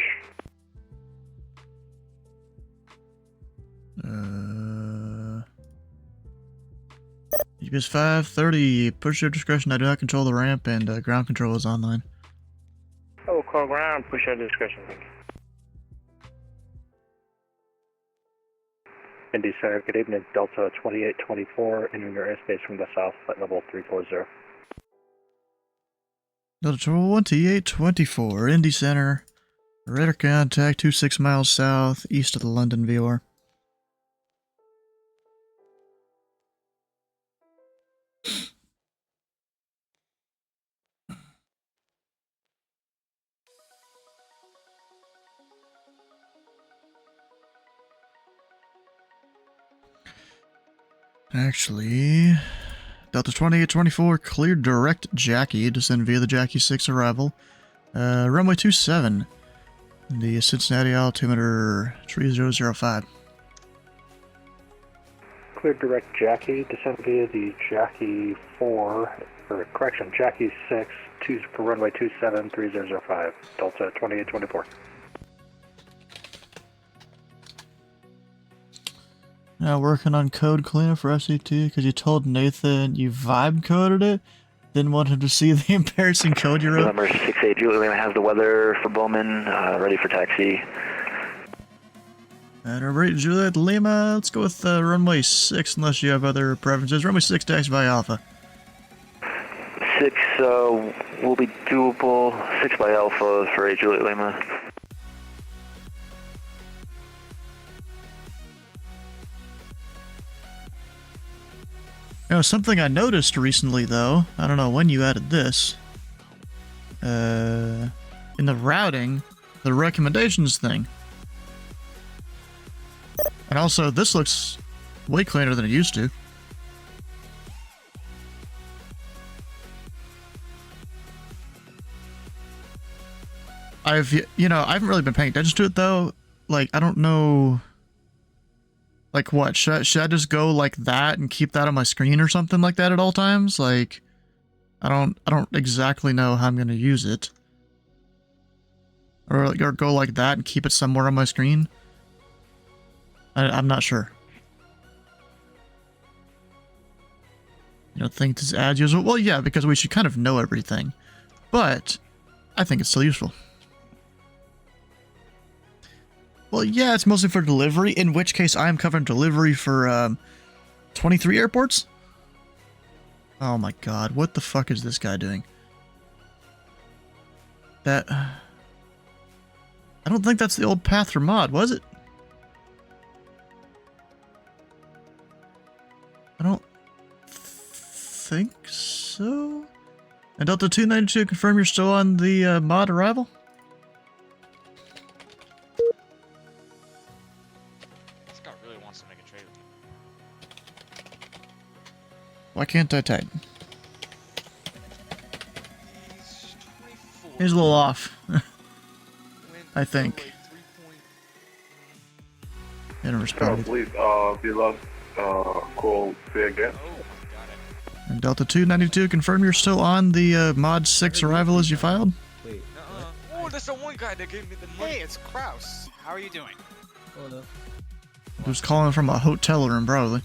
GPS 530, push your discretion. I do not control the ramp, and ground control is online. I will call ground, push your discretion. Thank you. Indy Center, good evening. Delta 2824, entering your airspace from the south, flight level 340. Delta 2824, Indy Center. Radar contact 26 miles south, east of the London VOR. Actually, Delta 2824 cleared direct Jackie, descend via the Jackie 6 arrival. Runway 27, the Cincinnati altimeter 3005. Clear direct Jackie, descend via the Jackie 4, or correction, Jackie 6, for runway 27, 3005, Delta 2824. Now working on code cleanup for SCT because you told Nathan you vibe coded it. Didn't want him to see the embarrassing code you wrote. November 68, Julie Lima has the weather for Bowman, ready for taxi. Alright, Juliet Lima, let's go with runway 6 unless you have other preferences. Runway 6 taxi by Alpha. 6 will be doable. 6 by Alpha for Juliet Lima. You know, something I noticed recently, though, I don't know when you added this, in the routing, the recommendations thing. And also, this looks way cleaner than it used to. I haven't really been paying attention to it, though. Like, I don't know... Like what? Should I just go like that and keep that on my screen or something like that at all times? Like, I don't exactly know how I'm gonna use it. Or go like that and keep it somewhere on my screen. I'm not sure. You don't think this adds useful? Well, yeah, because we should kind of know everything. But I think it's still useful. Well, yeah, it's mostly for delivery, in which case I am covering delivery for 23 airports? Oh my god, what the fuck is this guy doing? That... I don't think that's the old path for mod, was it? I don't think so. And Delta 292, confirm you're still on the mod arrival? Why can't I type? He's a little off. I think. Didn't respond. Please, be lost, call, say again. And Delta 292, confirm you're still on the mod 6 arrival as you filed? Wait. Oh, that's the one guy that gave me the money. Hey, it's Kraus. How are you doing? Hello. Who's calling from a hotel room, probably.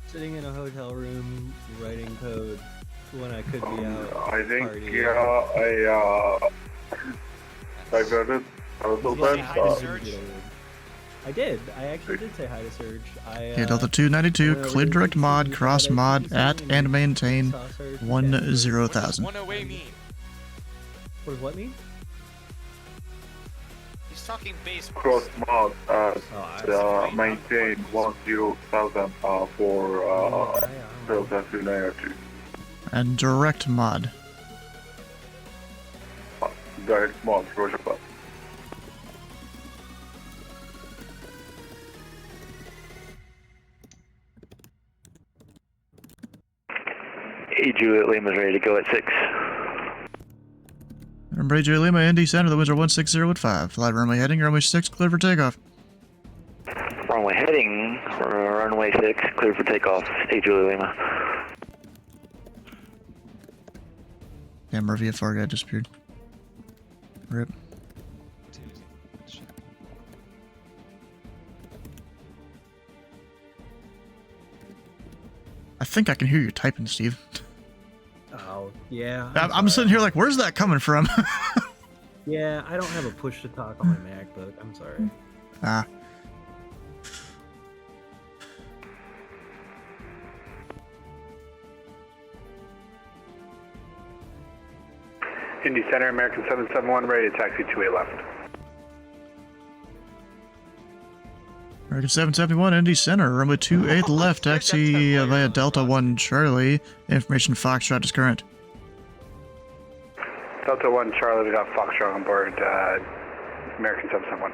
Sitting in a hotel room, writing code when I could be out. I think, partying. I got it. I did. I actually did say hi to Surge. Yeah, Delta 292, clear direct mod, cross mod, at and maintain 10,000. What does what mean? He's talking base. Cross mod maintain 10,000 for Delta 292. And direct mod. Direct mod, Roger Pat. Hey, Juliet Lima's ready to go at 6. Remember, Juliet Lima, Indy Center, the winds are 16015. Flight runway heading, runway 6, clear for takeoff. Runway heading, runway 6, clear for takeoff. Hey, Juliet Lima. Damn, our VFR guy disappeared. RIP. I think I can hear you typing, Steve. Oh, yeah. I'm sitting here like, where's that coming from? Yeah, I don't have a push to talk on my MacBook. I'm sorry. Ah. Indy Center, American 771, ready to taxi 28 left. American 771, Indy Center, runway 28 left, taxi via Delta 1 Charlie. Information Foxtrot is current. Delta 1 Charlie, we got Foxtrot on board, American 771.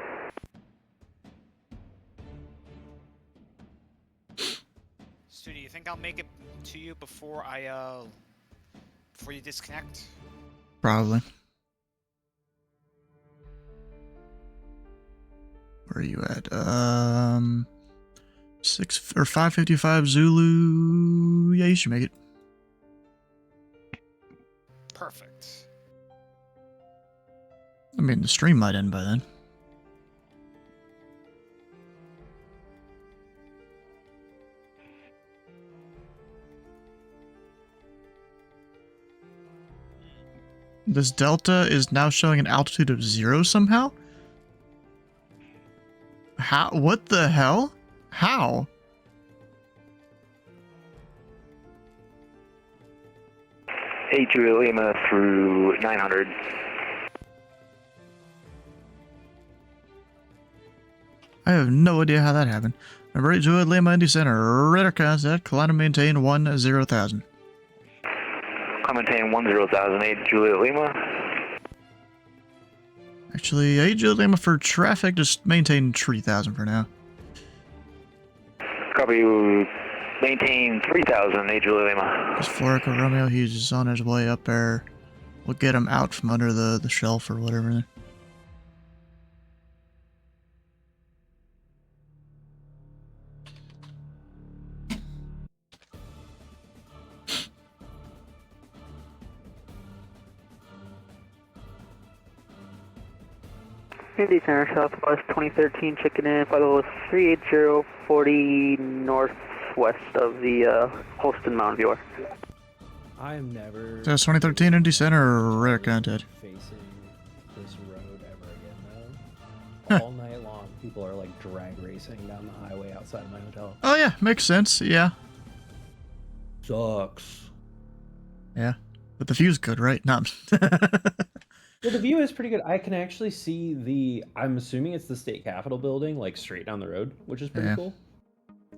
Stu, do you think I'll make it to you before before you disconnect? Probably. Where are you at? 555 Zulu. Yeah, you should make it. Perfect. I mean, the stream might end by then. This Delta is now showing an altitude of 0 somehow? How? What the hell? How? Hey, Julia Lima through 900. I have no idea how that happened. Number 8, Julia Lima, Indy Center. Radar contact, climb and maintain 10,000. Climb and maintain 10,008, Julia Lima. Actually, 8 Julia Lima for traffic, just maintain 3,000 for now. Copy, maintain 3,000, 8 Julia Lima. Just 4 Echo Romeo, he's on his way up there. We'll get him out from under the shelf or whatever. Indy Center, Southwest 2013, checking in, flight level 38040 northwest of the Holston Mountain Viewer. I am never... That's 2013 Indy Center, radar contact. ...facing this road ever again, though. All night long, people are, like, drag racing down the highway outside of my hotel. Oh yeah, makes sense, yeah. Sucks. Yeah, but the view's good, right? No. Well, the view is pretty good. I can actually see the, I'm assuming it's the state capitol building, like straight down the road, which is pretty cool.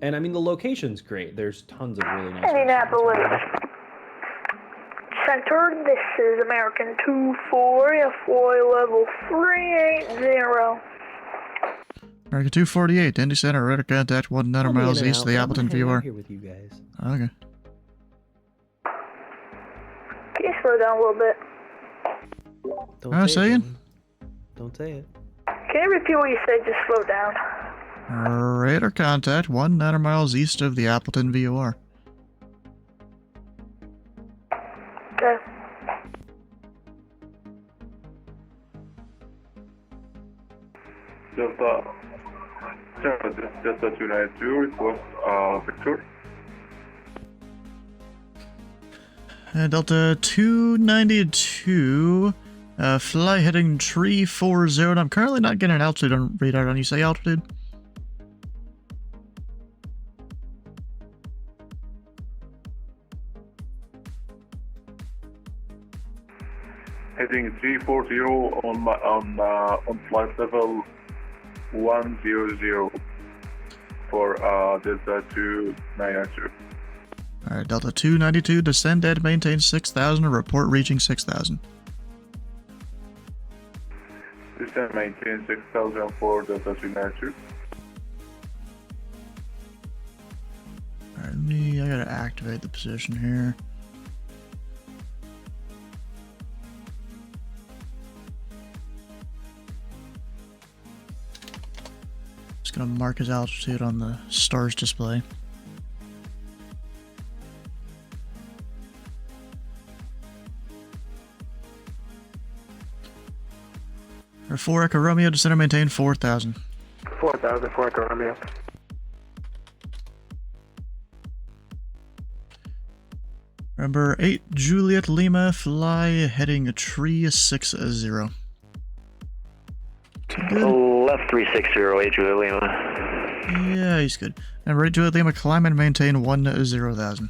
And I mean, the location's great. There's tons of really nice Indianapolis Center, this is American 24, FY level 380. American 248, Indy Center, radar contact 100 miles east of the Appleton VR. Here with you guys. Okay. Can you slow down a little bit? Don't say it. Don't say it. Can you repeat what you said? Just slow down. Radar contact 100 miles east of the Appleton VOR. Okay. Delta 292, request Victor. Delta 292, fly heading 340, and I'm currently not getting an altitude on radar. Don't you say altitude? Heading 340 on flight level 100 for Delta 292. Alright, Delta 292, descend and maintain 6,000, report reaching 6,000. Descend maintain 6,000 for Delta 292. Alright, I gotta activate the position here. Just gonna mark his altitude on the stars display. Or 4 Echo Romeo, descend and maintain 4,000. 4,000, 4 Echo Romeo. Number 8, Juliet Lima, fly heading 360. Left 360, 8 Juliet Lima. Yeah, he's good. Number 8, Juliet Lima, climb and maintain 10,000.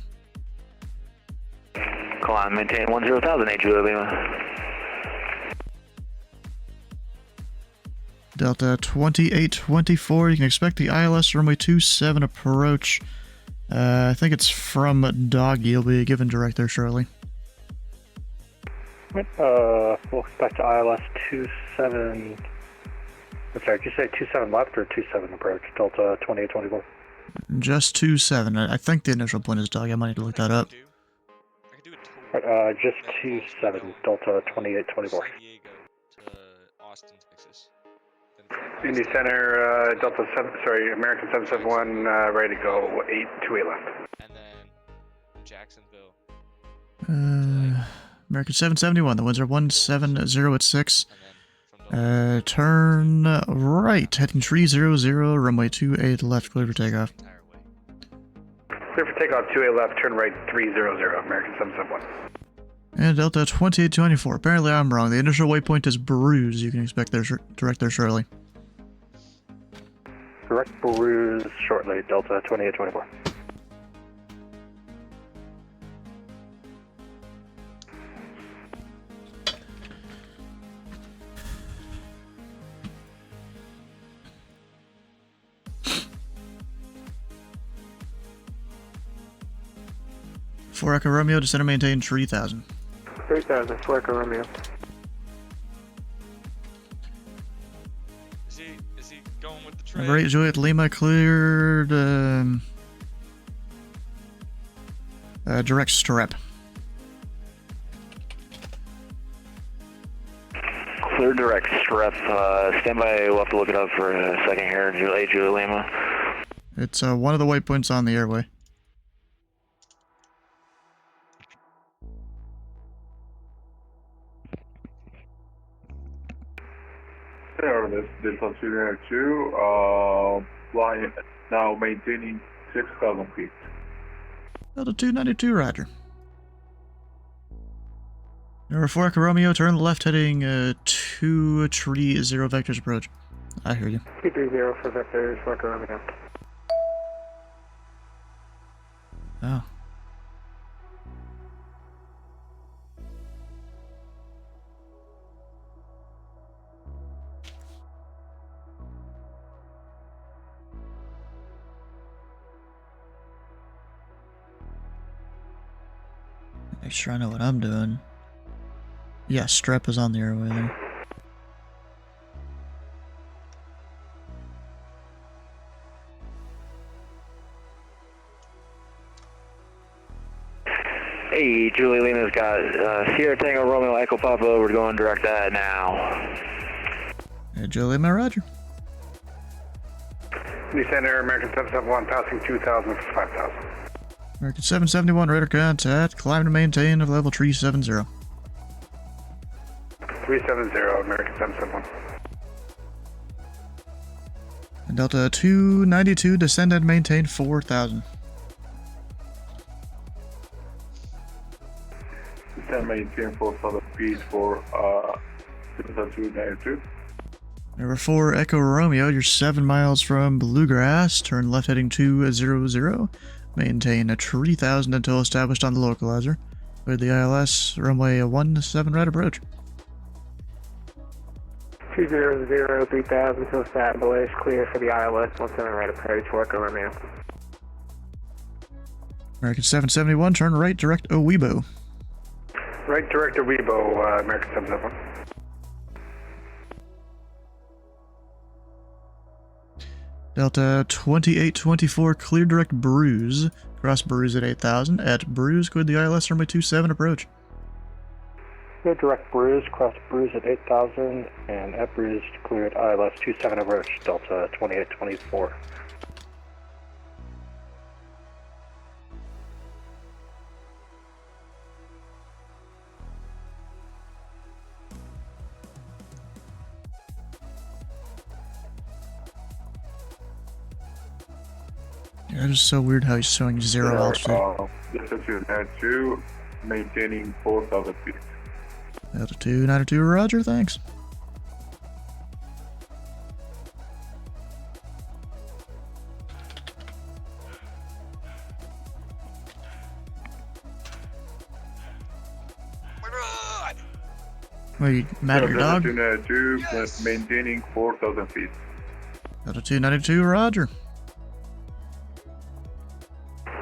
Climb, maintain 10,000, 8 Juliet Lima. Delta 2824, you can expect the ILS runway 27 approach. I think it's from Doggy. You'll be given direct there shortly. We'll expect ILS 27. I'm sorry, did you say 27 left or 27 approach? Delta 2824. Just 27. I think the initial point is Doggy. I might need to look that up. Just 27, Delta 2824. Indy Center, Delta 7, sorry, American 771, ready to go, 28 left. And then Jacksonville. American 771, the winds are 170 at 6. Turn right, heading 300, runway 28 left, clear for takeoff. Clear for takeoff, 28 left, turn right, 300, American 771. And Delta 2824, apparently I'm wrong. The initial waypoint is Bruise. You can expect direct there shortly. Direct Bruise shortly, Delta 2824. For Echo Romeo, descend and maintain 3,000. 3,000, for Echo Romeo. Is he going with the trade? Number 8, Juliet Lima, cleared direct strap. Clear direct strep. Stand by, we'll have to look it up for a second here. Juliet Lima. It's one of the waypoints on the airway. There, this Delta 202, flying now maintaining 6,000 feet. Delta 292, roger. Number 4, Echo Romeo, turn left heading 230 vectors approach. I hear you. 230 for vectors, for Echo Romeo. Oh. Make sure I know what I'm doing. Yeah, strep is on the airway there. Hey, Julie Lima's got Sierra Tango Romeo Echo Papa, we're going direct that now. Hey, Julie Lima, roger. Indy Center, American 771, passing 2,000 for 5,000. American 771, radar contact, climb to maintain of level 370. 370, American 771. And Delta 292, descend and maintain 4,000. Descend maintain 4,000 feet for Delta 292. Number 4, Echo Romeo, you're 7 miles from Bluegrass, turn left heading 200. Maintain a 3,000 until established on the localizer. With the ILS, runway 17 right approach. 200, 3,000 until established, clear for the ILS, 17 right approach, for Echo Romeo. American 771, turn right, direct Owebo. Right, direct Owebo, American 771. Delta 2824, clear direct Bruise. Cross Bruise at 8,000. At Bruise, go to the ILS runway 27 approach. Clear direct Bruise, cross Bruise at 8,000, and at Bruise cleared ILS 27 approach, Delta 2824. Yeah, it's just so weird how he's showing 0 altitude. Delta 292, maintaining 4,000 feet. Altitude 92, roger, thanks. Wait, you mad at your dog? Altitude 92, maintaining 4,000 feet. Altitude 92, roger.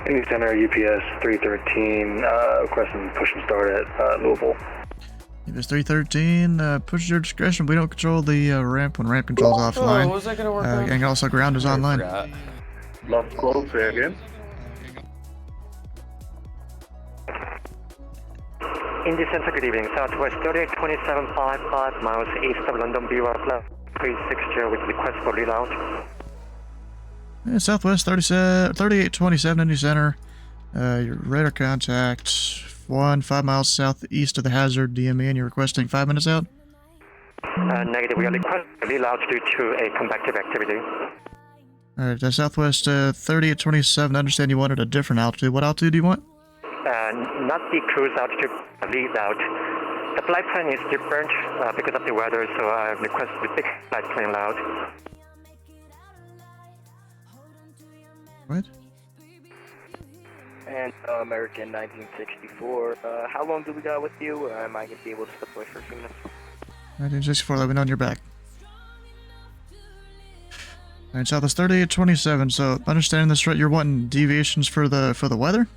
Indy Center, UPS 313, requesting push and start at Louisville. UPS 313, push your discretion. We don't control the ramp when ramp control's offline. was that gonna work on? And also ground is online. Last call, say again. Indy Center, good evening. Southwest 3827.5 miles east of London, BR Club 360 with request for reload. Yeah, Southwest 3827 Indy Center. Your radar contact 5 miles southeast of the hazard DME, and you're requesting 5 minutes out? Negative. We are requesting reload due to a convective activity. Alright, Southwest 3827. I understand you wanted a different altitude. What altitude do you want? Not the cruise altitude, reload. The flight plan is different because of the weather, so I request the big flight plan loud. What? And American 1964. How long do we got with you? I might be able to step away for a few minutes. 1964, let me know on your back. Alright, Southwest 3827. So, understanding this right, you're wanting deviations for the weather?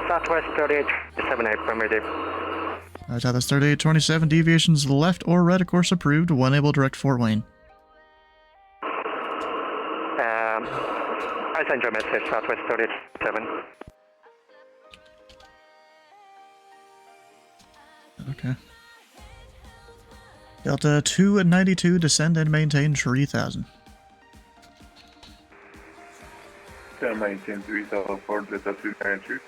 Southwest 3827, affirmative. Alright, Southwest 3827, deviations left or right of course approved. One able direct Fort Wayne. I sent you a message, Southwest 3827. Okay. Delta 292, descend and maintain 3000. 1019 3000 for Delta 292.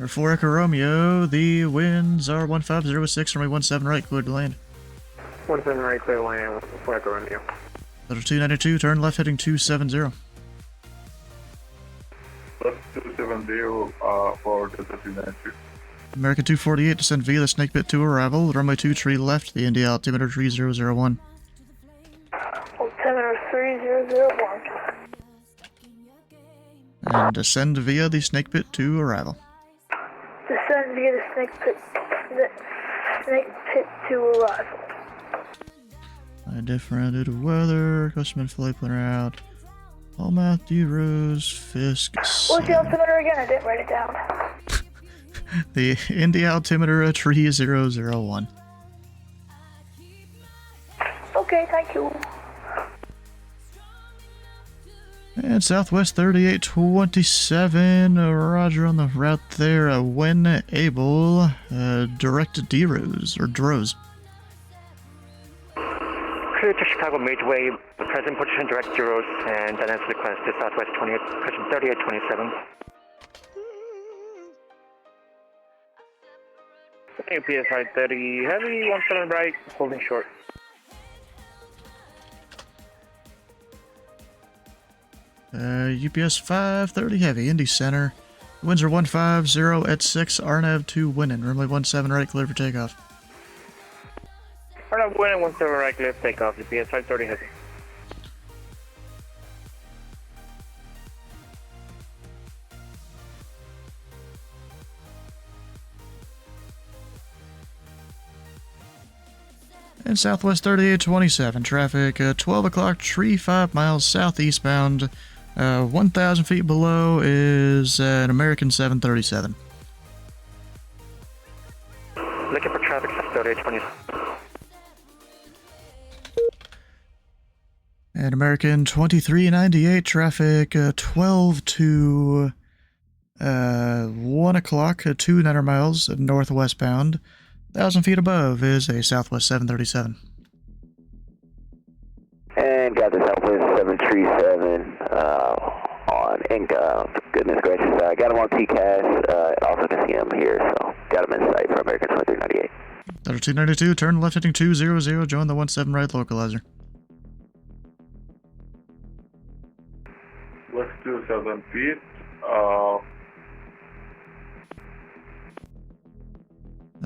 For Echo Romeo, the winds are 1506, runway 17 right, clear to land. 17 right, clear to land, for Echo Romeo. Delta 292, turn left heading 270. Left 270 for Delta 292. American 248, descend via the snake pit to arrival, runway 23 left, the Indy altimeter 3001. Altimeter 3001. And descend via the snake pit to arrival. Descend via the snake pit to arrival. Different weather, customer flight planner out. Paul Matthew Rose Fisk. What's the altimeter again? I didn't write it down. The Indy altimeter 3001. Okay, thank you. And Southwest 3827, roger on the route there. When able, direct D-Rose, or Droz. Clear to Chicago Midway, the present position direct zeros, and then answer request to Southwest 3827. UPS 530 heavy, 17 right, holding short. UPS 530 heavy, Indy Center. Winds are 150 at 6, RNAV 2 winning. Runway 17 right, clear for takeoff. Alright, winning 17 right, clear for takeoff, UPS 530 heavy. And Southwest 3827, traffic 12 o'clock, tree 5 miles southeast bound. 1,000 feet below is an American 737. Looking for traffic, 3827. And American 2398, traffic 12 to 1 o'clock, 200 miles northwest bound. 1,000 feet above is a Southwest 737. And got the Southwest 737 on Inca. Goodness gracious. Got him on TCAS. Also can see him here, so got him in sight for American 2398. Delta 292, turn left heading 200, join the 17 right localizer. Left 2,000 feet.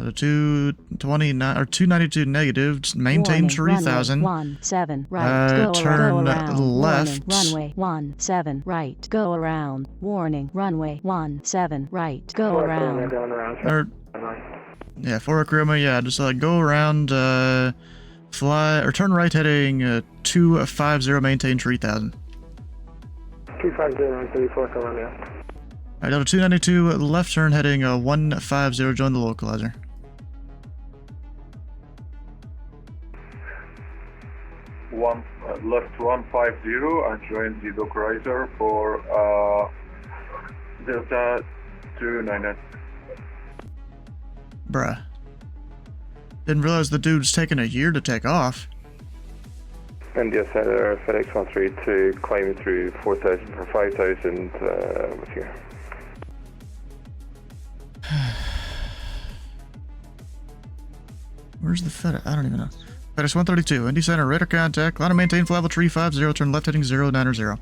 Delta 229 or 292 negative. Maintain 3000. 17 right. Turn go around. left. Warning, runway 17 right. Go around. Warning, runway 17 right. Go around. Yeah, 4 Roma, yeah, just go around, fly, or turn right heading 250, maintain 3000. 250 on 34 Columbia. Alright, Delta 292, left turn heading 150, join the localizer. Left 150 and join the localizer for Delta 299. Bruh. Didn't realize the dude's taking a year to take off. Indy Center, FedEx 132, climbing through 4,000 for 5,000 with you. Where's the FedEx? I don't even know. FedEx 132, Indy Center, radar contact, line to maintain flight level 350, turn left heading 090.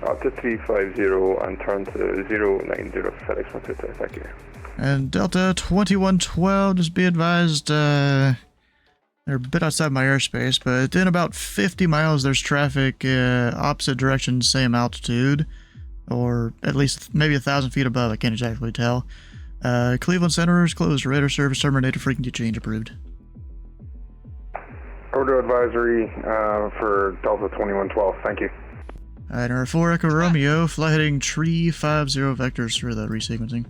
Up to 350 and turn to 090 FedEx 132, thank you. And Delta 2112, just be advised, they're a bit outside my airspace, but within about 50 miles there's traffic opposite direction, same altitude, or at least maybe 1,000 feet above, I can't exactly tell. Cleveland Center is closed, radar service terminated, frequency change approved. Order advisory for Delta 2112, thank you. Alright, number 4 Echo Romeo, fly heading 350 vectors for the resequencing.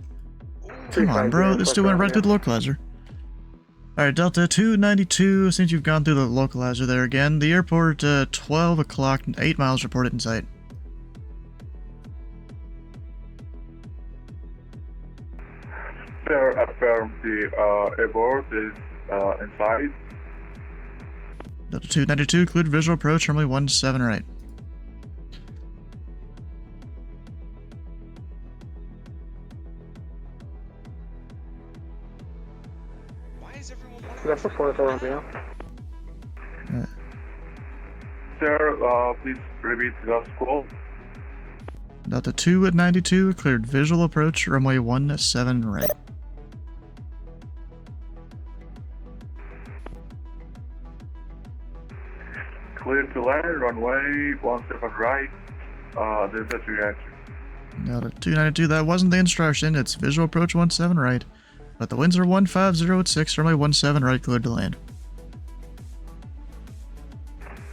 Come on, bro, this still went right through the localizer. Alright, Delta 292, since you've gone through the localizer there again, the airport, 12 o'clock, 8 miles reported in sight. Sir, affirm the airport is inside. Delta 292, cleared visual approach, runway 17 right. That's a 4 Columbia. Sir, please repeat the call. Delta 292, cleared visual approach, runway 17 right. Cleared to land, runway 17 right. Delta 292. Delta 292, that wasn't the instruction, it's visual approach 17 right. But the winds are 150 at 6, runway 17 right, cleared to land.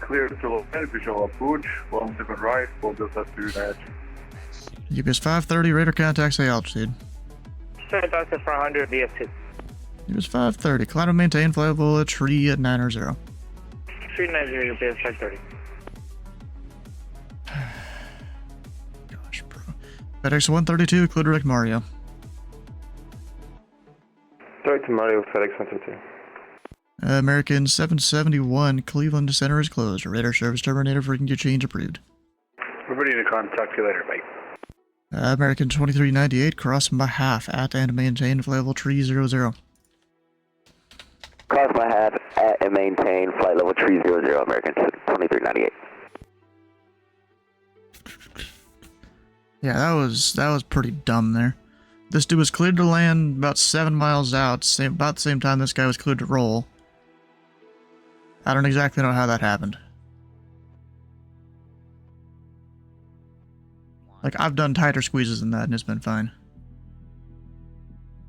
Cleared to land, visual approach 17 right for Delta 292. UPS 530, radar contact, say altitude. Sir, Delta 400 VF2. UPS 530, climb and maintain flight level at 390. 390 UPS 530. Gosh, bro. FedEx 132, clear direct Mario. Direct to Mario, FedEx 132. American 771, Cleveland Center is closed. Radar service terminated, frequency change approved. We're ready to contact you later, mate. American 2398, cross my half at and maintain flight level 300. Cross my half at and maintain flight level 300, American 2398. Yeah, that was pretty dumb there. This dude was cleared to land about 7 miles out, about the same time this guy was cleared to roll. I don't exactly know how that happened. Like, I've done tighter squeezes than that, and it's been fine.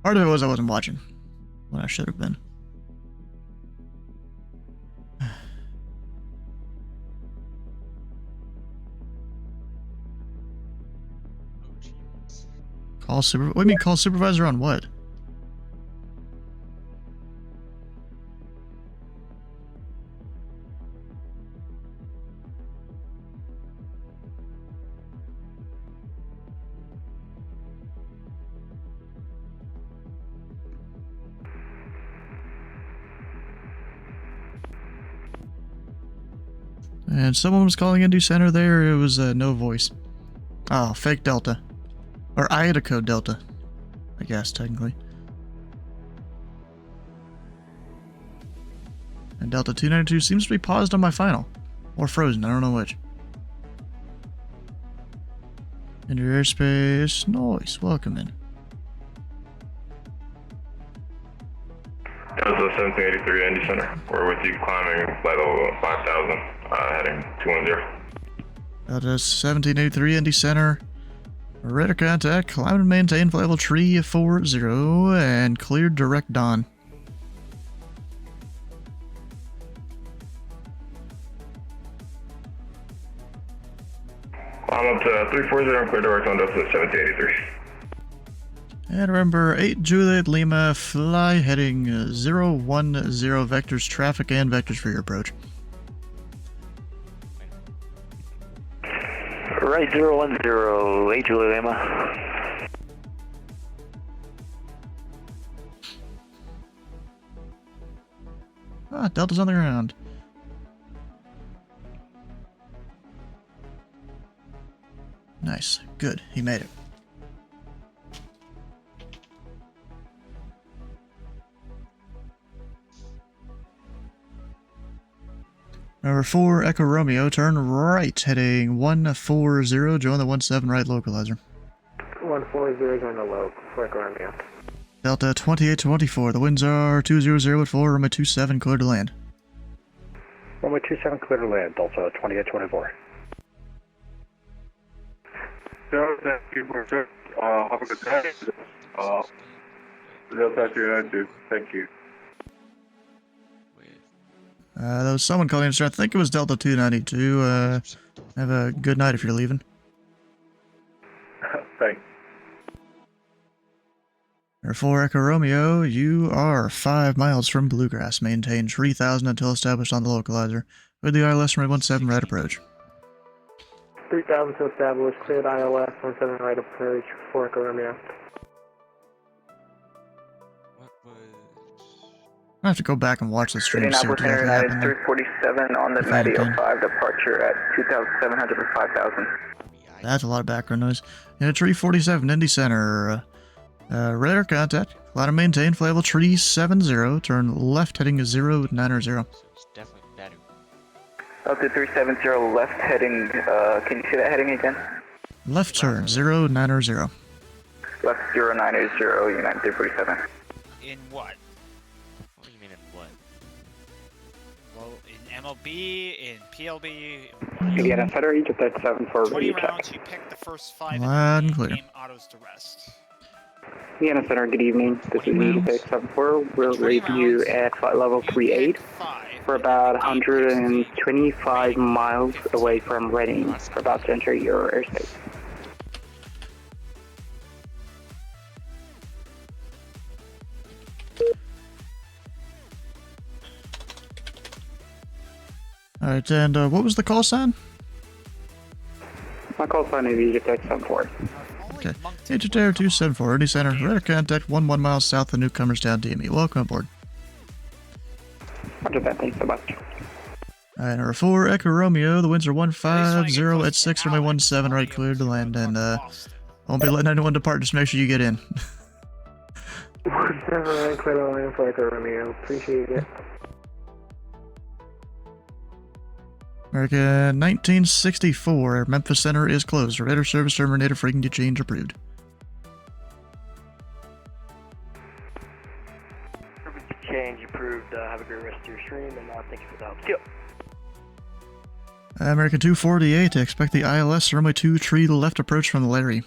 Part of it was I wasn't watching when I should have been. What do you mean call supervisor on what? And someone was calling Indy Center there, it was no voice. Oh, fake Delta. Or IATA code Delta, I guess, technically. And Delta 292 seems to be paused on my final. Or frozen, I don't know which. In your airspace, nice, welcome in. 1783 Indy Center. We're with you climbing flight level 5000, heading 210. Delta 1783 Indy Center. Radar contact, climb and maintain flight level 340, and cleared direct dawn. I'm up to 340 and clear direct on Delta 1783. And remember, 8 Juliet Lima, fly heading 010 vectors, traffic and vectors for your approach. Right, 010, 8 Juliet Lima. Ah, Delta's on the ground. Nice. Good. He made it. Number 4, Echo Romeo, turn right, heading 140, join the 17 right localizer. 140 going to low, quick Romeo. Delta 2824, the winds are 200 at 4, runway 27, clear to land. Runway 27, clear to land, Delta 2824. Delta, have a good day. Delta 292, thank you. There was someone calling in, I think it was Delta 292. Have a good night if you're leaving. Thanks. Number 4, Echo Romeo, you are 5 miles from Bluegrass. Maintain 3000 until established on the localizer. With the ILS runway 17 right approach. 3000 to establish, cleared ILS 17 right approach, 4 Echo Romeo. I have to go back and watch the stream to see what Indianapolis exactly Center, happened United there. 347 on the If I had Mateo done. 5 departure at 2,700 and 5,000. That's a lot of background noise. Yeah, Tree 47, Indy Center. Radar contact. Climb and maintain flight level Tree 70. Turn left heading 090. It's definitely better. Delta 370 left heading, can you see that heading again? Left turn 090. Left 090, United 347. In what? What do you mean in what? Well, in MLB, in PLB. Indiana Center, Egypt 37 for 20 radio rounds, check. you pick the first 5 Loud and and clear. game autos to rest. Indiana Center, good evening. This is Egypt 874. We'll leave you at flight level 38. We're about 125 miles away from Reading. We're about to enter your airspace. Alright, and what was the call sign? My call sign is Egypt 874. Okay. Agent Air 274, Indy Center. Radar contact 11 miles south of Newcomerstown, DME. Welcome aboard. Roger that, thanks so much. Alright, number 4, Echo Romeo. The winds are 150 at 6, runway 17 right, cleared to land, and won't be letting anyone depart, just make sure you get in. 7 right, clear to land for Echo Romeo. Appreciate it. American 1964, Memphis Center is closed. Radar service terminated, frequency change approved. Change approved. Have a great rest of your stream, and thank you for the help. Yep. American 248, expect the ILS runway 2 tree left approach from Larry.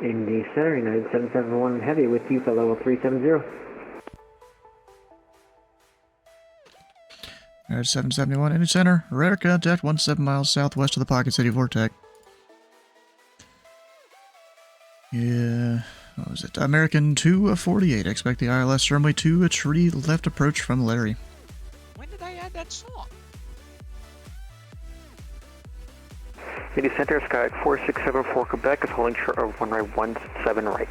Indy Center, United 771 Heavy with you for level 370. There's 771 Indy Center, radar contact 17 miles southwest of the Pocket City Vortex. Yeah, what was it? American 248, expect the ILS runway 2 tree left approach from Larry. When did I add that song? Indy Center, Sky 4674 Quebec is holding short of runway 17 right.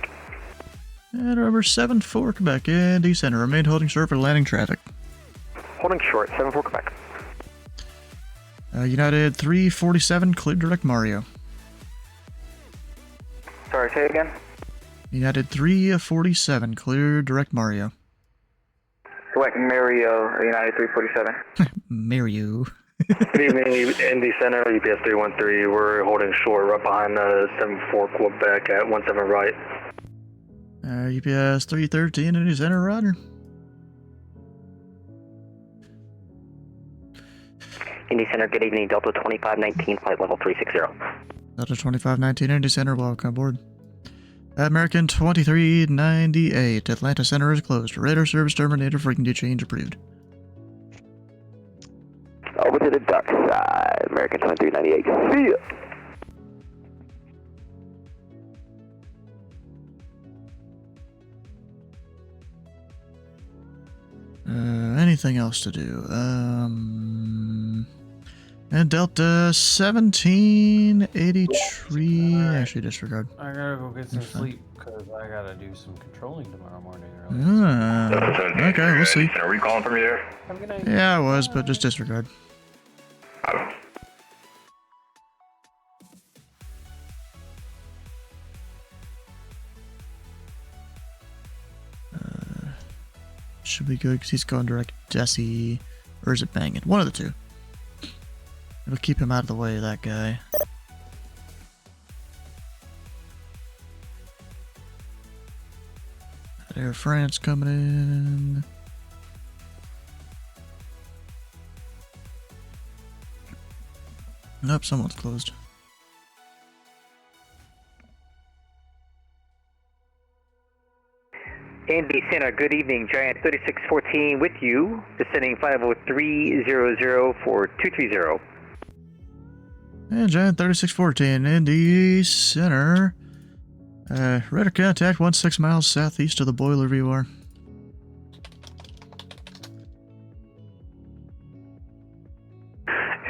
And number 74 Quebec, Indy Center, remain holding short for landing traffic. Holding short, 74 Quebec. United 347, clear direct Mario. Sorry, say it again? United 347, clear direct Mario. Select Mario, United 347. Mario. Good evening, Indy Center, UPS 313. We're holding short right behind 74 Quebec at 17 right. UPS 313 Indy Center, Roger. Indy Center, good evening. Delta 2519, flight level 360. Delta 2519 Indy Center, welcome aboard. American 2398, Atlanta Center is closed. Radar service terminated, frequency change approved. Over to the dark side, American 2398. See ya! Anything else to do? And Delta 1783. Actually, disregard. I gotta go get some sleep because I gotta do some controlling tomorrow morning. Okay, we'll see. Are we calling from you there? Have a good night. Yeah, I was, but just disregard. Should be good because he's going direct Desi, or is it banging? One of the two. It'll keep him out of the way, that guy. Air France coming in. Nope, someone's closed. Indy Center, good evening. Giant 3614 with you. Descending flight level 300 for 230. And Giant 3614, Indy Center. Radar contact 16 miles southeast of the boiler VOR.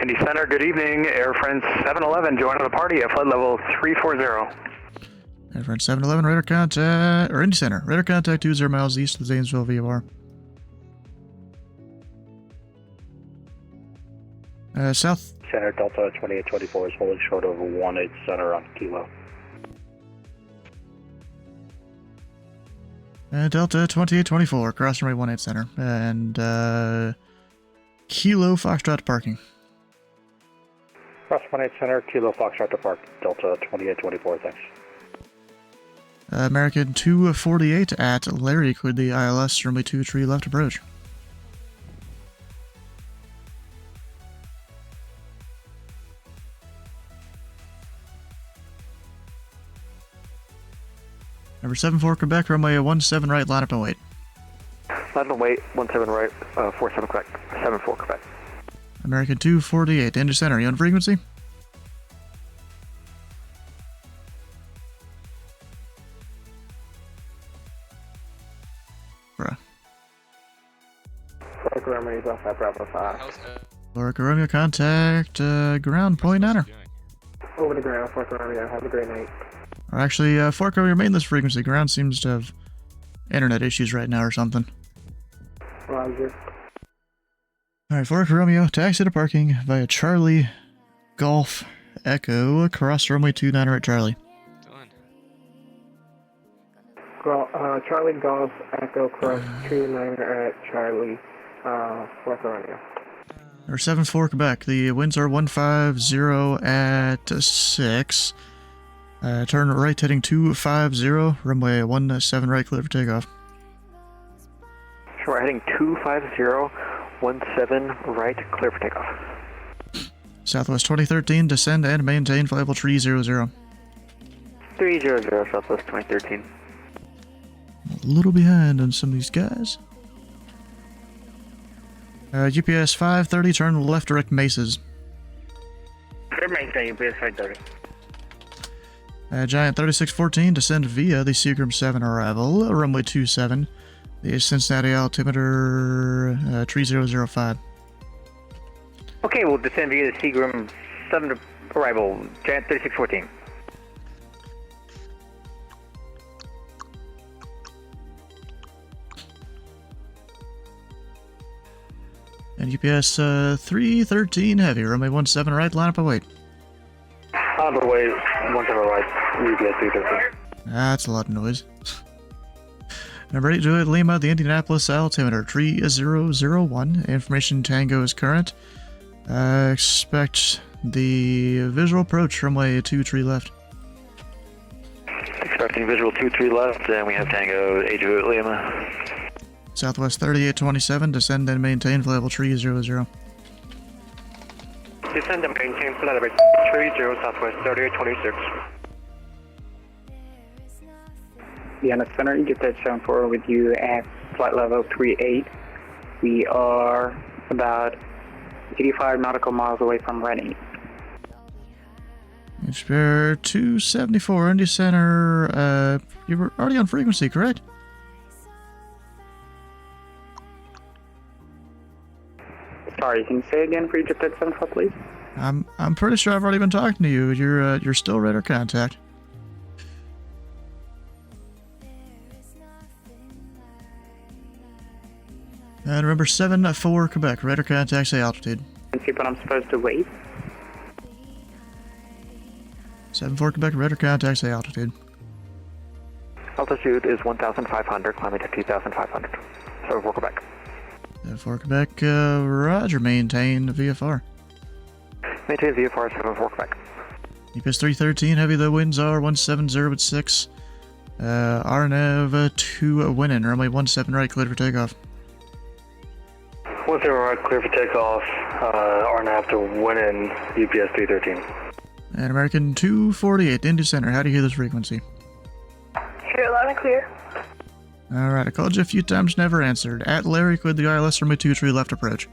Indy Center, good evening. Air France 711 joining the party at flight level 340. Air France 711, radar contact, or Indy Center, radar contact 20 miles east of the Zanesville VOR. South. Center Delta 2824 is holding short of 18 center on Kilo. Delta 2824, crossing runway 18 center, and Kilo Foxtrot parking. Cross 18 center, Kilo Foxtrot to park, Delta 2824, thanks. American 248 at Larry, cleared the ILS, runway 23 left approach. Number 74 Quebec, runway 17 right, line up and wait. Line up and wait, 17 right, 47 Quebec, 74 Quebec. American 248, Indy Center, you on frequency? Bruh. Florica Romeo, contact ground point niner. Over the ground, Fort Romeo. Have a great night. Or actually, Florica Romeo mainless frequency. Ground seems to have internet issues right now or something. Roger. Alright, Florica Romeo, taxi to parking via Charlie Golf Echo, across runway 29 at Charlie. Charlie Golf Echo cross 29 at Charlie, Fort Romeo. Or 74 Quebec. The winds are 150 at 6. Turn right heading 250, runway 17 right, clear for takeoff. Sure, heading 250, 17 right, clear for takeoff. Southwest 2013, descend and maintain flight level 300. 300, Southwest 2013. A little behind on some of these guys. UPS 530, turn left direct Mesas. Maintain UPS 530. Giant 3614, descend via the Seagram 7 arrival, runway 27, the Cincinnati altimeter 3005. Okay, we'll descend via the Seagram 7 arrival, Giant 3614. And UPS 313 heavy, runway 17 right, line up and wait. On the way, 17 right, UPS 313. That's a lot of noise. Number 8, Juliet Lima, the Indianapolis altimeter 3001. Information Tango is current. Expect the visual approach, runway 23 left. Expecting visual 23 left, and we have Tango 8 Lima. Southwest 3827, descend and maintain flight level 300. Descend and maintain flight level 30, Southwest 3826. Vienna Center, you get that 74 with you at flight level 38. We are about 85 nautical miles away from Reading. Spare 274, Indy Center. You were already on frequency, correct? Sorry, can you say again for Egypt at 74, please? I'm pretty sure I've already been talking to you. You're still radar contact. And remember 7-4 Quebec, radar contact, say altitude. And see what I'm supposed to wait. 7-4 Quebec, radar contact, say altitude. Altitude is 1,500, climbing to 2,500. 74 Quebec. 7-4 Quebec, roger, maintain VFR. Maintain VFR 74 Quebec. EPS 313, heavy low winds are 170 at 6. RNAV 2 winning, runway 17 right, cleared for takeoff. 10 right, clear for takeoff. RNAV to winning, UPS 313. And American 248, Indy Center, how do you hear this frequency? Hear it loud and clear. Alright, I called you a few times, never answered. At Larry, cleared the ILS, runway 23 left approach.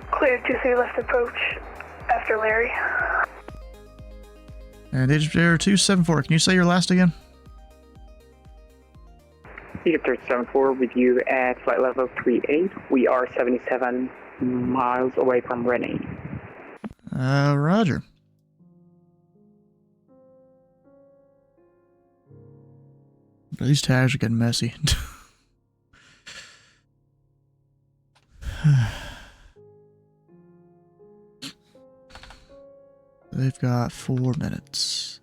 Clear 23 left approach after Larry. And Egypt Air 274, can you say your last again? Egypt Air 74 with you at flight level 38. We are 77 miles away from Reading. Roger. But these tags are getting messy. They've got 4 minutes.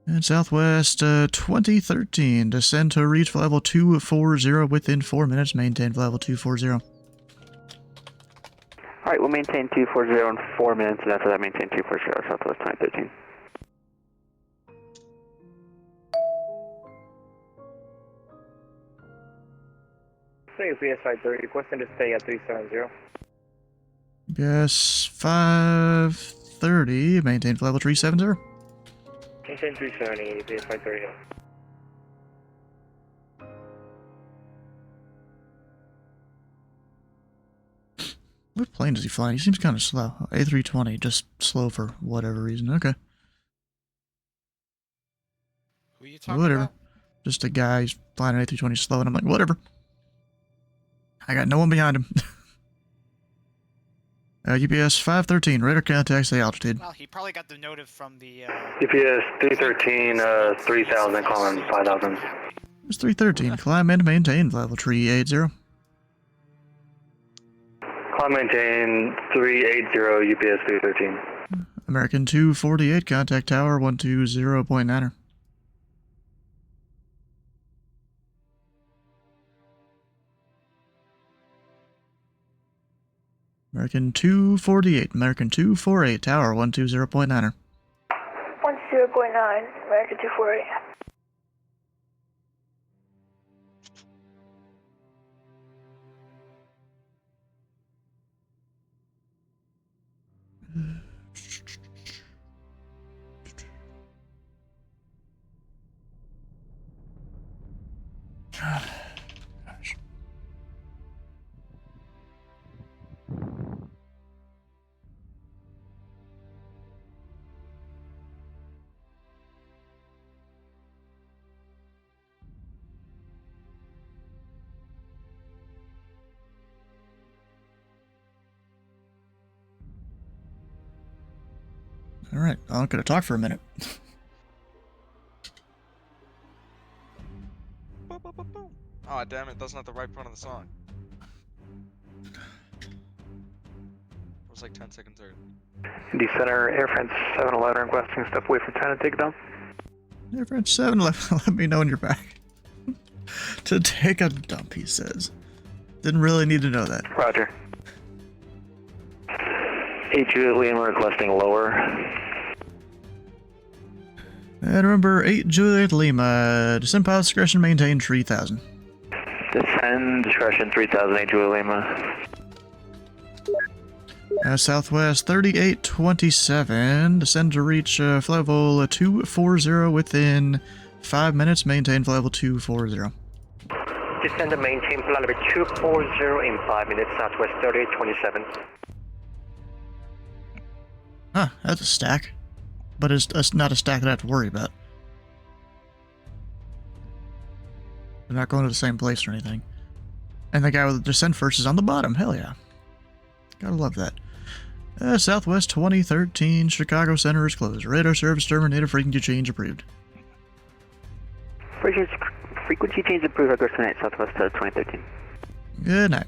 And Southwest 2013, descend to reach flight level 240 within 4 minutes, maintain flight level 240. Alright, we'll maintain 240 in 4 minutes, and after that maintain 240, Southwest 913. UPS 530, requesting to stay at 370. Yes, 530, maintain flight level 370. Maintain 370, UPS 530. What plane is he flying? He seems kind of slow. A320, just slow for whatever reason. Okay. Who are you talking Whatever. about? Just a guy who's flying an A320 slow, and I'm like, whatever. I got no one behind him. UPS 513, radar contact, say altitude. Well, he probably got the notive from the. UPS 313, 3,000, calling 5,000. It's 313, climb and maintain level 380. Climb maintain 380, UPS 313. American 248, contact tower 120.9er. American 248, American 248, tower 120.9er. 10.9, American 248. Gosh. All right, I'm gonna talk for a minute. Oh, damn it, that's not the right part of the song. It was like 10 seconds early. Indy Center, Air France 711 requesting step away from 10 and take down. Air France 711, let me know when you're back. To take a dump, he says. Didn't really need to know that. Roger. 8 Juliet Lima requesting lower. And remember, 8 Juliet Lima, descend pilot discretion, maintain 3000. Descend discretion 3000, 8 Juliet Lima. Southwest 3827, descend to reach flight level 240 within 5 minutes, maintain flight level 240. Descend and maintain flight level 240 in 5 minutes, Southwest 3827. Huh, that's a stack. But it's not a stack that I have to worry about. They're not going to the same place or anything. And the guy with the descent first is on the bottom. Hell yeah. Gotta love that. Southwest 2013, Chicago Center is closed. Radar service terminated, frequency change approved. Frequency change approved, August 28, Southwest 2013. Good night.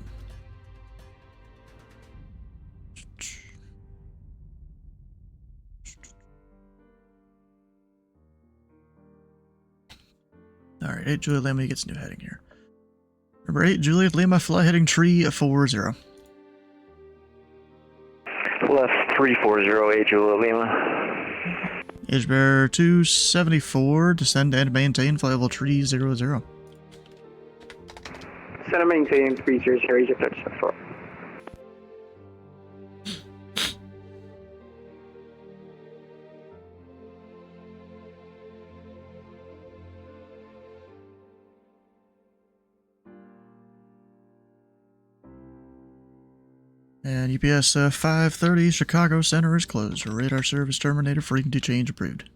Alright, 8 Juliet Lima gets a new heading here. Number 8 Juliet Lima, fly heading tree 40. Left 340, 8 Juliet Lima. Edge bearer 274, descend and maintain flight level 300. Center maintain 300, Egypt 4. And UPS 530, Chicago Center is closed. Radar service terminated, frequency change approved.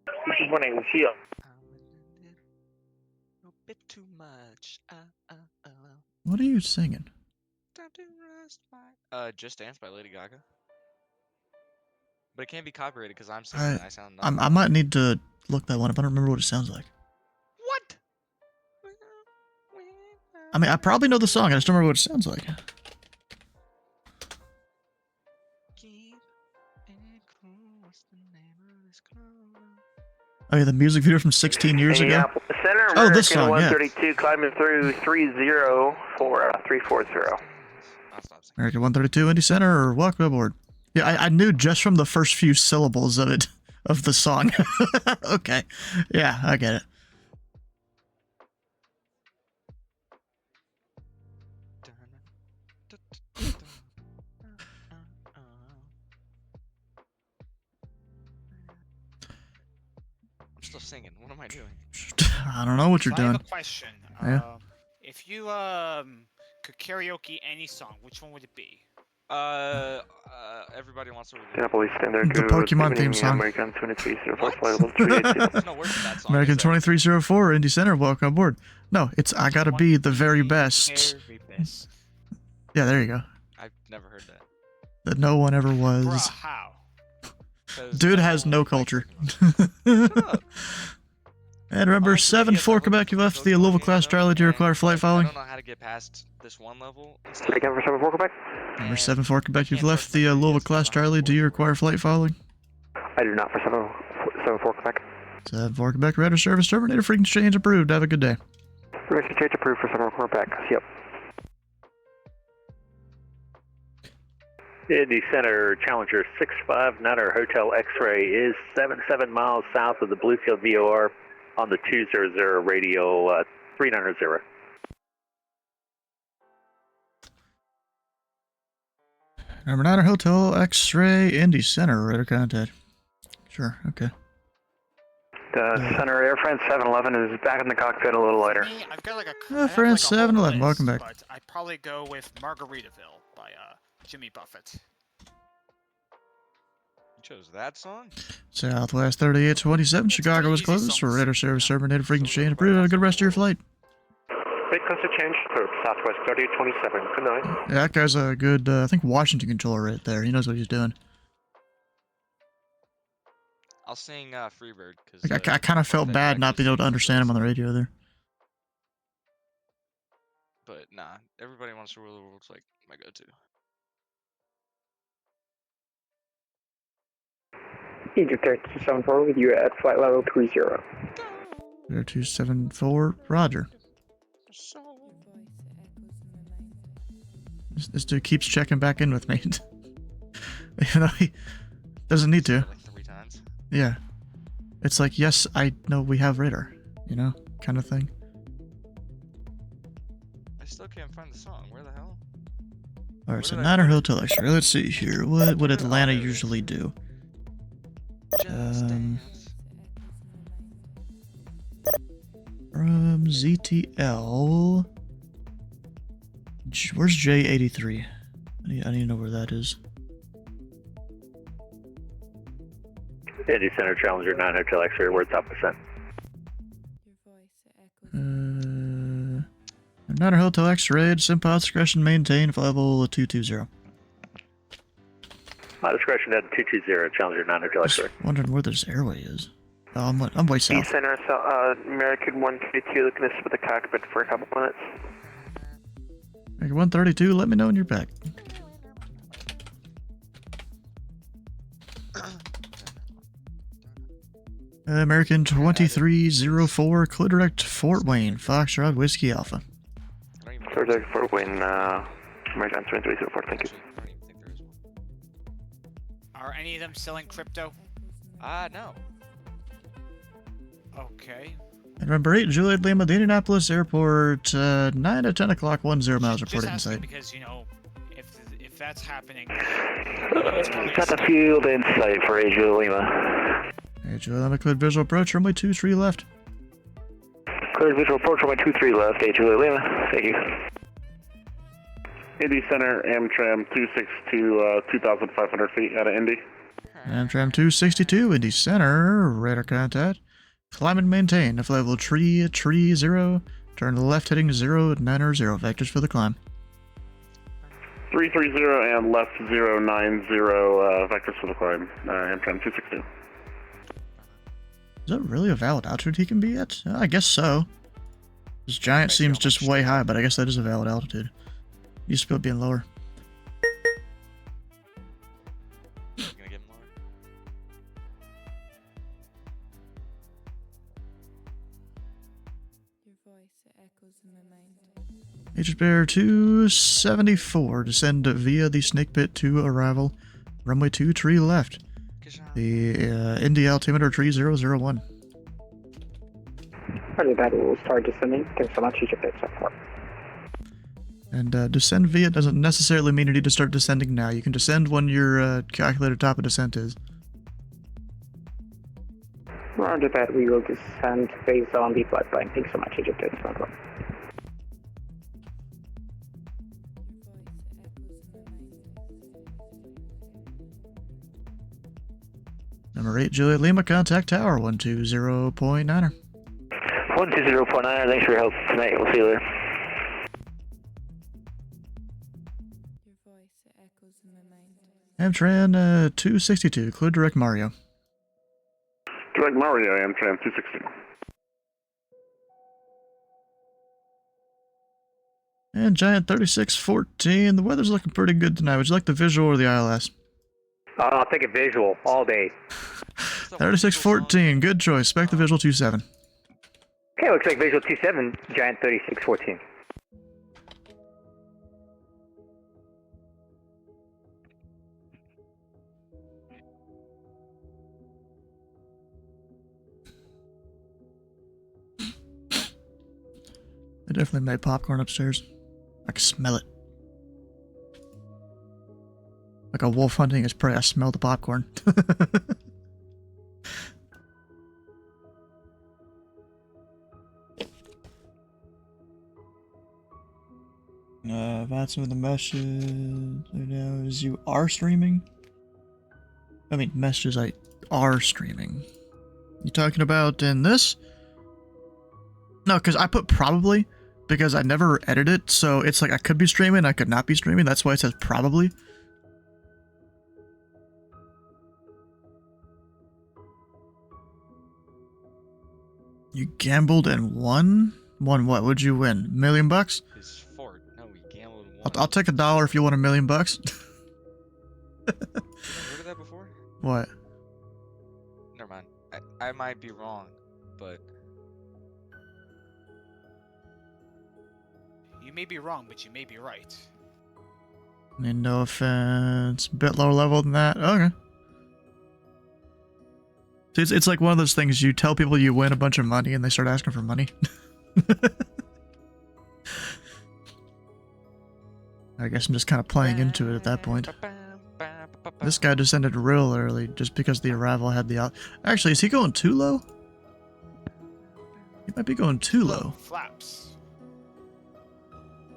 This is 180, see ya. A bit too much. What are you singing? Just Dance by Lady Gaga. But it can't be copyrighted because I'm singing and I sound nuts. I might need to look that one up. I don't remember what it sounds like. What? I mean, I probably know the song. I just don't remember what it sounds like. Oh yeah, the music video from 16 years ago? Center, oh, this song, 132, yeah. climbing through 30 for 340. American 132, Indy Center, or welcome aboard. Yeah, I knew just from the first few syllables of it, of the song. Okay. Yeah, I get it. I'm still singing. What am I doing? I don't know what you're doing. I have a question. Yeah. If you could karaoke any song, which one would it be? Everybody wants to. Police Standard. The Pokemon theme song. American 2304, flight level 380. There's no words to that song. American 2304, Indy Center, welcome aboard. No, it's I Gotta Be the Very Best. Yeah, there you go. I've never heard that. That no one ever was. Bruh, how? Dude has no culture. And remember, 7-4 Quebec, you left the Louisville class Charlie. Do you require flight I following? don't know how to get past this one level. Again for 7-4 Quebec? Number 7-4 Quebec, you've left the Louisville class Charlie. Do you require flight following? I do not for 7-4 Quebec. 7-4 Quebec, radar service terminated, frequency change approved. Have a good day. Frequency change approved for 7-4 Quebec. Yep. Indy Center, Challenger 659er Hotel X-Ray is 77 miles south of the Bluefield VOR on the 200 radio 390. Number 9 Hotel X-Ray, Indy Center, radar contact. Sure, okay. Center Air France 711 is back in the cockpit a little later. I've got like a France 711, welcome back. But I'd probably go with Margaritaville by Jimmy Buffett. You chose that song? Southwest 3827, Chicago is closed. For radar service terminated, frequency change approved. Have a good rest of your flight. Frequency change approved, Southwest 3827. Good night. Yeah, that guy's a good, I think, Washington controller right there. He knows what he's doing. I'll sing Freebird because Like, I kind of felt bad not being able to understand him on the radio there. But nah, everybody wants to rule the world's like my go-to. Egypt 274 with you at flight level 30. 274, roger. This dude keeps checking back in with me. Even though he doesn't need to. Like 3 times. Yeah. It's like, yes, I know we have radar. You know? Kind of thing. I still can't find the song. Where the hell? Alright, so Niner Hotel X-ray. Let's see here. What would Atlanta usually do? From ZTL. Where's J83? I need to know where that is. Indy Center, Challenger 9 Hotel X-ray, where's top percent? Niner Hotel X-ray, SimPod discretion maintained, level 220. My discretion at 220, Challenger 9 Hotel X-ray. Wondering where this airway is. Oh, I'm way south. Indy Center, American 132, looking to split the cockpit for a couple minutes. American 132, let me know when you're back. American 2304, clear direct Fort Wayne, Foxtrot Whiskey Alpha. Clear direct Fort Wayne, American 2304, thank you. Are any of them selling crypto? No. Okay. And number 8, Juliet Lima, the Indianapolis Airport, 9 to 10 o'clock, 10 miles reported in sight. Because, you know, if that's happening... Got the field in sight for A. Juliet Lima. Hey, Juliet Lima, cleared visual approach, runway 23 left. Cleared visual approach, runway 23 left, A. Juliet Lima. Thank you. Indy Center, Amtram 262, 2,500 feet out of Indy. Amtram 262, Indy Center, radar contact. Climb and maintain, if level 330, turn to the left heading 090, vectors for the climb. 330 and left 090, vectors for the climb, Amtram 262. Is that really a valid altitude he can be at? I guess so. This giant seems just way high, but I guess that is a valid altitude. Used to be being lower. H Bear 274, descend via the snake pit to arrival. Runway 23 left. The Indy altimeter 3001. Roger that, we'll start descending. Thanks so much, Egypt 874. And descend via doesn't necessarily mean you need to start descending now. You can descend when your calculated top of descent is. Roger that, we will descend based on the flight plan. Thanks so much, Egypt 874. Number 8, Juliet Lima, contact tower 120.9er. 120.9er, thanks for your help tonight. We'll see you later. Amtran 262, clear direct Mario. Direct Mario, Amtram 260. And Giant 3614, the weather's looking pretty good tonight. Would you like the visual or the ILS? I'll take a visual all day. 3614, good choice. Spec the visual 27. Okay, looks like visual 27, Giant 3614. They definitely made popcorn upstairs. I can smell it. Like a wolf hunting his prey, I smell the popcorn. That's with the message. Knows you are streaming. I mean, messages I are streaming. You talking about in this? No, because I put probably because I never edit it, so it's like I could be streaming, I could not be streaming. That's why it says probably. You gambled and won? Won what? What'd you win? $1 million? His fort. No, we gambled and won. I'll take $1 if you won $1 million. You never heard of that before? What? Never mind. I might be wrong, but... You may be wrong, but you may be right. I mean, no offense. A bit lower level than that. Okay. It's like one of those things you tell people you win a bunch of money and they start asking for money. I guess I'm just kind of playing into it at that point. This guy descended real early just because the arrival had the... Actually, is he going too low? He might be going too low. Flaps.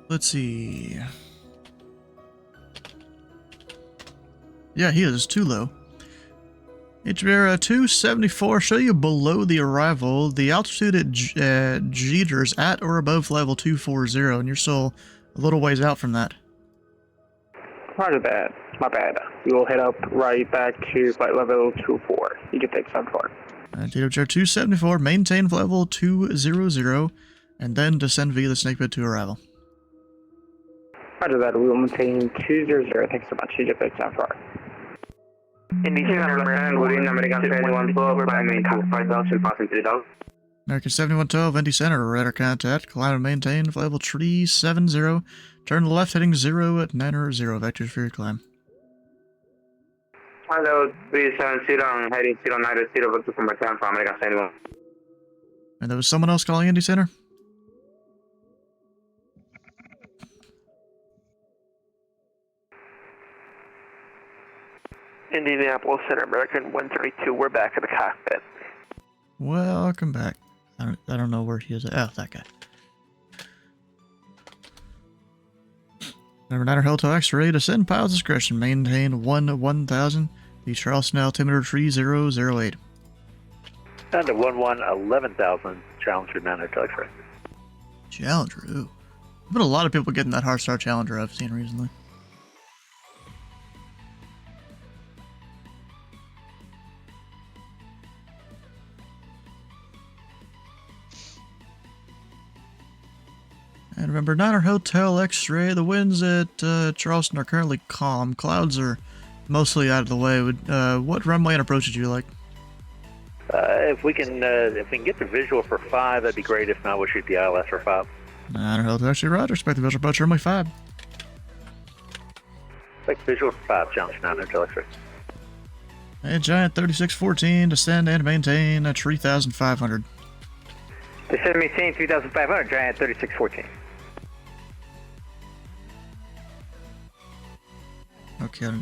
Let's see. Yeah, he is too low. HBR 274, show you below the arrival. The altitude at Jeter's at or above level 240, and you're still a little ways out from that. Roger that. My bad. We will head up right back to flight level 24. You can take some for it. HBR 274, maintain level 200, and then descend via the snake pit to arrival. Roger that. We will maintain 200. Thanks so much. You can take some for it. Indy Center, good evening, American 7112, climbing to 5,000, passing 3,000. American 7112, Indy Center, radar contact, climb and maintain, level 370, turn left heading 0 at 900, vectors for your climb. Hello, 370, heading 090, vectors from American for American 71. And there was someone else calling Indy Center? Indianapolis Center, American 132, we're back in the cockpit. Welcome back. I don't know where he is. Oh, that guy. Number 9 Hotel X-ray, descend pilot's discretion, maintain 1000, the Charleston altimeter 3008. Down to 11,000, Challenger 9 Hotel X-ray. Challenger, ooh. There's been a lot of people getting that hard-star Challenger I've seen recently. And remember, 9 Hotel X-ray, the winds at Charleston are currently calm. Clouds are mostly out of the way. What runway and approach would you like? If we can get the visual for 5, that'd be great. If not, we'll shoot the ILS for 5. 9 Hotel X-ray, roger. Expect the visual approach runway 5. Expect visual for 5, Challenge 9 Hotel X-ray. And Giant 3614, descend and maintain at 3,500. Descend and maintain 3,500, Giant 3614. Okay.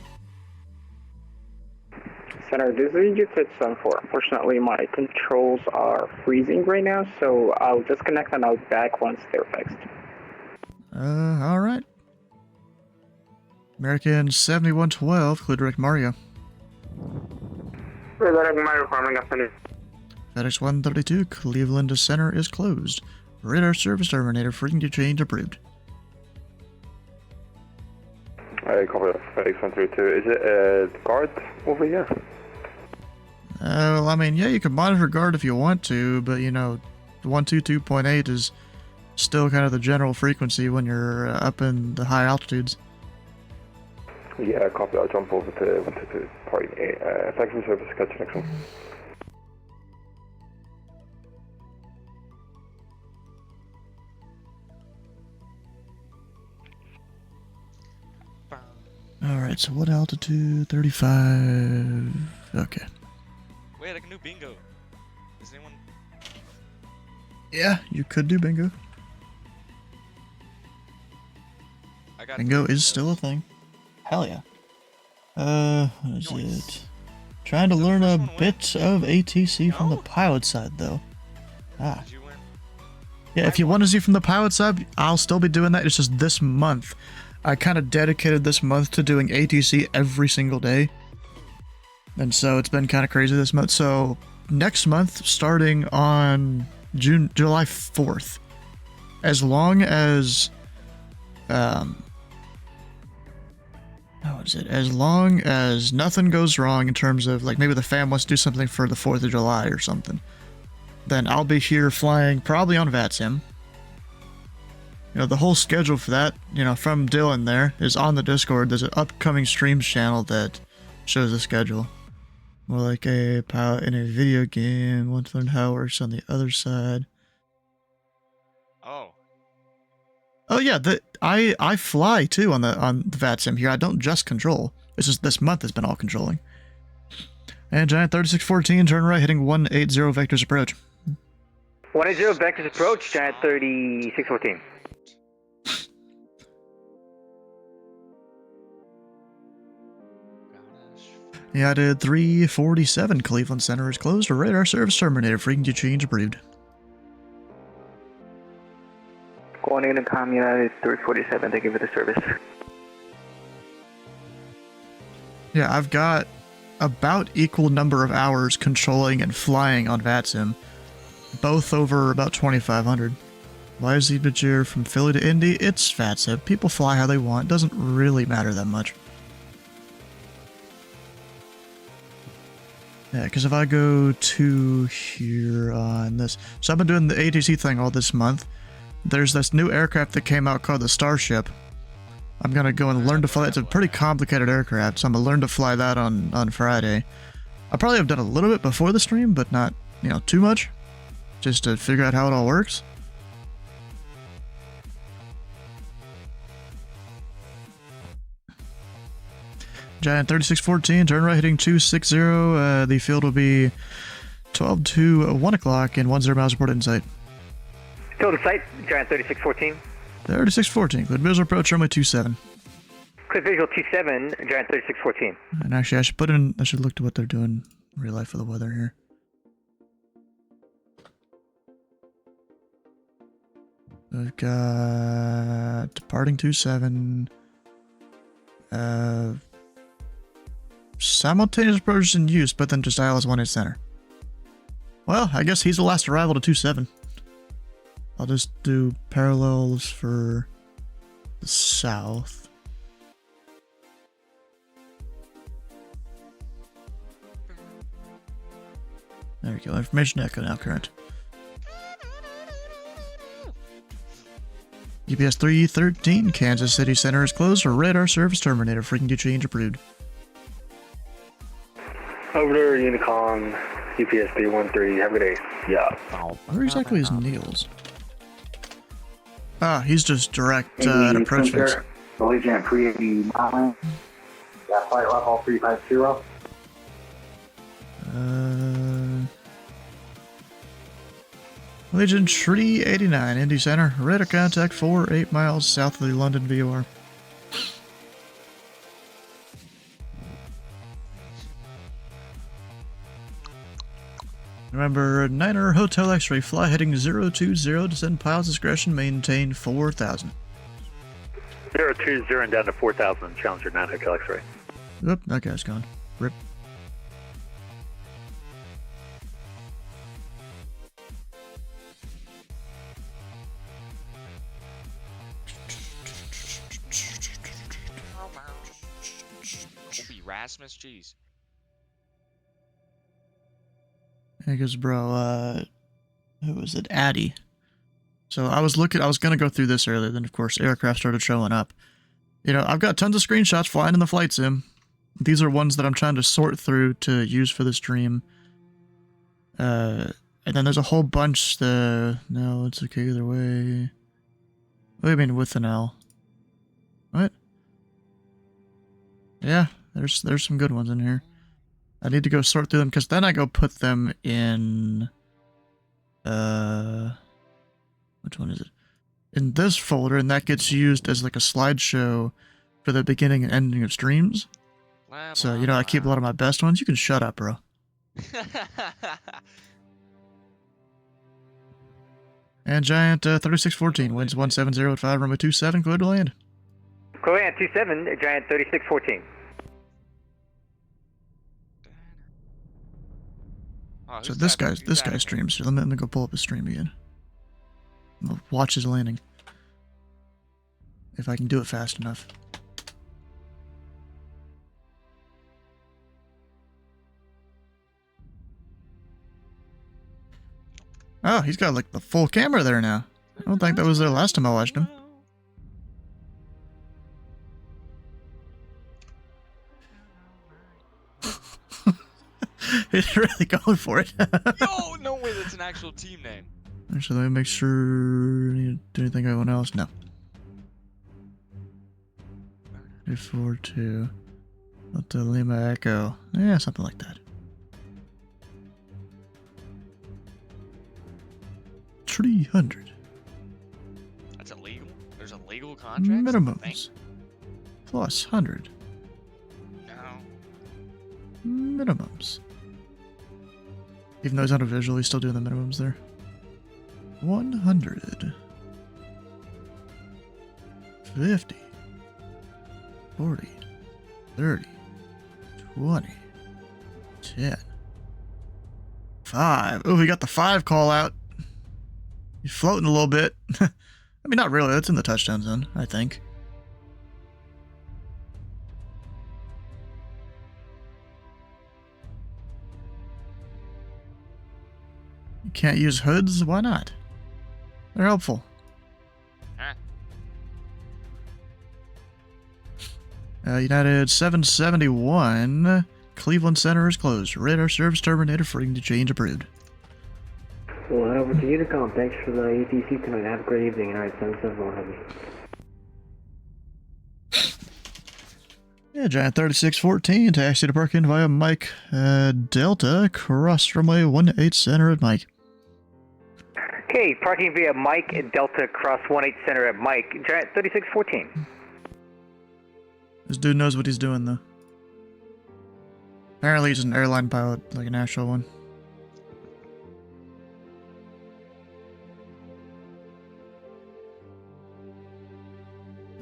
Center, this is Yosef 74. Unfortunately, my controls are freezing right now, so I'll disconnect and I'll be back once they're fixed. Alright. American 7112, clear direct Mario. FedEx 132, Cleveland Center is closed. Radar service terminated, frequency change approved. I copy FedEx 132. Is it a guard over here? Well, I mean, yeah, you can monitor guard if you want to, but you know, 122.8 is still kind of the general frequency when you're up in the high altitudes. Yeah, copy. I'll jump over to 122.8. Thanks for the service. Catch you next one. Alright, so what altitude? 35. Okay. Wait, I can do bingo. Does anyone... Yeah, you could do bingo. I got Bingo is still a thing. Hell yeah. What is it? Trying to learn a bit of ATC from the pilot side, though. Ah. Yeah, if you want to see from the pilot side, I'll still be doing that. It's just this month. I kind of dedicated this month to doing ATC every single day. And so it's been kind of crazy this month. So next month, starting on July 4th, as long as, as long as nothing goes wrong in terms of, like, maybe the fam wants to do something for the 4th of July or something, then I'll be here flying probably on VATSIM. You know, the whole schedule for that, you know, from Dylan there, is on the Discord. There's an upcoming streams channel that shows the schedule. More like a pilot in a video game. Want to learn how it works on the other side. Oh. Oh yeah, I fly too on the VAT sim here. I don't just control. It's just this month has been all controlling. And Giant 3614, turn right, heading 180 vectors approach. 180 vectors approach, Giant 3614. Yeah, I did 347. Cleveland Center is closed. Radar service terminated. Frequency change approved. Going in and com United 347, thank you for the service. Yeah, I've got about equal number of hours controlling and flying on VATSIM. Both over about 2,500. Why is Zebra from Philly to Indy? It's VATSIM. People fly how they want. Doesn't really matter that much. Yeah, because if I go to here on this... So I've been doing the ATC thing all this month. There's this new aircraft that came out called the Starship. I'm going to go and learn to fly. It's a pretty complicated aircraft, so I'm going to learn to fly that on Friday. I probably have done a little bit before the stream, but not, too much. Just to figure out how it all works. Giant 3614, turn right heading 260. The field will be 12 to 1 o'clock and 10 miles reported in sight. Total sight, Giant 3614. 3614, clear visual approach, runway 27. Clear visual 27, Giant 3614. And actually, I should look to what they're doing in real life for the weather here. I've got departing 27. Simultaneous approach in use, but then just ILS 1 center. Well, I guess he's the last arrival to 27. I'll just do parallels for the south. There we go. Information echo now current. UPS 313, Kansas City Center is closed for radar service terminated. Frequency change approved. Over there, Unicon, UPS 313. Have a good day. Yeah. Where exactly is Niels? Ah, he's just direct at approach fix. Allegiant 389. Yeah, flight level 350. Legion 389, Indy Center. Radar contact 8 miles south of the London VOR. Remember, Niner Hotel X-Ray, fly heading 020, descend pilots discretion, maintain 4,000. 020 and down to 4,000, Challenger 9 Hotel X-Ray. Oop, that guy's gone. Rip. Rasmus, jeez. Because, bro, who was it? Addy. So I was gonna go through this earlier, then of course aircraft started showing up. I've got tons of screenshots flying in the flight sim. These are ones that I'm trying to sort through to use for the stream. And then there's a whole bunch no, it's okay either way. What do you mean with an L? What? Yeah, there's some good ones in here. I need to go sort through them, because then I go put them in... which one is it? In this folder, and that gets used as like a slideshow for the beginning and ending of streams. So, I keep a lot of my best ones. You can shut up, bro. And Giant 3614, winds 170 at 5, runway 27, clear to land. Clear 27, Giant 3614. Oh, So this guy streams. So let me go pull up his stream again. I'll watch his landing. If I can do it fast enough. Oh, he's got like the full camera there now. I don't think that was there last time I watched him. He's really going for it. Yo, no way, that's an actual team name. Actually, let me make sure. Do anything anyone else? No. 342. Delta Lima Echo. Yeah, something like that. 300. That's illegal? There's a legal contract? Minimums. Plus 100. No. Minimums. Even though he's on a visual, he's still doing the minimums there. 100. 50. 40. 30. 20. 10. 5. Oh, he got the 5 call out. He's floating a little bit. I mean, not really. That's in the touchdown zone, I think. You can't use hoods? Why not? They're helpful. United 771. Cleveland Center is closed. Radar service terminated. Freeing to change approved. We'll head over to Unicom. Thanks for the ATC tonight. Have a great evening. Alright, 771 heavy. Yeah, Giant 3614. Taxi to park in via Mike Delta. Cross runway 18 Center at Mike. Okay, parking via Mike and Delta cross 18 Center at Mike. Giant 3614. This dude knows what he's doing, though. Apparently he's an airline pilot, like an actual one.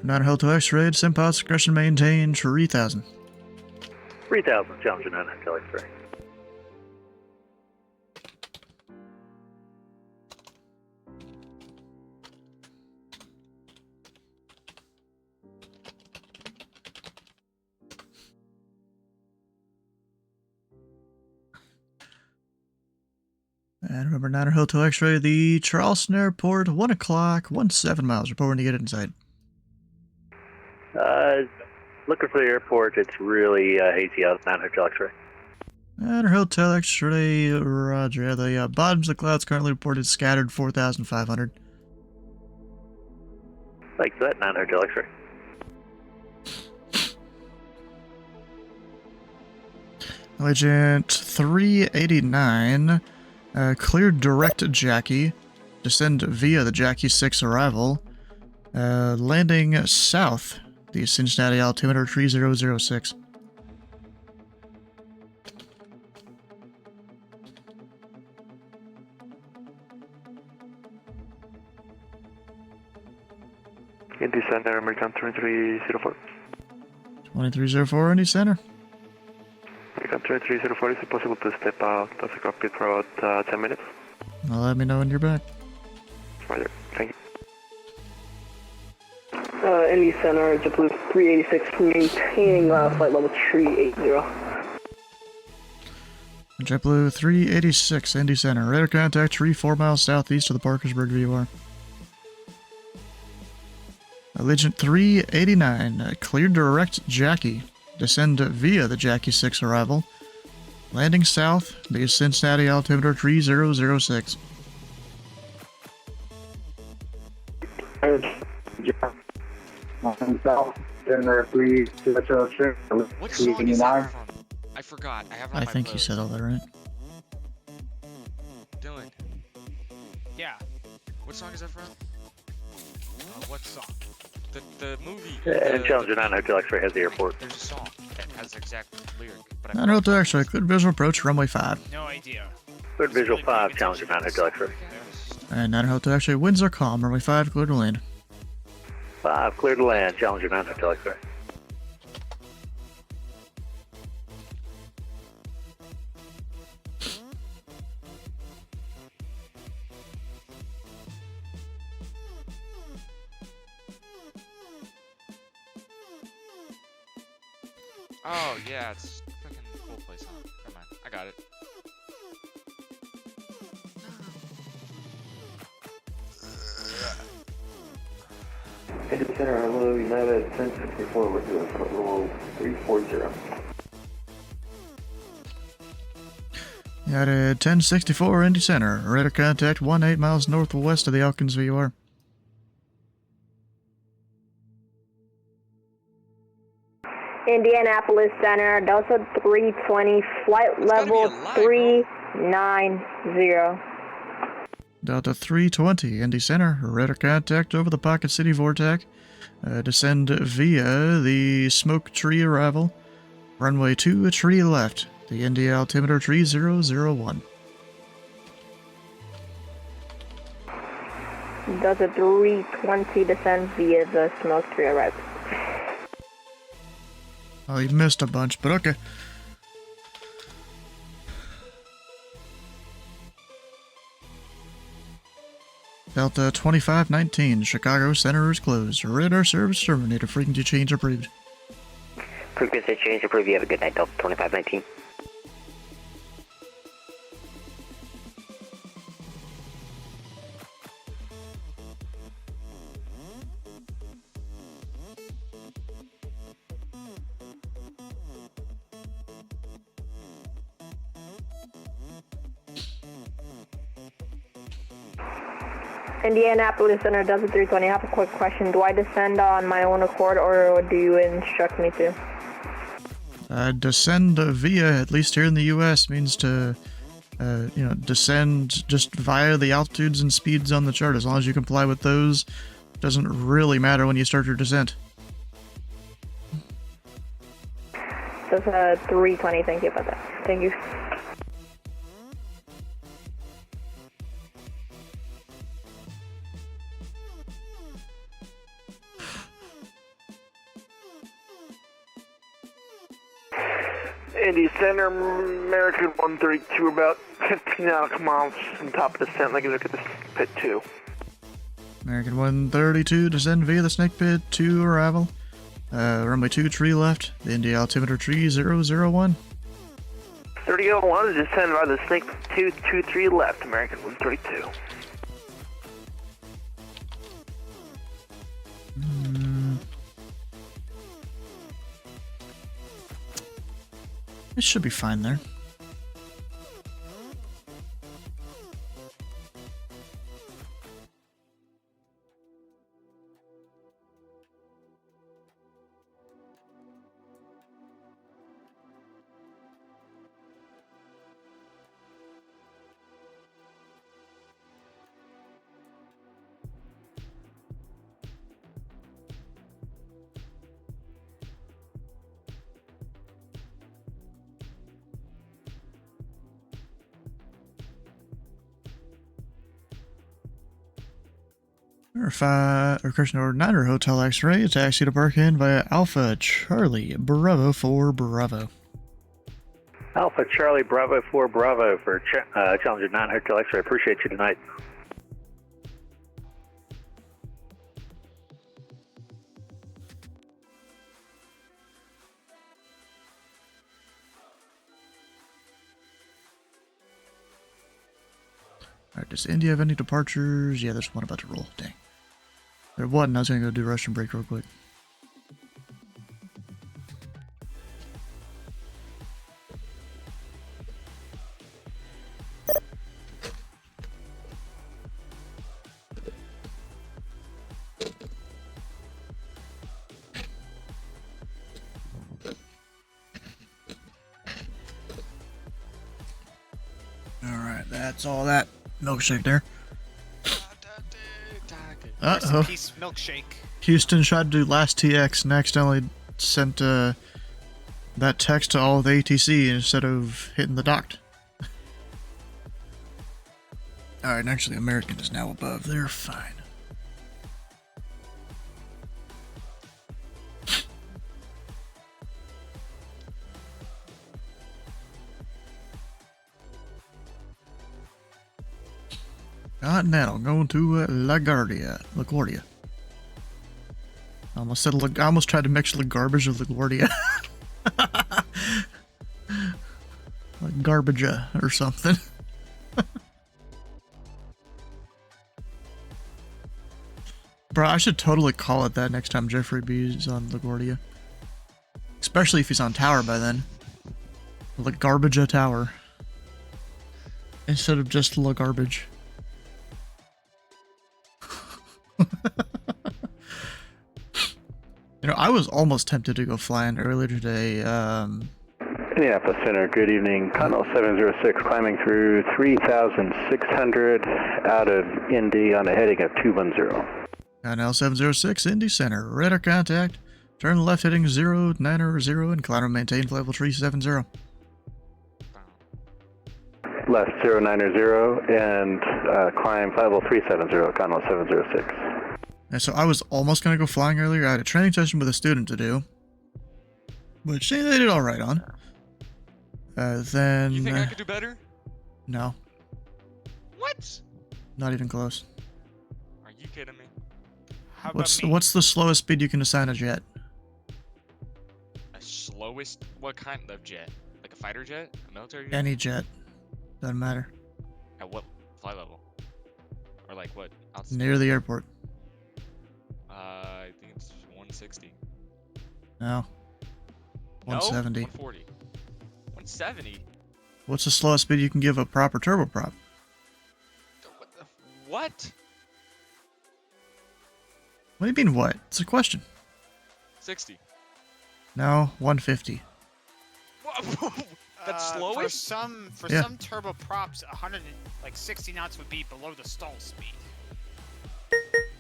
Not held to X-ray, SimPod discretion maintained 3000. 3000, Challenger 9, Hotel X-ray. And remember, Niner Hotel X-ray, the Charleston Airport, 1 o'clock, 17 miles. Reporting to get inside. Looking for the airport. It's really hazy out. 9 Hotel X-ray. Niner Hotel X-ray, roger. The bottoms of the clouds currently reported scattered 4,500. Thanks for that. 9 Hotel X-ray. Agent 389. Cleared direct Jackie. Descend via the Jackie 6 arrival. Landing south. The Cincinnati altimeter 3006. Indy Center, American 2304. 2304, Indy Center. American 2304, is it possible to step out of the cockpit for about 10 minutes? Well, let me know when you're back. Roger, thank you. Indy Center, JetBlue 386, maintaining flight level 380. JetBlue 386, Indy Center. Radar contact 4 miles southeast of the Parkersburg VOR. Allegiant 389, cleared direct Jackie. Descend via the Jackie 6 arrival. Landing south, the Cincinnati altimeter 3006. South, Center 3006. What song is that from? I forgot. I have it on I my think you playlist. said all that right. Dylan. Yeah. What song is that from? What song? The movie. And Challenger 9 Hotel X-ray has the airport. There's a song that has the exact lyric. But Niner Hotel X-ray, cleared visual approach, runway 5. No idea. Third visual 5, Challenger 9 Hotel X-ray. And Niner Hotel X-ray, winds are calm, runway 5, cleared to land. 5, clear to land, Challenger 9 Hotel X-ray. Oh yeah, it's fucking cool place, huh? Never mind, I got it. Indy Center, hello, United 1064, we're doing flight level 340. United 1064, Indy Center. Radar contact 18 miles northwest of the Elkins VOR. Indianapolis Center, Delta 320, flight level 390. Delta 320, Indy Center, radar contact over the Pocket City Vortex. Descend via the smoke tree arrival. Runway 2, a tree left. The Indy altimeter 3001. Delta 320, descend via the smoke tree arrival. Oh, you missed a bunch, but okay. Delta 2519, Chicago Center is closed. Radar service terminated. Frequency change approved. Frequency change approved. You have a good night, Delta 2519. Indianapolis Center, Delta 320. I have a quick question. Do I descend on my own accord, or do you instruct me to? Descend via, at least here in the U.S., means to, descend just via the altitudes and speeds on the chart. As long as you comply with those, doesn't really matter when you start your descent. Delta 320. Thank you about that. Thank you. Indy Center, American 132, about 15 nautical miles from top of descent. Like, look at this pit 2. American 132, descend via the snake pit 2 arrival. Runway 2, tree left. The Indy altimeter 3001. 3001 is descend by the snake 223 left, American 132. It should be fine there. Question order 9 Hotel X-Ray, taxi to park in via Alpha Charlie Bravo 4 Bravo. Alpha Charlie Bravo 4 Bravo for Challenger 9 Hotel X-Ray. Appreciate you tonight. Alright, does Indy have any departures? Yeah, there's one about to roll. Dang. There wasn't. I was going to go do Russian break real quick. Alright, that's all that milkshake there. Uh-oh. Peace milkshake. Houston tried to do last TX and accidentally sent that text to all of the ATC instead of hitting the docked. Alright, and actually American is now above. They're fine. Continental going to LaGuardia. I almost tried to mix LaGarbage with LaGuardia. Like Garbagea or something. Bro, I should totally call it that next time Jeffrey B's on LaGuardia. Especially if he's on Tower by then. LaGarbagea Tower. Instead of just LaGarbage. You know, I was almost tempted to go flying earlier today. Indianapolis Center, good evening. Continental 706 climbing through 3,600 out of Indy on a heading of 210. Continental 706, Indy Center. Radar contact. Turn left heading 090 and climb and maintain flight level 370. Left 090 and climb flight level 370, Continental 706. And so I was almost going to go flying earlier. I had a training session with a student to do, which they did all right on. Then... You think I could do better? No. What? Not even close. Are you kidding me? How about What's the slowest speed you can assign a jet? A slowest? What kind of jet? Like a fighter jet? A military jet? Any jet. Doesn't matter. At what flight level? Or like what? Outside? Near the airport. I think it's 160. No. 170. No? 140. 170? What's the slowest speed you can give a proper turboprop? What? What do you mean what? It's a question. 60. No, 150. That's slowest? For Yeah. some turboprops, 160 knots would be below the stall speed.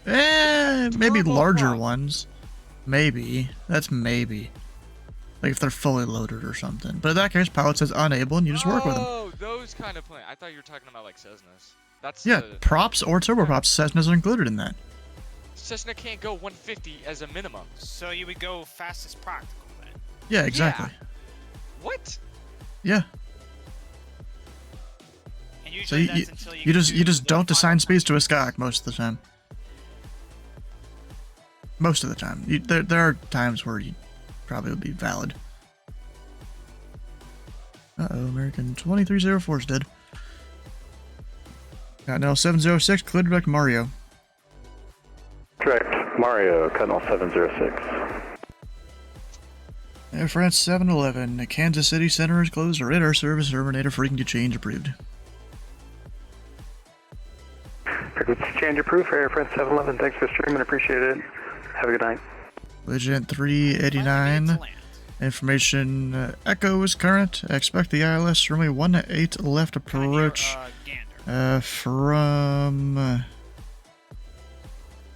Maybe larger ones. Maybe. That's maybe. Like if they're fully loaded or something. But in that case, pilot says unable and you just work with them. Oh, those kind of planes. I thought you were talking about like Cessnas. That's Yeah, the... props or turboprops, Cessnas are included in that. Cessna can't go 150 as a minimum. So you would go fastest practical then. Yeah, exactly. What? Yeah. And So usually you that's until you just do the don't assign speeds to a SCOC most of the time. Most of the time. There are times where you probably would be valid. Uh-oh, American 2304 is dead. Now 706, clear to direct Mario. Direct Mario, Continental 706. Air France 711, the Kansas City Center is closed. Radar service terminator frequency change approved. Frequency change approved for Air France 711. Thanks for streaming, appreciate it. Have a good night. Legend 389. Information Echo is current. Expect the ILS runway 18 left approach from...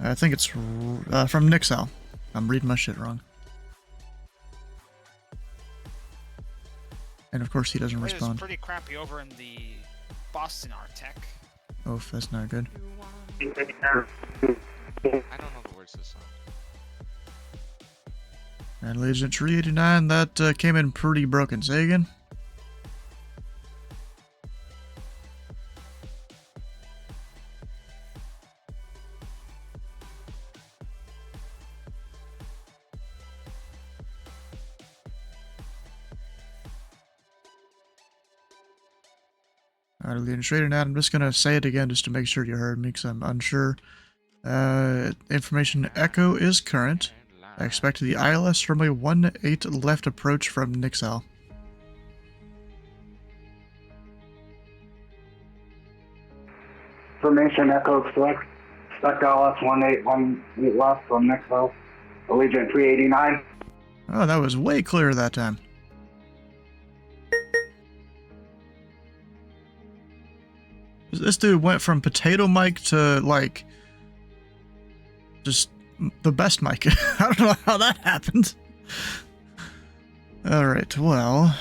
I think it's from Nixal. I'm reading my shit wrong. And of course he doesn't It was respond. pretty crappy over in the Boston Artec. Oh, that's not good. I don't know the words to this song. And Legend 389, that came in pretty broken. Say again? Alright, Legend 389, I'm just gonna say it again just to make sure you heard me because I'm unsure. Information Echo is current. I expect the ILS runway 18 left approach from Nixal. Formation Echo select. Expect ILS 1818 left from Nixal. Allegiant 389. Oh, that was way clearer that time. This dude went from potato mic to, like, just the best mic. I don't know how that happened. Alright, well,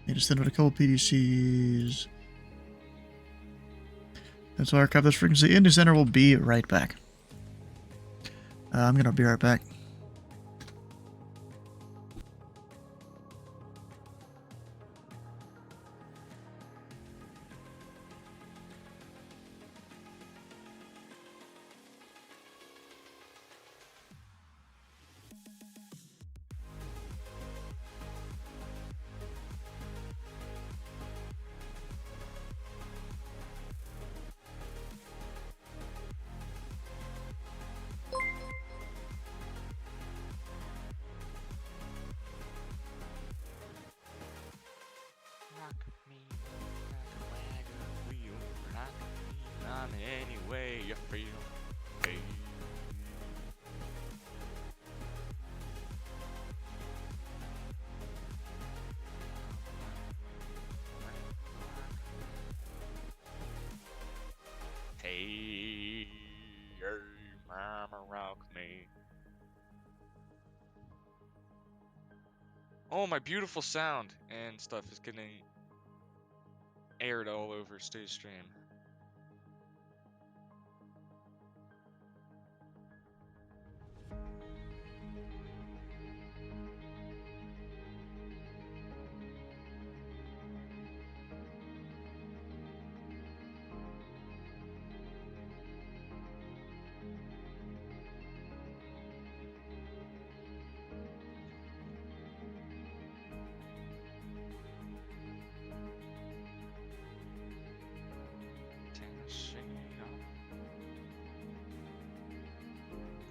need to send out a couple PDCs. That's why I archive this frequency. Indy Center will be right back. I'm gonna be right back. Oh, my beautiful sound and stuff is getting aired all over stage stream.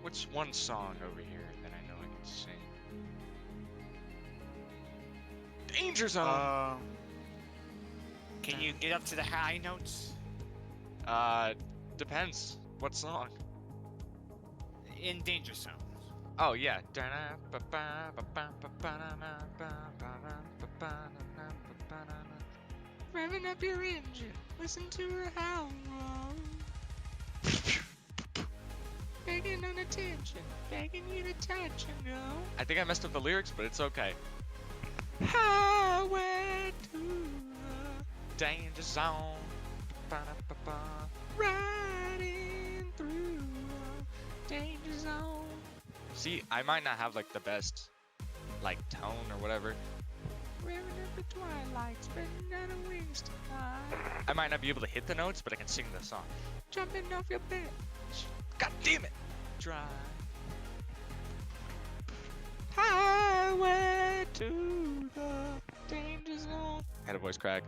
What's one song over here that I know I can sing? Danger Zone! Can you get up to the high notes? Depends. What song? In Danger Zone. Oh, yeah. Revving up your engine, listen to her howl. Begging on attention, begging you to touch and go. I think I messed up the lyrics, but it's okay. Highway to the danger zone. Riding through the danger zone. See, I might not have like the best like tone or whatever. Revving up the twilight, spreading out her wings to fly. I might not be able to hit the notes, but I can sing the song. Jumping off your bed. God damn it! Drive. Highway to the danger zone. Had a voice crack.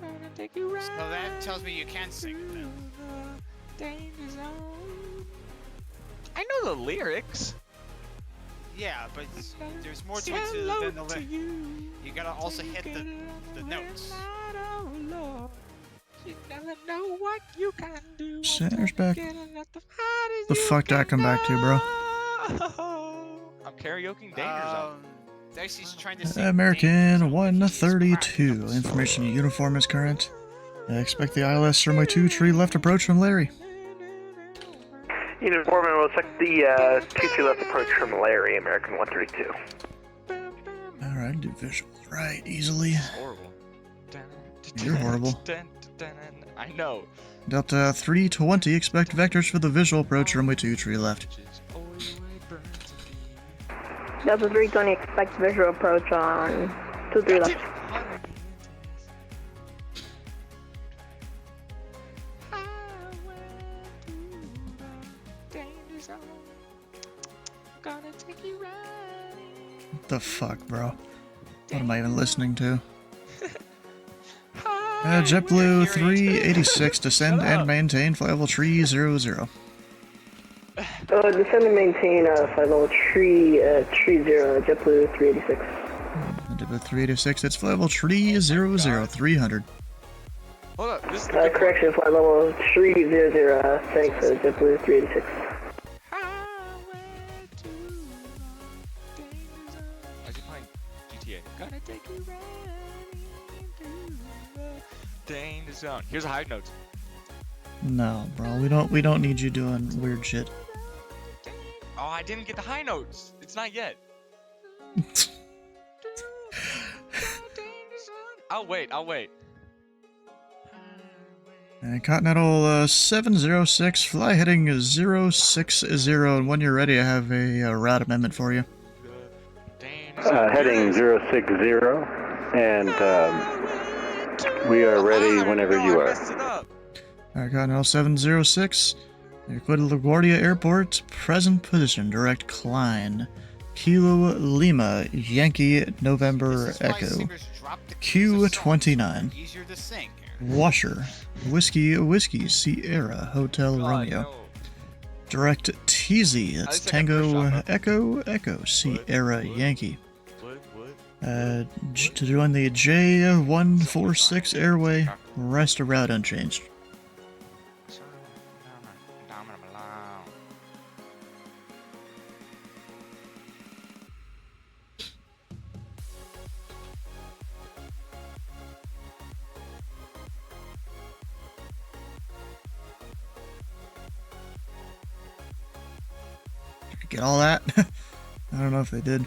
Gonna take you right. So that tells me you can sing it then. The danger zone. I know the lyrics. Yeah, but there's more to it than the lyrics. You gotta also hit the notes. You never know what you can do. Center's back. The fuck did I come back to, bro? I'm karaokeing Danger Zone. Dicey's trying to sing American 132. Information uniform is current. Expect the ILS runway 23 left approach from Larry. Uniform, and we'll check the 22 left approach from Larry, American 132. Alright, do visuals right easily. Horrible. You're horrible. I know. Delta 320, expect vectors for the visual approach runway 23 left. Delta 320, expect visual approach on 23 left. What the fuck, bro? What am I even listening to? JetBlue 386, descend and maintain flight level 300. Descend and maintain flight level 30, JetBlue 386. JetBlue 386, it's flight level 300, 300. Hold up, this is the correction, flight level 300, thanks, JetBlue 386. As you playing GTA. Gonna take you right into the danger zone. Here's a high note. No, bro, we don't need you doing weird shit. Oh, I didn't get the high notes. It's not yet. I'll wait. Continental 706, fly heading 060, and when you're ready, I have a route amendment for you. Heading 060, and we are ready whenever you are. Alright, Continental 706, Ecuador LaGuardia Airport, present position, direct climb. Kilo Lima, Yankee November Echo. Q29. Washer, Whiskey, Sierra, Hotel Romeo. Direct TZ, it's Tango Echo, Sierra Yankee. To join the J146 airway, rest of route unchanged. Get all that? I don't know if they did.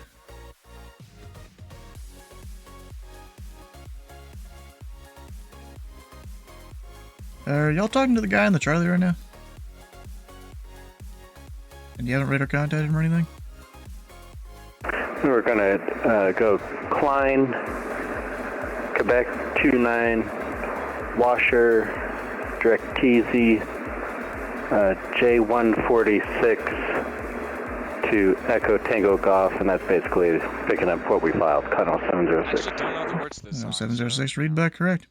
Are y'all talking to the guy in the Charlie right now? And you haven't radar contacted him or anything? We're gonna go Klein, Quebec 29, Washer, direct TZ, J146 to Echo Tango Golf, and that's basically picking up what we filed, Connell 706. I actually don't know the words to this song. 706, read back correct.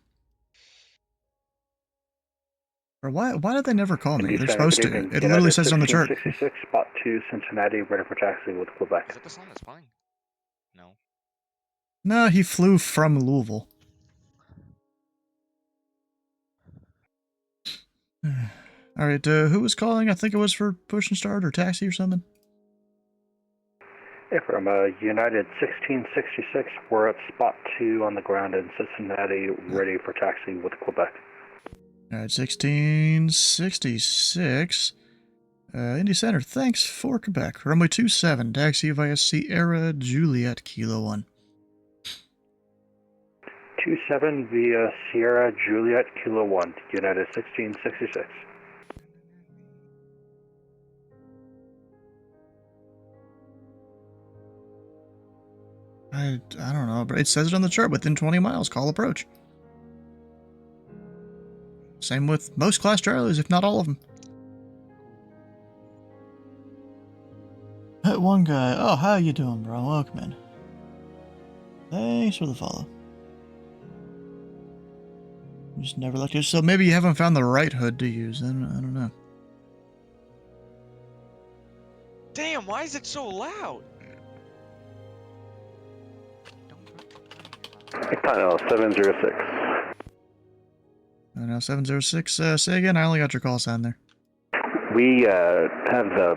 Or why did they never call me? Indy They're Center, supposed good to. evening. It literally says it on the chart. 1666, spot 2, Cincinnati, ready for taxi with Quebec. Is that the song that's playing? No. No, he flew from Louisville. Alright, who was calling? I think it was for push and start or taxi or something. Yeah, from United 1666, we're at spot 2 on the ground in Cincinnati, ready for taxi with Quebec. Alright, 1666. Indy Center, thanks for Quebec. Runway 27, taxi via Sierra Juliet Kilo 1. 27 via Sierra Juliet Kilo 1, United 1666. I don't know, but it says it on the chart, within 20 miles, call approach. Same with most Class Charlies, if not all of them. That one guy, oh, how you doing, bro? Welcome in. Thanks for the follow. Just never looked at. So maybe you haven't found the right hood to use, then I don't know. Damn, why is it so loud? Connell 706. I know, 706, say again, I only got your call sign there. We have the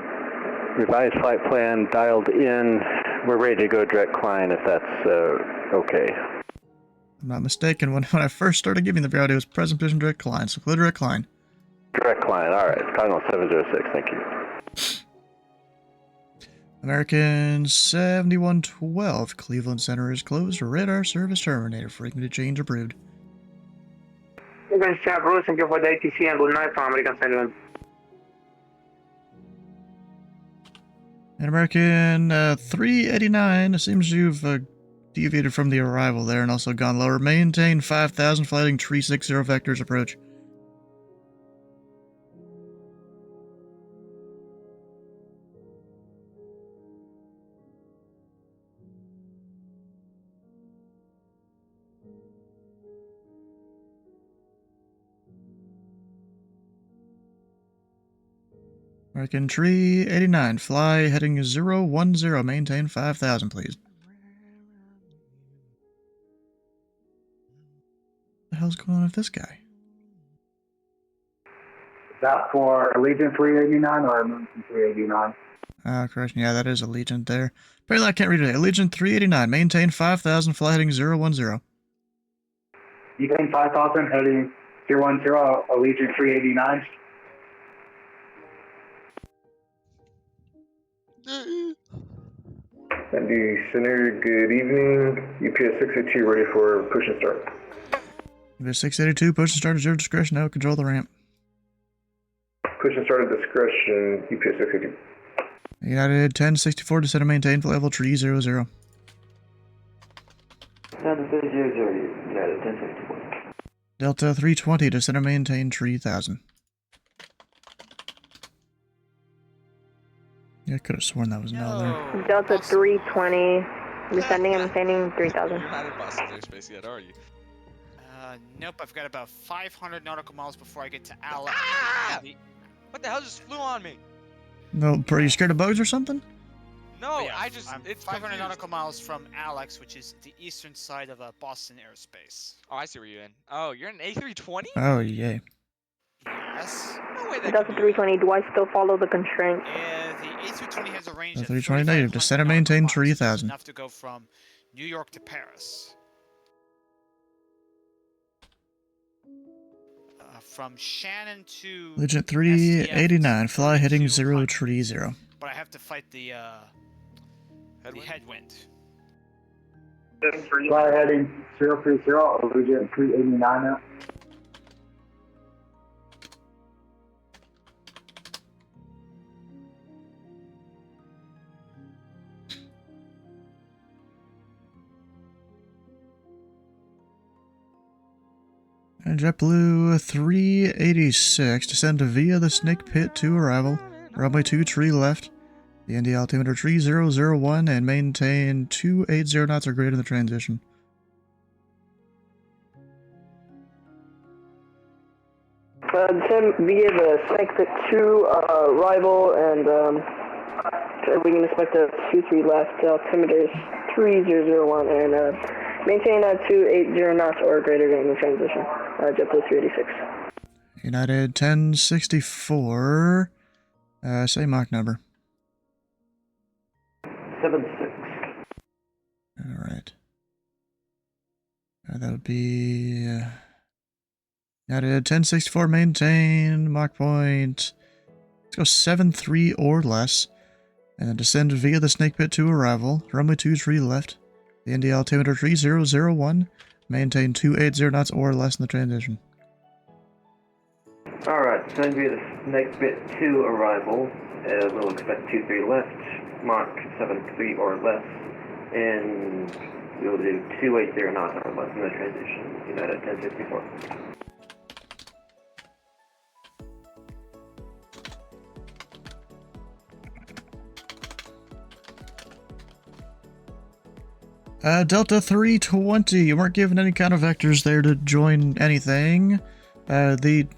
revised flight plan dialed in. We're ready to go direct Klein if that's okay. I'm not mistaken, when I first started giving the priority, it was present position direct Klein, so clear direct Klein. Direct Klein, alright. Connell 706, thank you. American 7112, Cleveland Center is closed, radar service terminated, frequency change approved. Thank you for the ATC and good night from American 71. And American 389, it seems you've deviated from the arrival there and also gone lower. Maintain 5,000, flighting 360 vectors approach. American 389, fly heading 010, maintain 5,000, please. What the hell's going on with this guy? Is that for Allegiant 389 or American 389? Correction, yeah, that is Allegiant there. Apparently I can't read it. Allegiant 389, maintain 5,000, fly heading 010. You think 5,000 heading 010, Allegiant 389? Indy Center, good evening. UPS 682 ready for push and start. UPS 682, push and start at your discretion, now control the ramp. Push and start at discretion, UPS 682. United 1064, descend and maintain flight level 300. 700, United 1064. Delta 320, descend and maintain 3000. Yeah, I could have sworn that was an L there. Delta 320, descending and maintaining 3000. You're not in Boston airspace yet, are you? Nope, I've got about 500 nautical miles before I get to Alex. Ah! What the hell just flew on me? No, are you scared of bugs or something? No, Yeah, I'm it's 500 nautical miles from Alex, which is the eastern side of Boston airspace. Oh, I see where you're in. Oh, you're in A320? Oh, yay. Yes. No way that Delta 320, do I still follow the constraint? The A320 has a range of 320 native, descend and maintain 3000. enough to go from New York to Paris. From Shannon to Legend 389, fly heading 030. But I have to fight the headwind. Fly heading 030, Allegiant 389 now. And JetBlue 386, descend via the Snake Pit to arrival. Runway 23 left. The Indy altimeter 3001 and maintain 280 knots or greater in the transition. Descend via the Snake Pit 2 arrival, and we can expect a 23 left, altimeter is 3001, and maintain 280 knots or greater during the transition. JetBlue 386. United 1064. Say Mach number. 76. Alright. That would be... United 1064, maintain, Mach point. Let's go 73 or less. And then descend via the Snake Pit to arrival. Runway 23 left. The Indy altimeter 3001. Maintain 280 knots or less in the transition. Alright, send via the Snake Pit 2 arrival. We'll expect 23 left, Mach 73 or less, and we'll do 280 knots or less in the transition. United 1064. Delta 320, you weren't given any kind of vectors there to join anything. The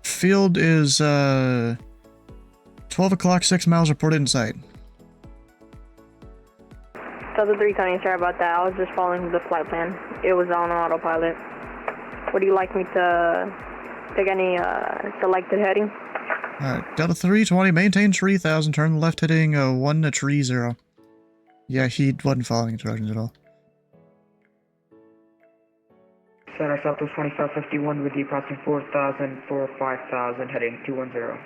field is 12 o'clock, 6 miles reported in sight. Delta 320, sorry about that. I was just following the flight plan. It was on autopilot. Would you like me to pick any selected heading? Alright, Delta 320, maintain 3000, turn left heading 130. Yeah, he wasn't following instructions at all. Center Southwest 2551 with the approximate 4000 for 5000, heading 210.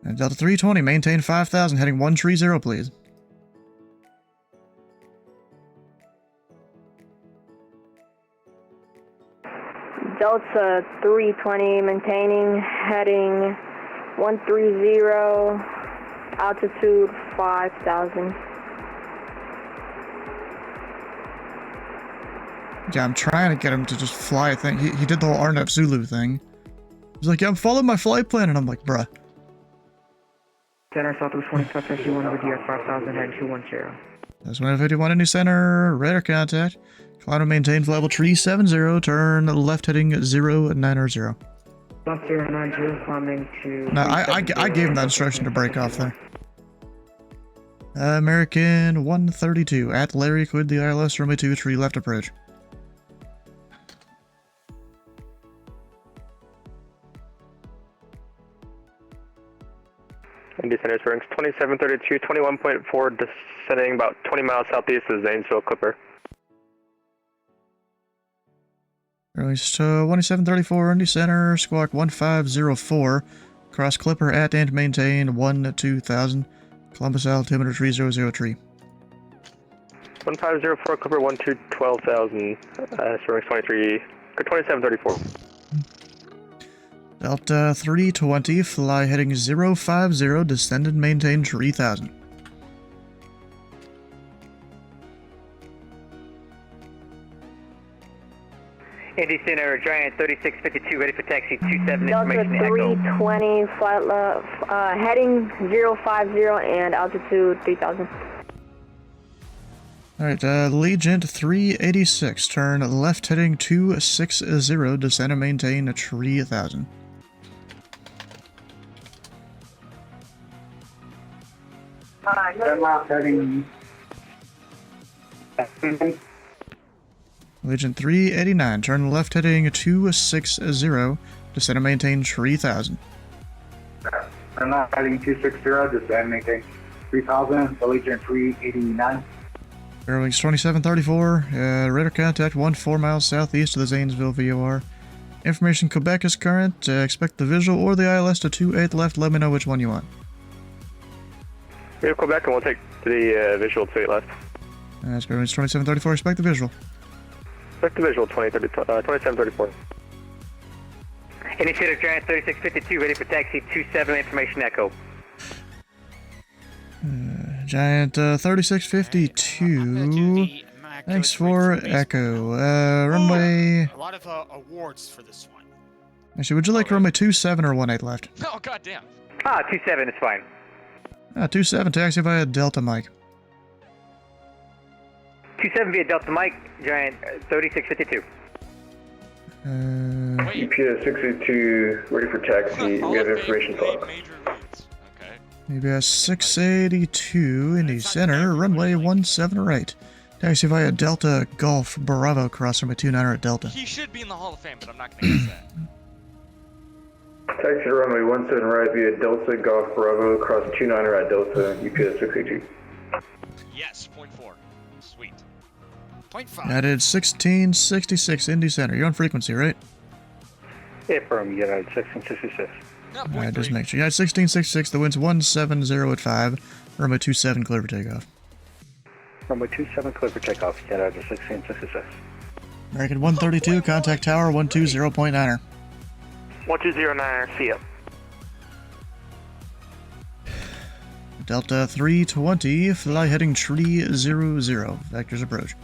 And Delta 320, maintain 5000, heading 130, please. Delta 320, maintaining, heading 130, altitude 5000. Yeah, I'm trying to get him to just fly a thing. He did the whole Arnett Zulu thing. He's like, yeah, I'm following my flight plan, and I'm like, bruh. Center Southwest 2551 with the 5000, heading 210. That's 151 Indy Center, radar contact. Climb and maintain flight level 370, turn left heading 090. Left 090, climbing to... No, I gave him that instruction to break off there. American 132, at Larry, quid the ILS, runway 23, left approach. Indy Center Springs 2732, 21.4, descending about 20 miles southeast of Zanesville Clipper. Release to 1734, Indy Center, squawk 1504, cross Clipper at and maintain 2000, Columbus altimeter 3003. 1504, Clipper 12,000, Springs 2734. Delta 320, fly heading 050, descend and maintain 3000. Indy Center, Giant 3652, ready for taxi 27, Delta information 320, flight heading 050 and altitude 3000. Alright, Legent 386, turn left heading 260, descend and maintain 3000. Legend 389, turn left heading 260, descend and maintain 3000. I'm not heading 260, descend maintain 3000, Legend 389. Airwings 2734, radar contact 14 miles southeast of the Zanesville VOR. Information Quebec is current, expect the visual or the ILS to 28 left, let me know which one you want. We have Quebec and we'll take the visual 28 left. That's Airwings 2734, expect the visual. Expect the visual 2734. Indy Center, Giant 3652, ready for taxi 27, information echo. Giant 3652. Thanks for Echo. Runway... A lot of awards for this one. Actually, would you like runway 27 or 18 left? Oh, goddamn. 27 is fine. 27, taxi via Delta Mike. 27 via Delta Mike, Giant 3652. EPS 682, ready for taxi. We have information for us. EPS 682, Indy Center, runway 17 Taxi via Delta Golf Bravo, cross runway 29 at Delta. He should be in the Hall of Fame, but I'm not going to use that. Taxi to runway 17 right via Delta Golf Bravo, cross 29 at Delta, EPS 682. Yes, 0.4. Sweet. 0.5. United 1666, Indy Center. You're on frequency, right? Yeah, from United 1666. Alright, just make sure. United 1666, the wind's 170 at 5. Runway 27, clear for takeoff. Runway 27, clear for takeoff. United 1666. American 132, contact tower 120.9er. 1209, see ya. Delta 320, fly heading 300. Vectors approach.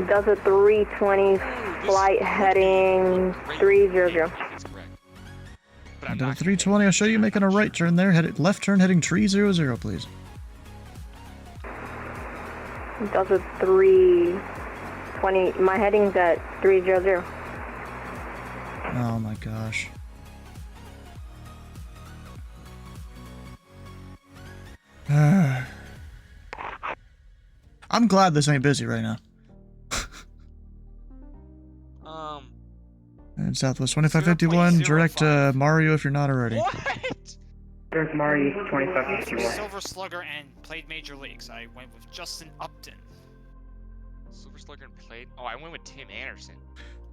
Delta 320, flight heading 300. Delta 320, I'll show you making a right turn there. Left turn heading 300, please. Delta 320, my heading's at 300. Oh my gosh. I'm glad this ain't busy right now. And Southwest 2551, direct Mario if you're not already. What? There's Mario 2551. Silver Slugger and played Major Leagues. I went with Justin Upton. Silver Slugger and played. Oh, I went with Tim Anderson.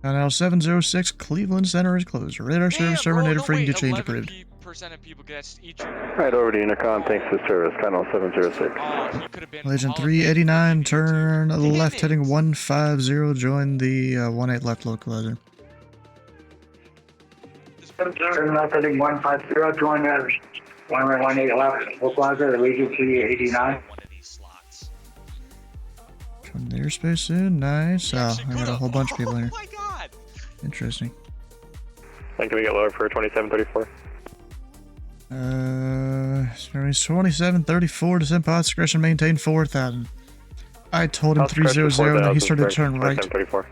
Now 706, Cleveland Center is closed. Radar service terminated. Freaking to change approved. Of people get each. Right over to Intercom, thanks for the service. Channel 706. Oh, he could have been. Legend 389, turn left heading 150. Join the 18 left localizer. Turn left heading 150, join the 18 left localizer, the Legion 389. Join the airspace soon. Nice. Oh, I got a whole bunch of people here. Oh my god! Interesting. When can we get lower for 2734? 2734, descent pod discretion maintained 4,000. I told him 300, and then he started to turn right. 2734.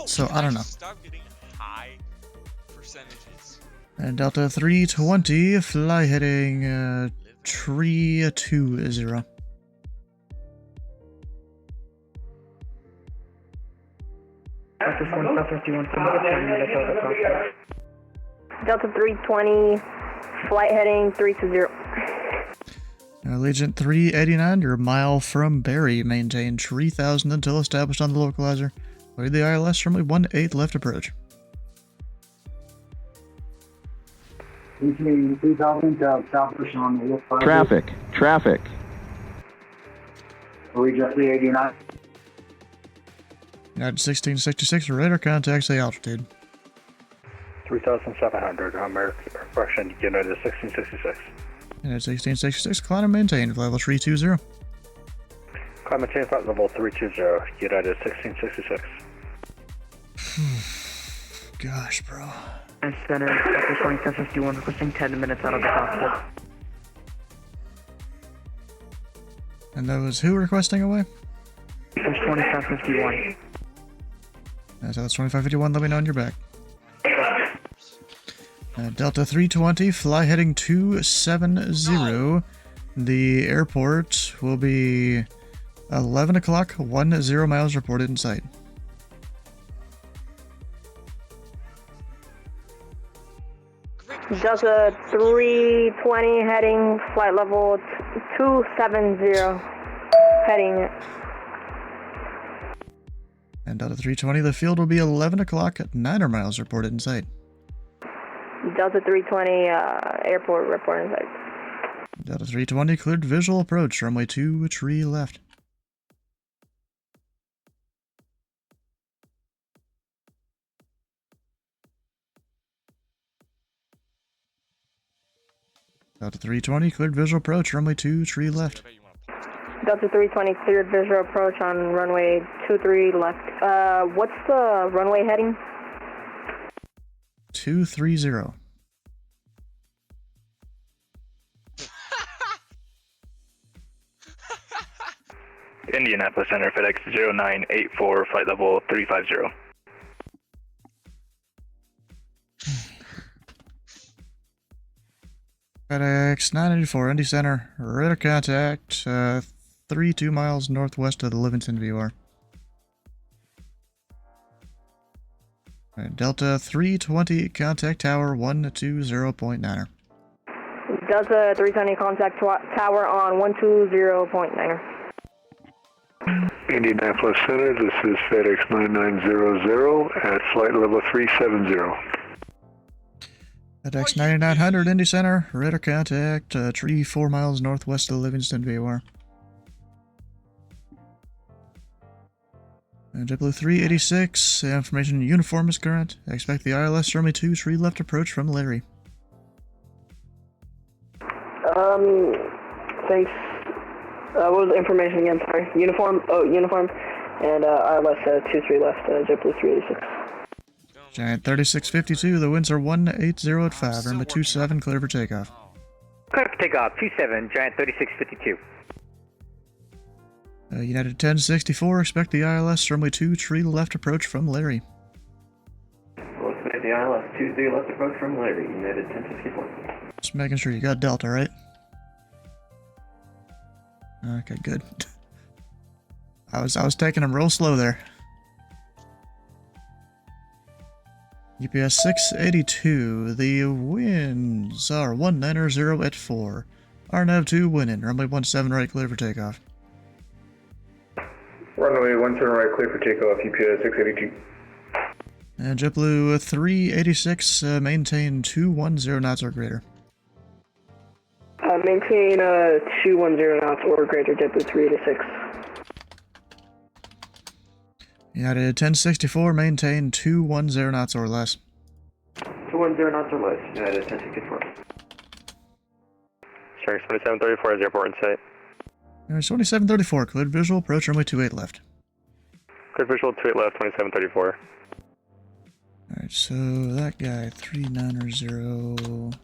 So, I don't know. Stop getting high percentages. And Delta 320, fly heading 320. Delta 320, flight heading 320. Allegiant 389, you're a mile from Barry. Maintain 3000 until established on the localizer. Lead the ILS runway 18 left approach. 3000 southwest on the localizer. Traffic. Allegiant 389. United 1666, radar contacts the altitude. 3700, Russian United 1666. United 1666, climb and maintain, level 320. Climb and maintain flight level 320, United 1666. Gosh, bro. Center, 2751, requesting 10 minutes out of the cockpit. And that was who requesting away? There's 2751. So that's 2551, let me know when you're back. Delta 320, fly heading 270. The airport will be 11 o'clock, 10 miles reported in sight. Delta 320, heading flight level 270. Heading. And Delta 320, the field will be 11 o'clock, 9 miles reported in sight. Delta 320, airport report in sight. Delta 320, cleared visual approach, runway 2, tree left. Delta 320, cleared visual approach, runway 2, tree left. Delta 320, cleared visual approach on runway 23 left. What's the runway heading? 230. Indianapolis Center, FedEx 0984, flight level 350. FedEx 984, Indy Center, radar contact, 32 miles northwest of the Livingston VOR. Alright, Delta 320, contact tower 120.9er. Delta 320, contact tower on 120.9er. Indianapolis Center, this is FedEx 9900 at flight level 370. FedEx 9900, Indy Center, radar contact, tree 4 miles northwest of the Livingston VOR. JetBlue 386, information uniform is current. Expect the ILS runway 2, tree left approach from Larry. Thanks. What was the information again? Sorry. Uniform. Oh, uniform. And ILS 23 left. JetBlue 386. Giant 3652. The winds are 180 at 5. Runway 27, clear for takeoff. Clear for takeoff. 27. Giant 3652. United 1064. Expect the ILS runway 2, tree left approach from Larry. We'll expect the ILS 23 left approach from Larry, United 1064. Just making sure you got Delta, right? Okay, good. I was taking him real slow there. UPS 682. The winds are 190 at 4. RNAV 2 winning. Runway 17 right, clear for takeoff. Runway 17 right, clear for takeoff, UPS 682. And JetBlue 386, maintain 210 knots or greater. Maintain 210 knots or greater, JetBlue 386. United 1064, maintain 210 knots or less. 210 knots or less, United 1064. Sharks 2734 has airport in sight. 2734, cleared visual, approach runway 28 left. Cleared visual 28 left, 2734. Alright, so that guy, 390.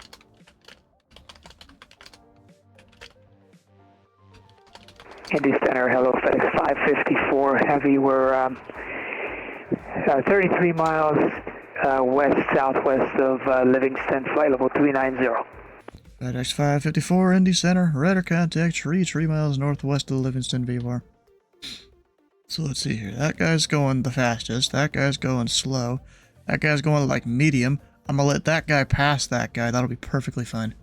Indy Center, hello, FedEx 554 Heavy. We're 33 miles west-southwest of Livingston, flight level 390. FedEx 554, Indy Center, radar contact, tree 3 miles northwest of the Livingston VOR. So let's see here. That guy's going the fastest. That guy's going slow. That guy's going like medium. I'm gonna let that guy pass that guy. That'll be perfectly fine.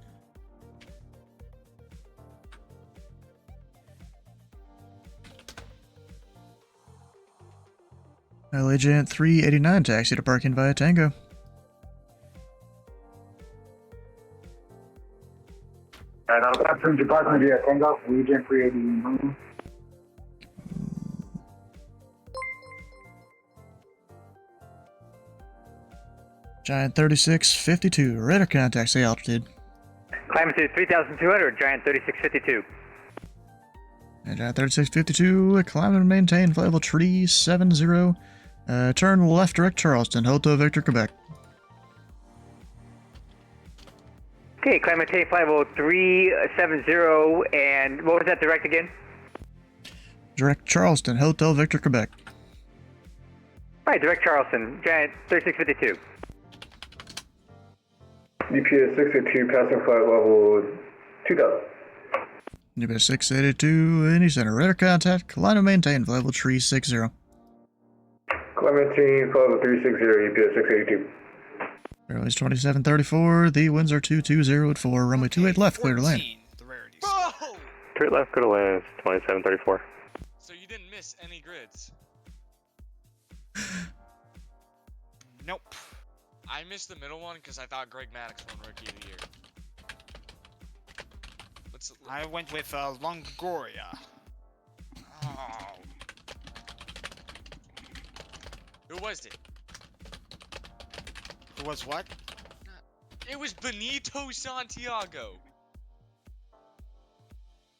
LA Giant 389, taxi to parking via Tango. Captain Department via Tango, Region 389. Giant 3652, radar contact, say altitude. Climb to 3,200, Giant 3652. And Giant 3652, climb and maintain flight level tree 70. Turn left direct Charleston, Hotel Victor, Quebec. Okay, climb and maintain flight level 370, and what was that direct again? Direct Charleston, Hotel Victor, Quebec. Alright, direct Charleston, Giant 3652. UPS 682, passing flight level 2000. UPS 682, Indy Center, radar contact, climb and maintain flight level tree 60. Climb and maintain flight level 360, UPS 682. Airways 2734, the winds are 220 at 4, runway 28 left, clear to land. Straight left, go to land, 2734. So you didn't miss any grids? Nope. I missed the middle one because I thought Greg Maddox won Rookie of the Year. I went with Longoria. Oh. Who was it? Who was what? It was Benito Santiago.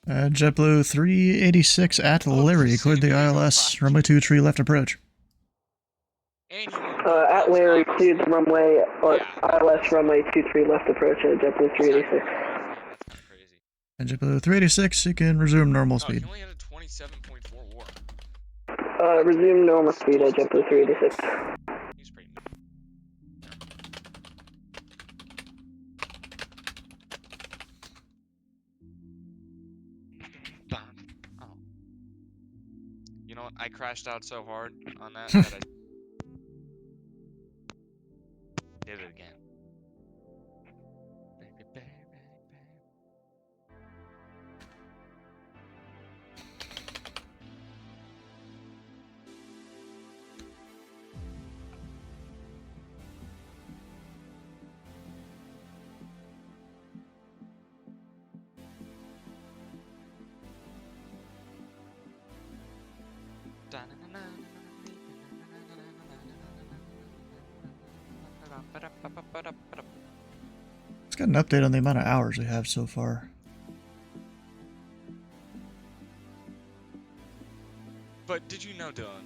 JetBlue 386 at Larry, cleared the ILS, runway 23 left approach. At Larry, cleared the runway, or ILS runway 23 left approach at JetBlue 386. And JetBlue 386, you can resume normal speed. He only had a 27.4 warp. Resume normal speed at JetBlue 386. You know what? I crashed out so hard on that that I did it again. Baby, baby, Let's get an update on the amount of hours we have so far. But did you know, Dylan,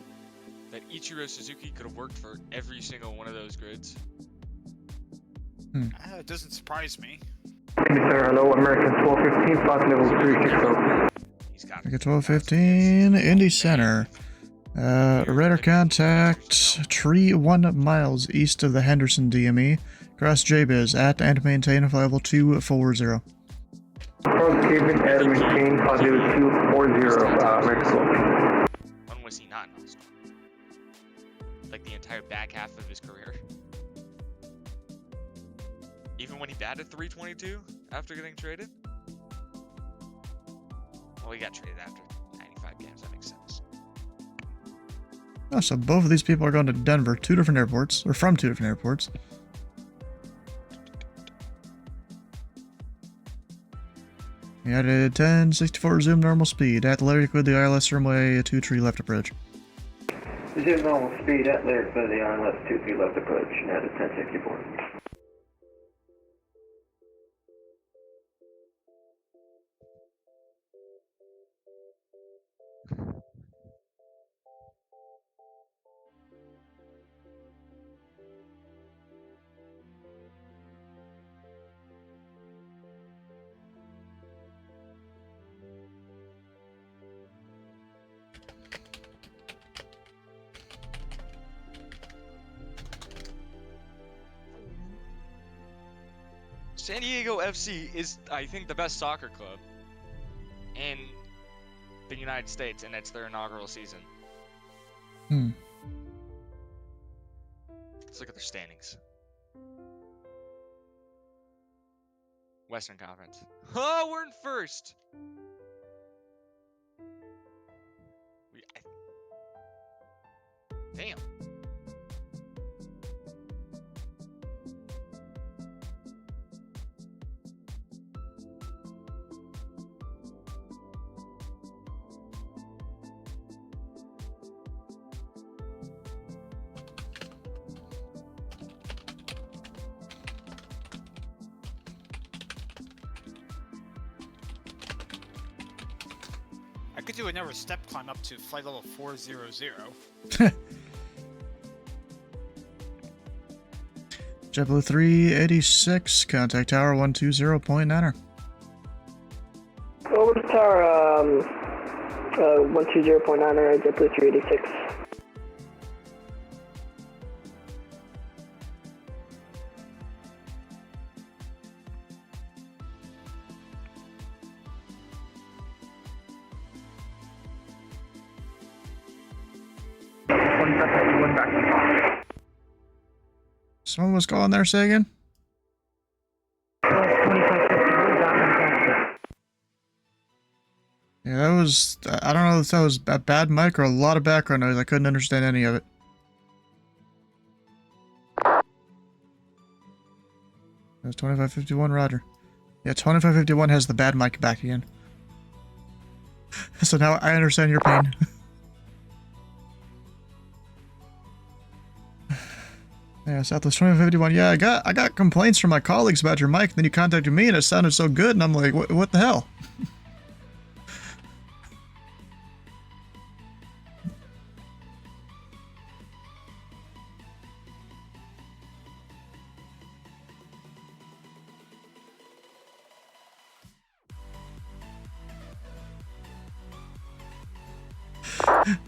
that Ichiro Suzuki could have worked for every single one of those grids? It doesn't surprise me. Indy Center, hello, American 1215, flight level 360. Okay, 1215, Indy Center. Radar contact, tree 1 miles east of the Henderson DME. Cross JBiz at and maintain flight level 240. Cross Kevin and maintain flight level 240, American 12. When was he not in All-Star? Like the entire back half of his career? Even when he batted 322 after getting traded? Well, he got traded after 95 games, that makes sense. Oh, so both of these people are going to Denver, 2 different airports, or from 2 different airports. We added 1064 resume normal speed. At Larry with the ILS runway 23 left approach. Resume normal speed at Lyric for the ILS 23 left approach, and added 1064. San Diego FC is, I think, the best soccer club in the United States, and it's their inaugural season. Let's look at their standings. Western Conference. Oh, we're in first! Damn. I could do another step climb up to flight level 400. JetBlue 386, contact tower 120.9er. Over to tower 120.9er at JetBlue 386. Someone was calling there, say again? Yeah, that was, I don't know if that was a bad mic or a lot of background noise. I couldn't understand any of it. That was 2551, roger. Yeah, 2551 has the bad mic back again. So now I understand your pain. Yeah, Southwest 2551. Yeah, I got complaints from my colleagues about your mic, and then you contacted me and it sounded so good, and I'm like, what the hell?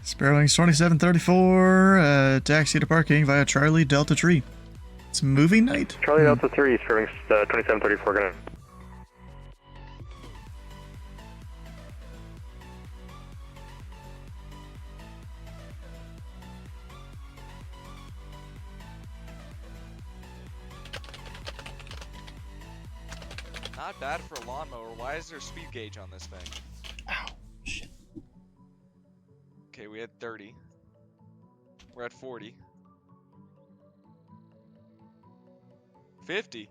Sparrowwings 2734, taxi to parking via Charlie Delta Tree. It's movie night? Charlie Delta 3, Sparrowwings 2734, gonna. Not bad for a lawnmower. Why is there a speed gauge on this thing? Ow, shit. Okay, we had 30. We're at 40. 50.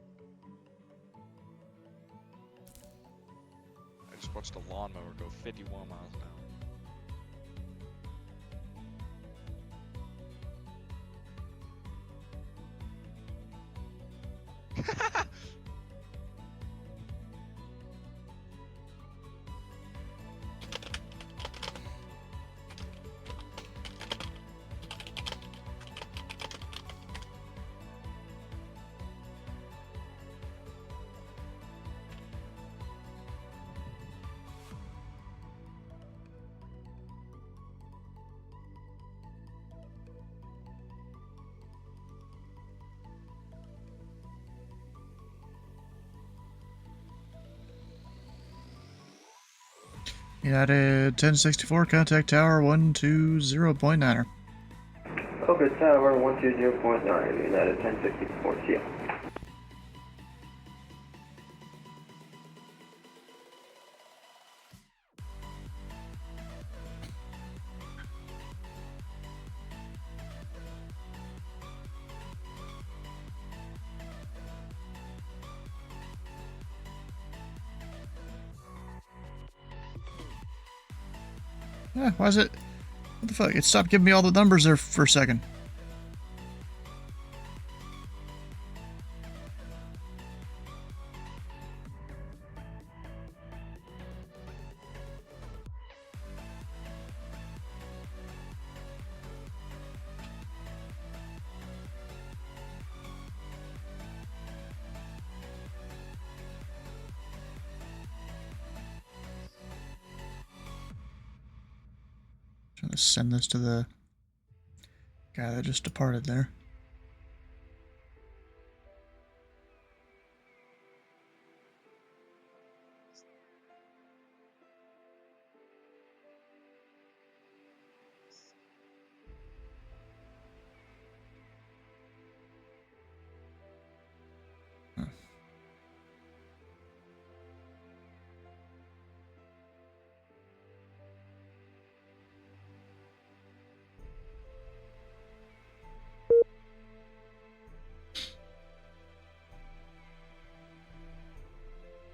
I just watched a lawnmower go 51 miles an hour. United 1064, contact tower 120.9er. Okay, tower 120.9, United 1064, yeah. Yeah, why is it? What the fuck? It stopped giving me all the numbers there for a second. Trying to send this to the guy that just departed there.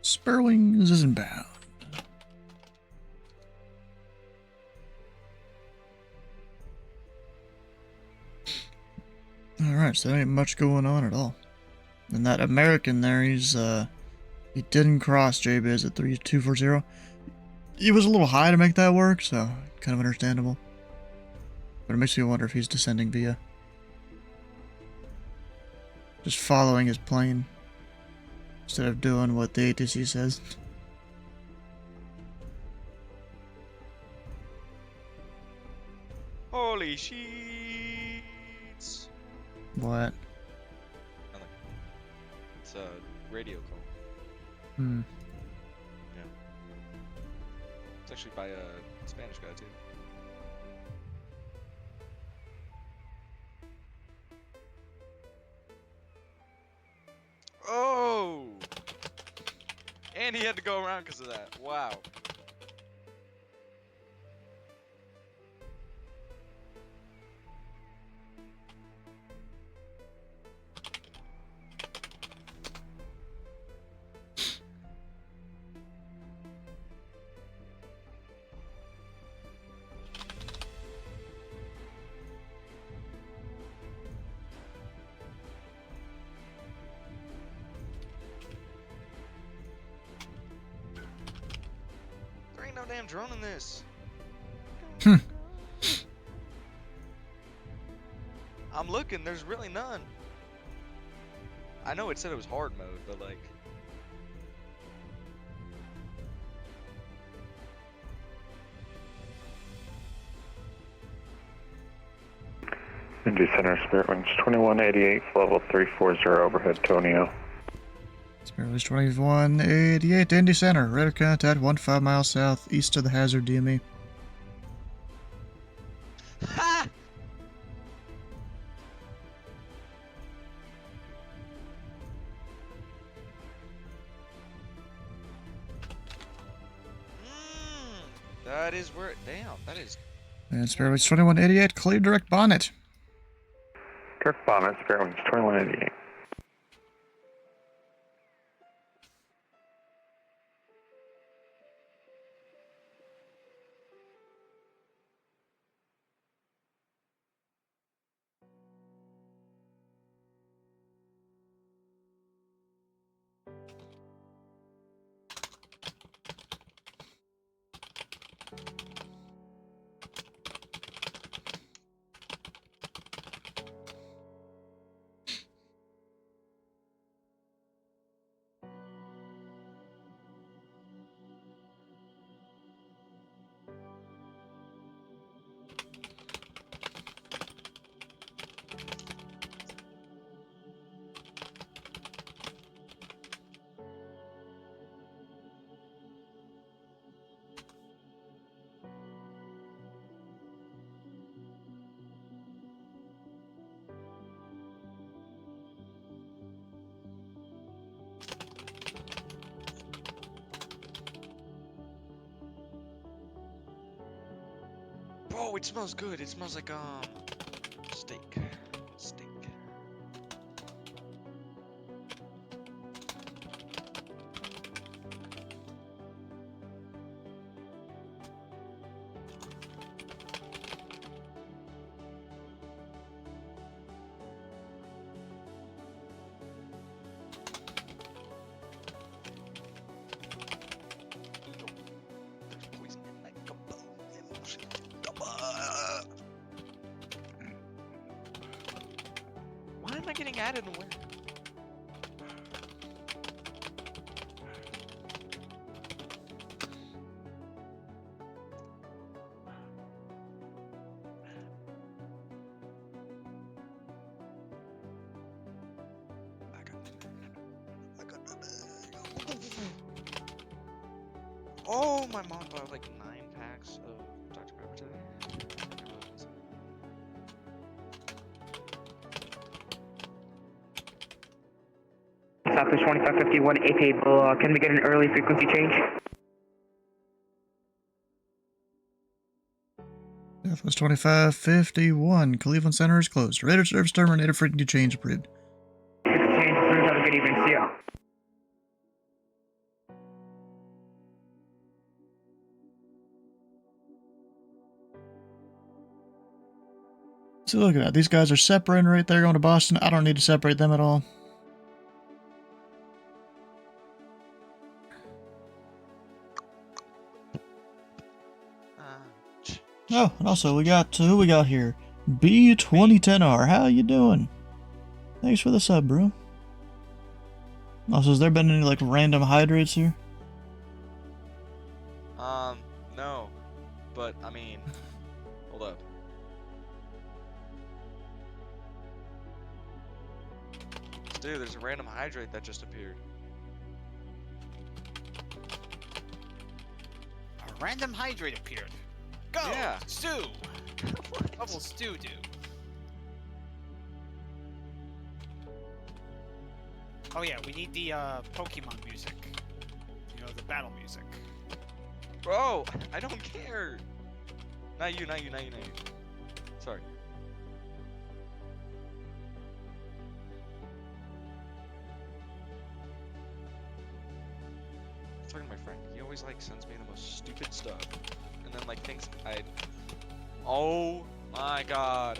Sparrowwings is inbound. Alright, so there ain't much going on at all. And that American there, he didn't cross JBiz at 3240. He was a little high to make that work, so kind of understandable. But it makes me wonder if he's descending via just following his plane instead of doing what the ATC says. Holy sheets! What? Nothing. It's a radio call. Hmm. Yeah. It's actually by a Spanish guy too. Oh! And he had to go around because of that. Wow. damn drone in this? I'm looking, there's really none. I know it said it was hard mode, but like... Indy Center, Spirit Wings 2188, level 340 overhead, Tonio. Spirit Wings 2188 to Indy Center. Radar contact 15 miles southeast of the hazard DME. Ha! That is where... Damn, that is... And Spirit Wings 2188, clear direct bonnet. Direct bonnet, Spirit Wings 2188. Bro, it smells good. It smells like, steak. Steak. Why am I getting added and where? Oh, my mom bought like 9 packs of Dr. Pepper today. Southwest 2551, A table. Can we get an early frequency change? Southwest 2551, Cleveland Center is closed. Radar service terminated, frequency change approved. Change approved. Have a good evening. See ya. So look at that. These guys are separating right there going to Boston. I don't need to separate them at all. Oh, and also we got who we got here? B2010R. How you doing? Thanks for the sub, bro. Also, has there been any like random hydrates here? No. But I mean, hold up. Dude, there's a random hydrate that just appeared. A random hydrate appeared. Go! Yeah. Stew! Double stew, dude. Oh yeah, we need the Pokemon music. You know, the battle music. Bro, I don't care. Not you, not you, not you, not you. Sorry. I was talking to my friend. He always like sends me the most stupid stuff, and then like thinks I. Oh my god.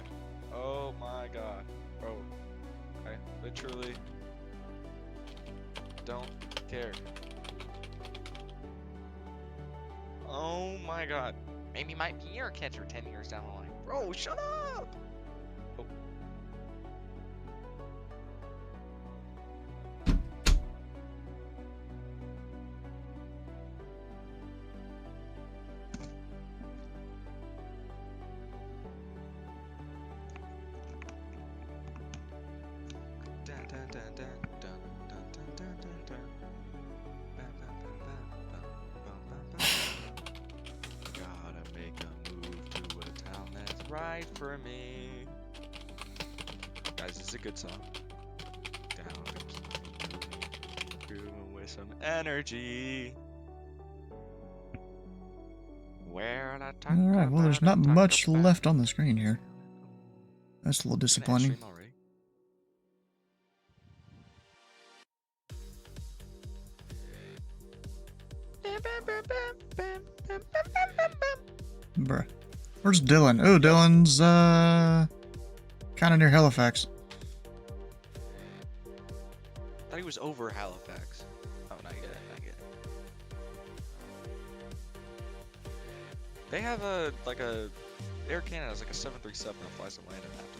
Oh my god, bro. I literally don't care. Oh my god. Maybe might be your catcher 10 years down the line. Bro, shut up! Oh. Dun, dun, dun, dun, dun, dun, dun, dun, dun, dun. Bam, bam, bam, bam, bam, bam, bam, bam. Gotta make a move to a town that's right for me. Guys, this is a good song. Down to keep moving with some energy. Where I talk Alright, well, there's not much left on the screen here. That's a little disappointing. Bruh. Where's Dylan? Oh, Dylan's, kinda near Halifax. I thought he was over Halifax. Oh, not yet, not yet. They have Air Canada has like a 737 that flies to London after them.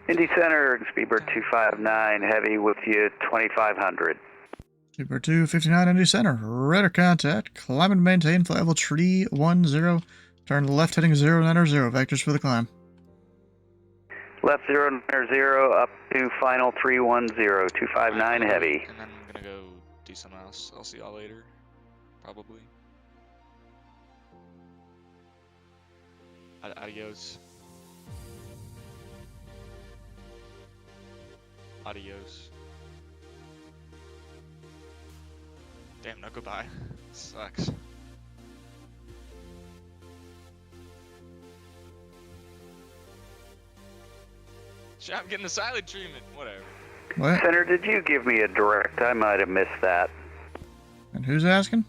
Indy Center, Speedbird 259, heavy with you, 2500. Speedbird 259 Indy Center. Radar contact. Climb and maintain flight level 310. Turn left heading 090. Vectors for the climb. Left 090 up to final 310, 259 heavy. And then I'm gonna go do something else. I'll see y'all later. Probably. Adios. Adios. Damn, no goodbye. Sucks. Shit, I'm getting the silent treatment. Whatever. What? Center, did you give me a direct? I might have missed that. And who's asking?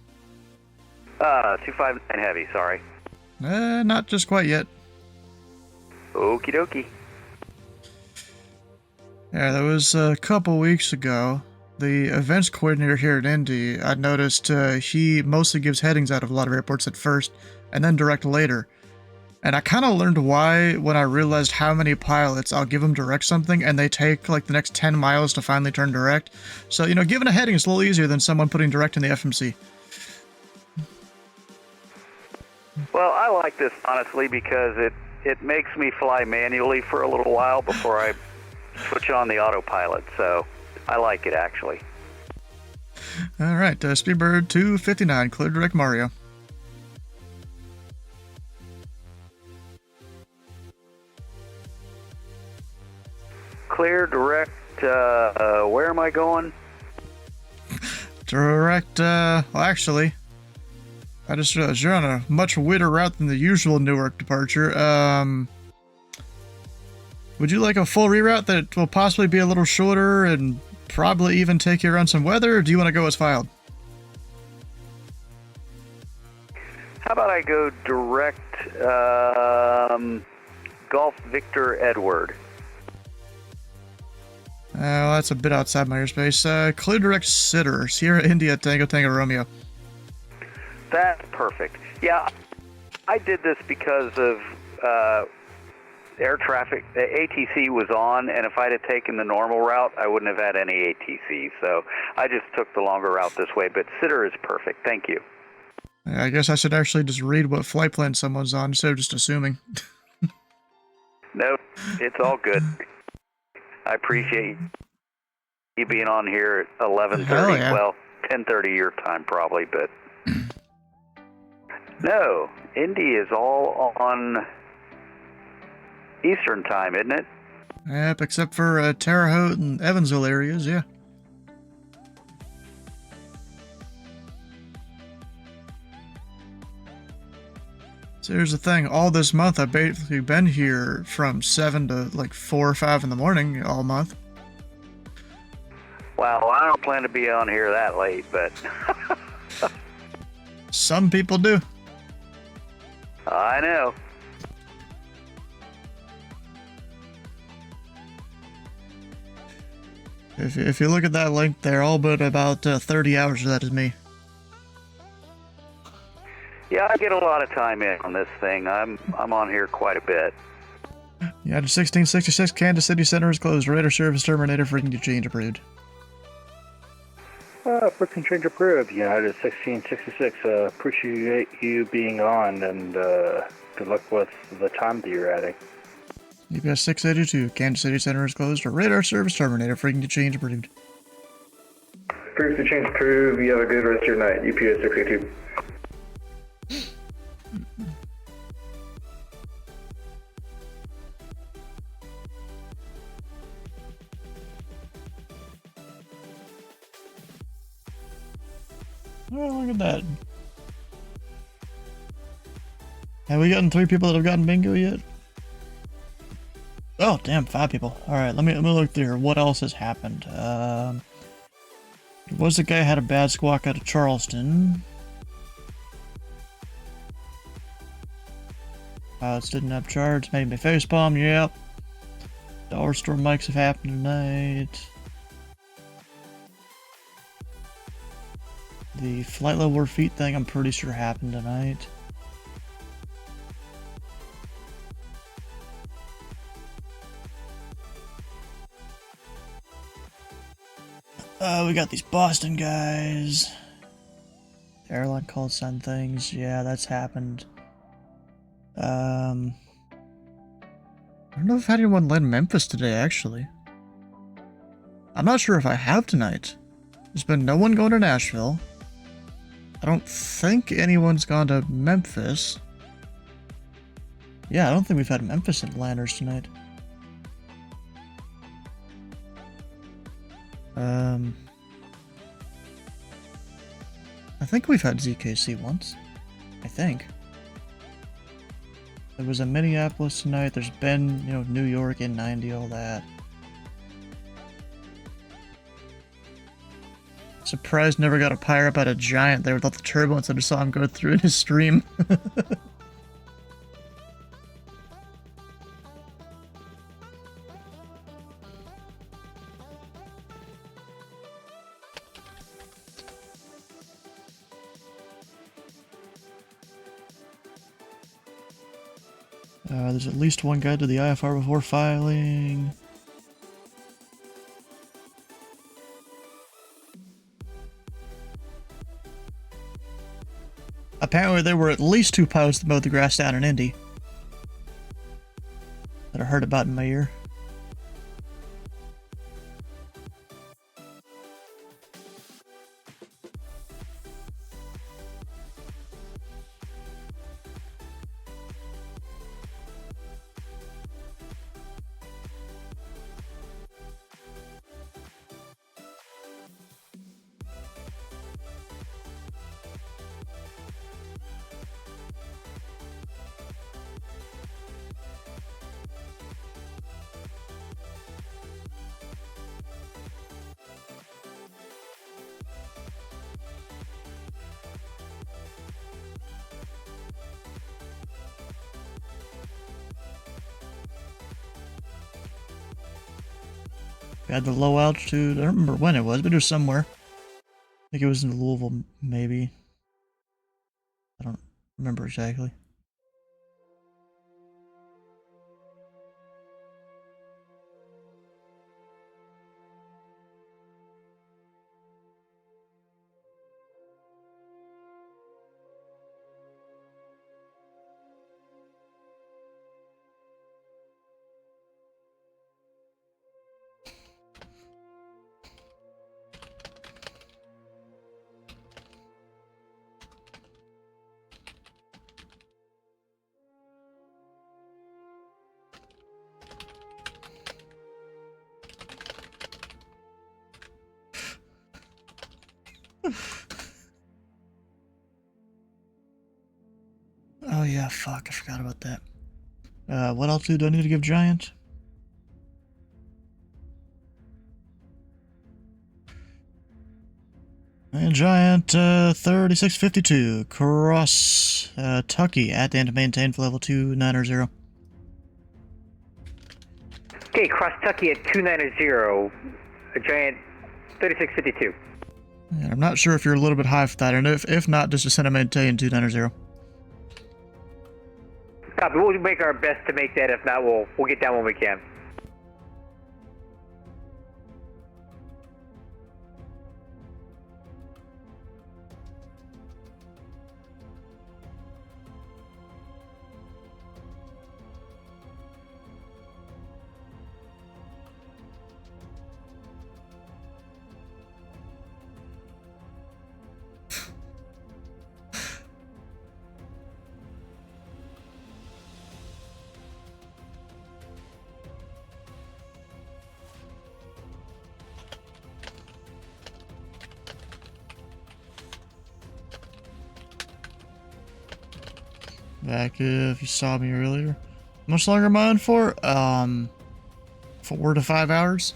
259 heavy, sorry. Not just quite yet. Okie dokie. Yeah, that was a couple weeks ago. The events coordinator here at Indy, I noticed he mostly gives headings out of a lot of airports at first, and then direct later. And I kind of learned why when I realized how many pilots I'll give them direct something, and they take like the next 10 miles to finally turn direct. So, you know, giving a heading is a little easier than someone putting direct in the FMC. Well, I like this, honestly, because it makes me fly manually for a little while before I switch on the autopilot, so I like it, actually. Alright, Speedbird 259, clear direct Mario. Clear direct, where am I going? Direct, well actually, I just realized you're on a much wider route than the usual Newark departure. Would you like a full reroute that will possibly be a little shorter and probably even take you around some weather, or do you want to go as filed? How about I go direct, Golf Victor Edward? Well, that's a bit outside my airspace. Clear direct Sitter, Sierra India Tango Tango Romeo. That's perfect. Yeah, I did this because of air traffic. The ATC was on, and if I'd have taken the normal route, I wouldn't have had any ATC. So I just took the longer route this way, but Sitter is perfect. Thank you. I guess I should actually just read what flight plan someone's on instead of just assuming. Nope, it's all good. I appreciate you being on here at 11:30. Yeah. Well, 10:30 your time probably, but no, Indy is all on Eastern time, isn't it? Yep, except for Terre Haute and Evansville areas, yeah. So here's the thing, all this month I've basically been here from 7 to like 4 or 5 in the morning all month. Well, I don't plan to be on here that late, but Some people do. I know. If you look at that link there, all but about 30 hours of that is me. Yeah, I get a lot of time in on this thing. I'm on here quite a bit. Yeah, 1666 Kansas City Center is closed. Radar service terminated. Freaking change approved. Freaking change approved. United 1666. Appreciate you being on, and good luck with the time that you're adding. UPS 682 Kansas City Center is closed. Radar service terminated. Freaking change approved. Frequency change approved. You have a good rest of your night. UPS 682. Oh, look at that. Have we gotten 3 people that have gotten bingo yet? Oh, damn, 5 people. Alright, let me look through here. What else has happened? There was a guy who had a bad squawk out of Charleston. Pilots didn't have charge, made me facepalm, yep. Dollar store mics have happened tonight. The flight level feet thing I'm pretty sure happened tonight. We got these Boston guys. The airline call sign things, yeah, that's happened. I don't know if I had anyone land Memphis today, actually. I'm not sure if I have tonight. There's been no one going to Nashville. I don't think anyone's gone to Memphis. Yeah, I don't think we've had Memphis landers tonight. I think we've had ZKC once. I think. There was a Minneapolis tonight. There's been, New York in 90, all that. Surprised never got a pirate out of Giant there without the turbulence. I just saw him go through in his stream. There's at least one guide to the IFR before filing. Apparently there were at least 2 pilots that mowed the grass down in Indy that I heard about in my ear. We had the low altitude. I don't remember when it was, but it was somewhere. I think it was in Louisville, maybe. I don't remember exactly. Oh yeah, fuck, I forgot about that. What altitude do I need to give Giant? And Giant, 3652, cross, Tucky, at the end to maintain for level 290. Okay, cross Tucky at 290, a Giant 3652. And I'm not sure if you're a little bit high for that, and if not, just descend and maintain 290. Copy, we'll make our best to make that. If not, we'll get down when we can. Back if you saw me earlier. How much longer am I on for? 4 to 5 hours?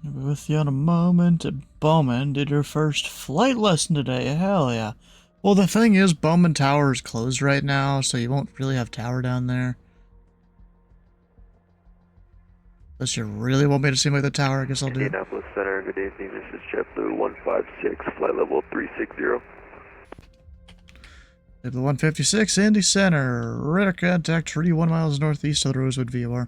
I'll be with you in a moment. Bowman did your first flight lesson today. Hell yeah. Well, the thing is, Bowman Tower is closed right now, so you won't really have tower down there. Unless you really want me to seem like the tower, I guess I'll do it. Indianapolis Center, good evening. This is JetBlue 156, flight level 360. JetBlue 156, Indy Center. Radar contact 31 miles northeast of the Rosewood VOR.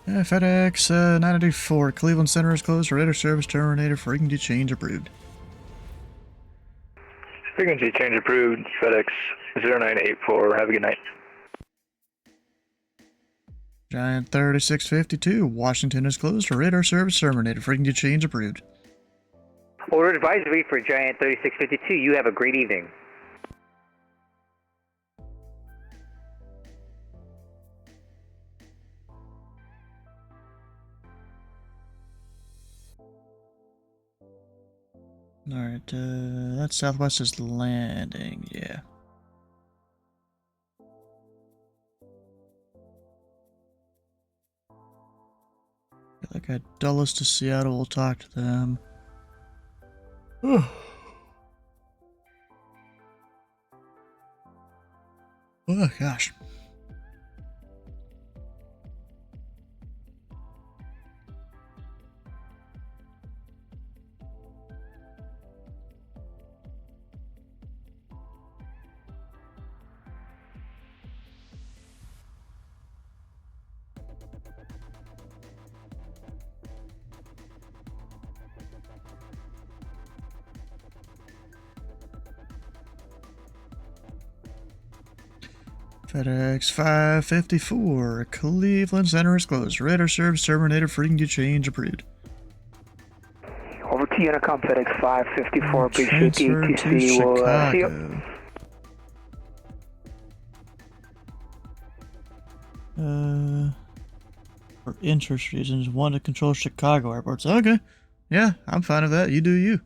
FedEx 984, Cleveland Center is closed. Radar service terminated. Frequency change approved. Frequency change approved. FedEx 0984. Have a good night. Giant 3652, Washington is closed. Radar service terminated. Frequency change approved. Order advisory for Giant 3652. You have a great evening. Alright, that's Southwest is landing, yeah. That guy Dulles to Seattle, we'll talk to them. Oh gosh. FedEx 554, Cleveland Center is closed. Radar service terminated, frequency change approved. Over to Unicom, FedEx 554, appreciate the Transfer to ATC. We'll see you. Chicago. For interest reasons, want to control Chicago airports. Okay. Yeah, I'm fine with that. You do you.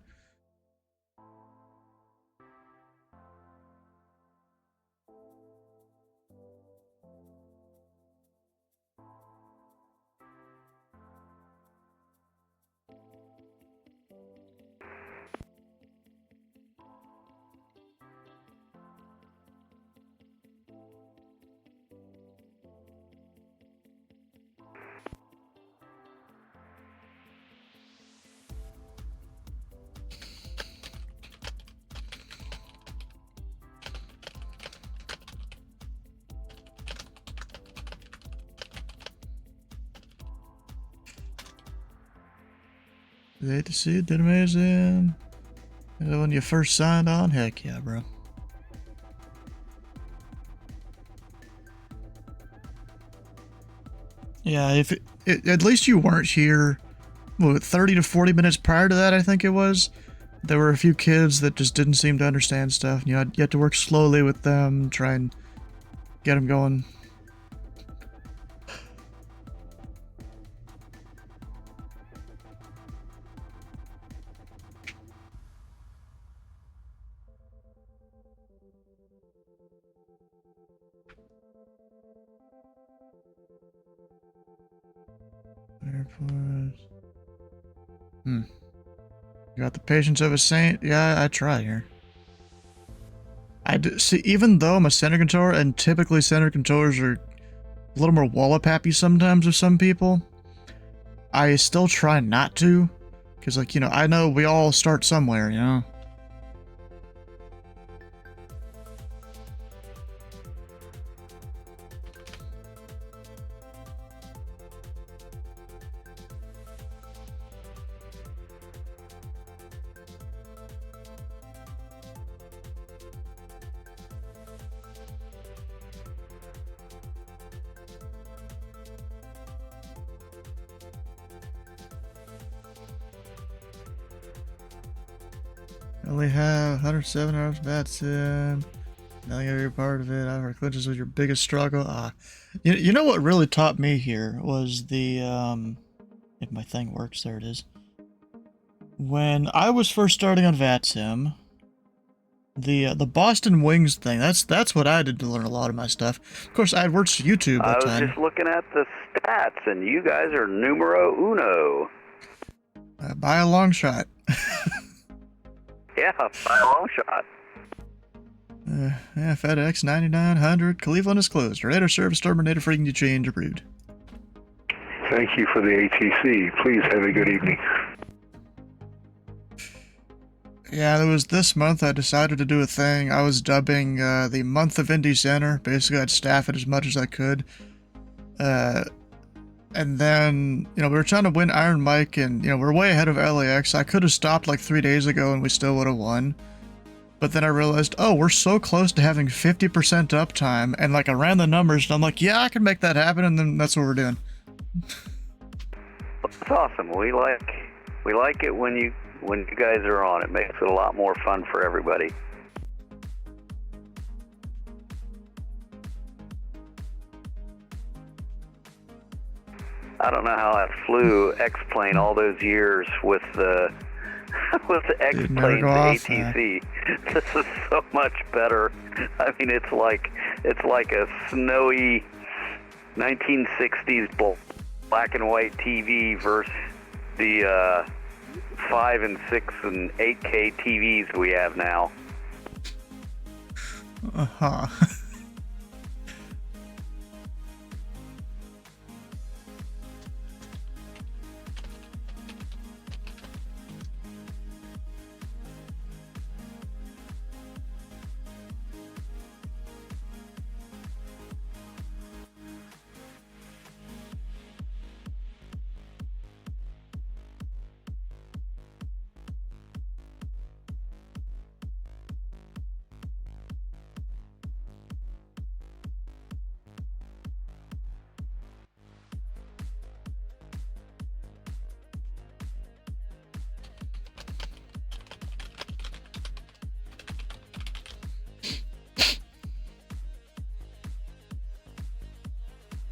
Great to see it, did amazing. And when you first signed on, heck yeah, bro. Yeah, if at least you weren't here, what, 30 to 40 minutes prior to that, I think it was. There were a few kids that just didn't seem to understand stuff. And you had to work slowly with them, try and get them going. Airports. You got the patience of a saint? Yeah, I try here. I do, see, even though I'm a center controller, and typically center controllers are a little more wallop-happy sometimes with some people, I still try not to. Because, like, you know, I know we all start somewhere, you know? I only have 107 hours bad sim. Nothing every part of it. Our clinches was your biggest struggle. You know what really taught me here was the if my thing works, there it is. When I was first starting on VATSIM, the Boston Wings thing, that's what I did to learn a lot of my stuff. Of course, I had worked YouTube I at was the time. just looking at the stats, and you guys are numero uno. By a long shot. Yeah, by a long shot. Yeah, FedEx 9900, Cleveland is closed. Radar service terminated, frequency change approved. Thank you for the ATC. Please have a good evening. Yeah, there was this month I decided to do a thing. I was dubbing the month of Indy Center. Basically, I'd staff it as much as I could. And then, you know, we were trying to win Iron Mike, and, you know, we're way ahead of LAX. I could have stopped like 3 days ago and we still would have won. But then I realized, oh, we're so close to having 50% uptime, and like I ran the numbers and I'm like, yeah, I can make that happen, and then that's what we're doing. It's awesome. We like it when you guys are on. It makes it a lot more fun for everybody. I don't know how I flew X-Plane all those years with the X-Plane's ATC. This is so much better. I mean, it's like a snowy 1960s bowl. black and white TV versus the 5 and 6 and 8K TVs we have now. Uh-huh.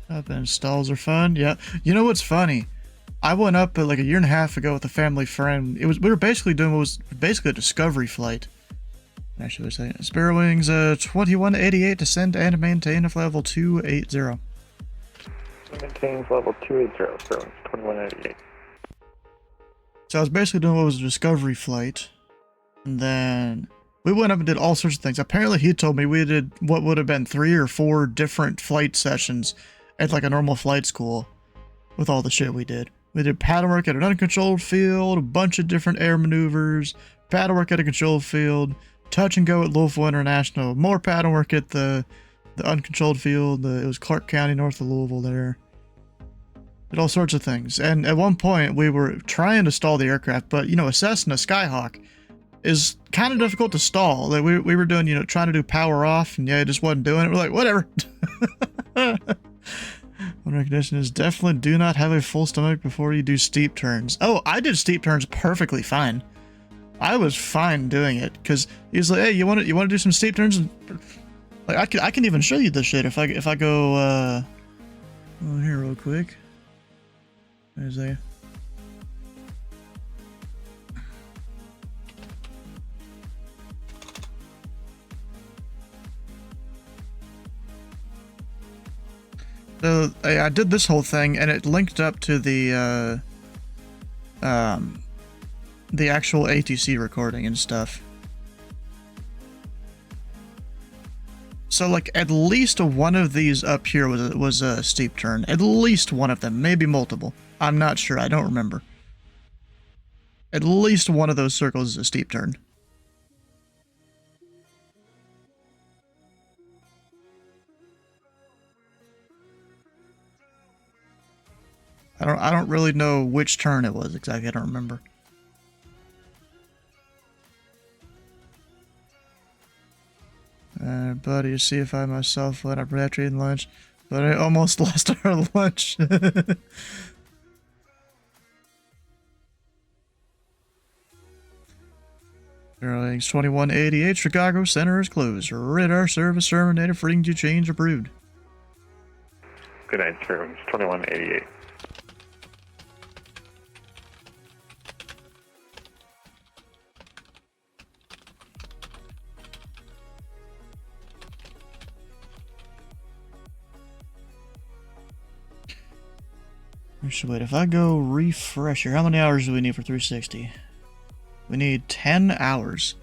Up installs are fun. Yeah. You know what's funny? I went up like a year and a half ago with a family friend. We were basically doing what was basically a discovery flight. Actually, we're saying Sparrow Wings 2188 descend and maintain of level 280. Maintains level 280, so it's 2188. So I was basically doing what was a discovery flight. And then we went up and did all sorts of things. Apparently he told me we did what would have been 3 or 4 different flight sessions at like a normal flight school with all the shit we did. We did paddle work at an uncontrolled field, a bunch of different air maneuvers, paddle work at a controlled field, touch and go at Louisville International, more paddle work at the uncontrolled field. It was Clark County, north of Louisville there. Did all sorts of things. And at one point we were trying to stall the aircraft, but you know, a Cessna Skyhawk is kind of difficult to stall. Like we were doing, you know, trying to do power off, and yeah, it just wasn't doing it. We're like, whatever. One recognition is definitely do not have a full stomach before you do steep turns. Oh, I did steep turns perfectly fine. I was fine doing it because he's like, hey, you want to do some steep turns? And, like I can even show you this shit if I go oh, here real quick. There's a. So I did this whole thing, and it linked up to the actual ATC recording and stuff. So like at least one of these up here was a steep turn. At least one of them, maybe multiple. I'm not sure. I don't remember. At least one of those circles is a steep turn. I don't really know which turn it was exactly. I don't remember. Buddy, you see if I myself went up after eating lunch, but I almost lost our lunch. Airlines 2188, Chicago Center is closed. Radar service terminated. Freedom to change approved. Good night, Sparrow Wings 2188. So wait, if I go refresher, how many hours do we need for 360? We need 10 hours.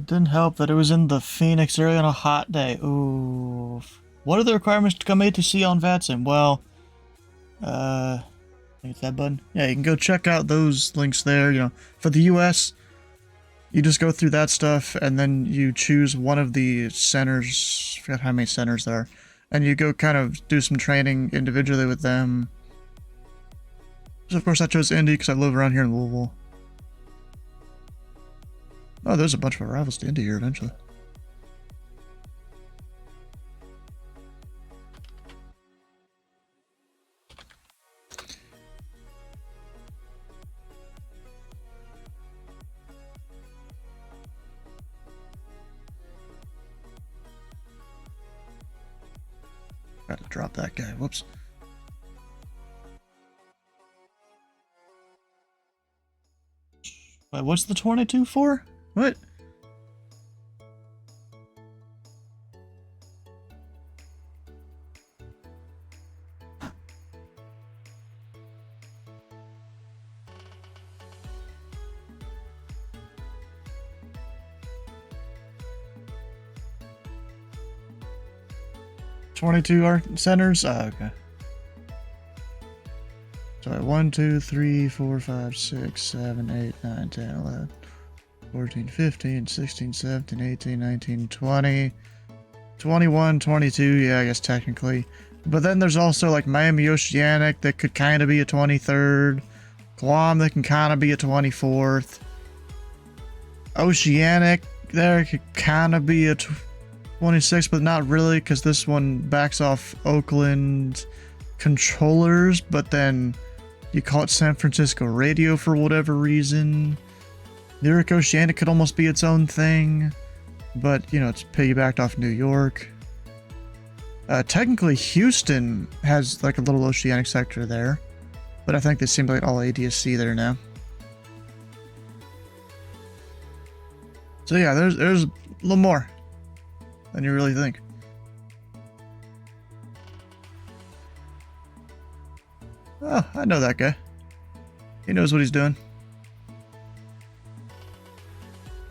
Didn't help that it was in the Phoenix area on a hot day. Ooh. What are the requirements to come ATC on VATSIM? Well, I think it's that button. Yeah, you can go check out those links there. You know, for the US, you just go through that stuff and then you choose one of the centers. I forgot how many centers there are. And you go kind of do some training individually with them. So of course I chose Indy because I live around here in Louisville. Oh, there's a bunch of arrivals to Indy here eventually. Got to drop that guy. Whoops. Wait, what's the 22 for? What? $22 art centers? Oh, okay. Sorry, 1, 2, 3, 4, 5, 6, 7, 8, 9, 10, 11, 14, 15, 16, 17, 18, 19, 20, 21, 22, yeah, I guess technically. But then there's also like Miami Oceanic that could kind of be a 23rd. Guam that can kind of be a 24th. Oceanic there could kind of be a 26, but not really, because this one backs off Oakland controllers, but then you call it San Francisco radio for whatever reason. Lyric Oceanic could almost be its own thing, but, you know, it's piggybacked off New York. Technically, Houston has like a little Oceanic sector there, but I think they seem like all ADSC there now. So yeah, there's a little more than you really think. Oh, I know that guy. He knows what he's doing.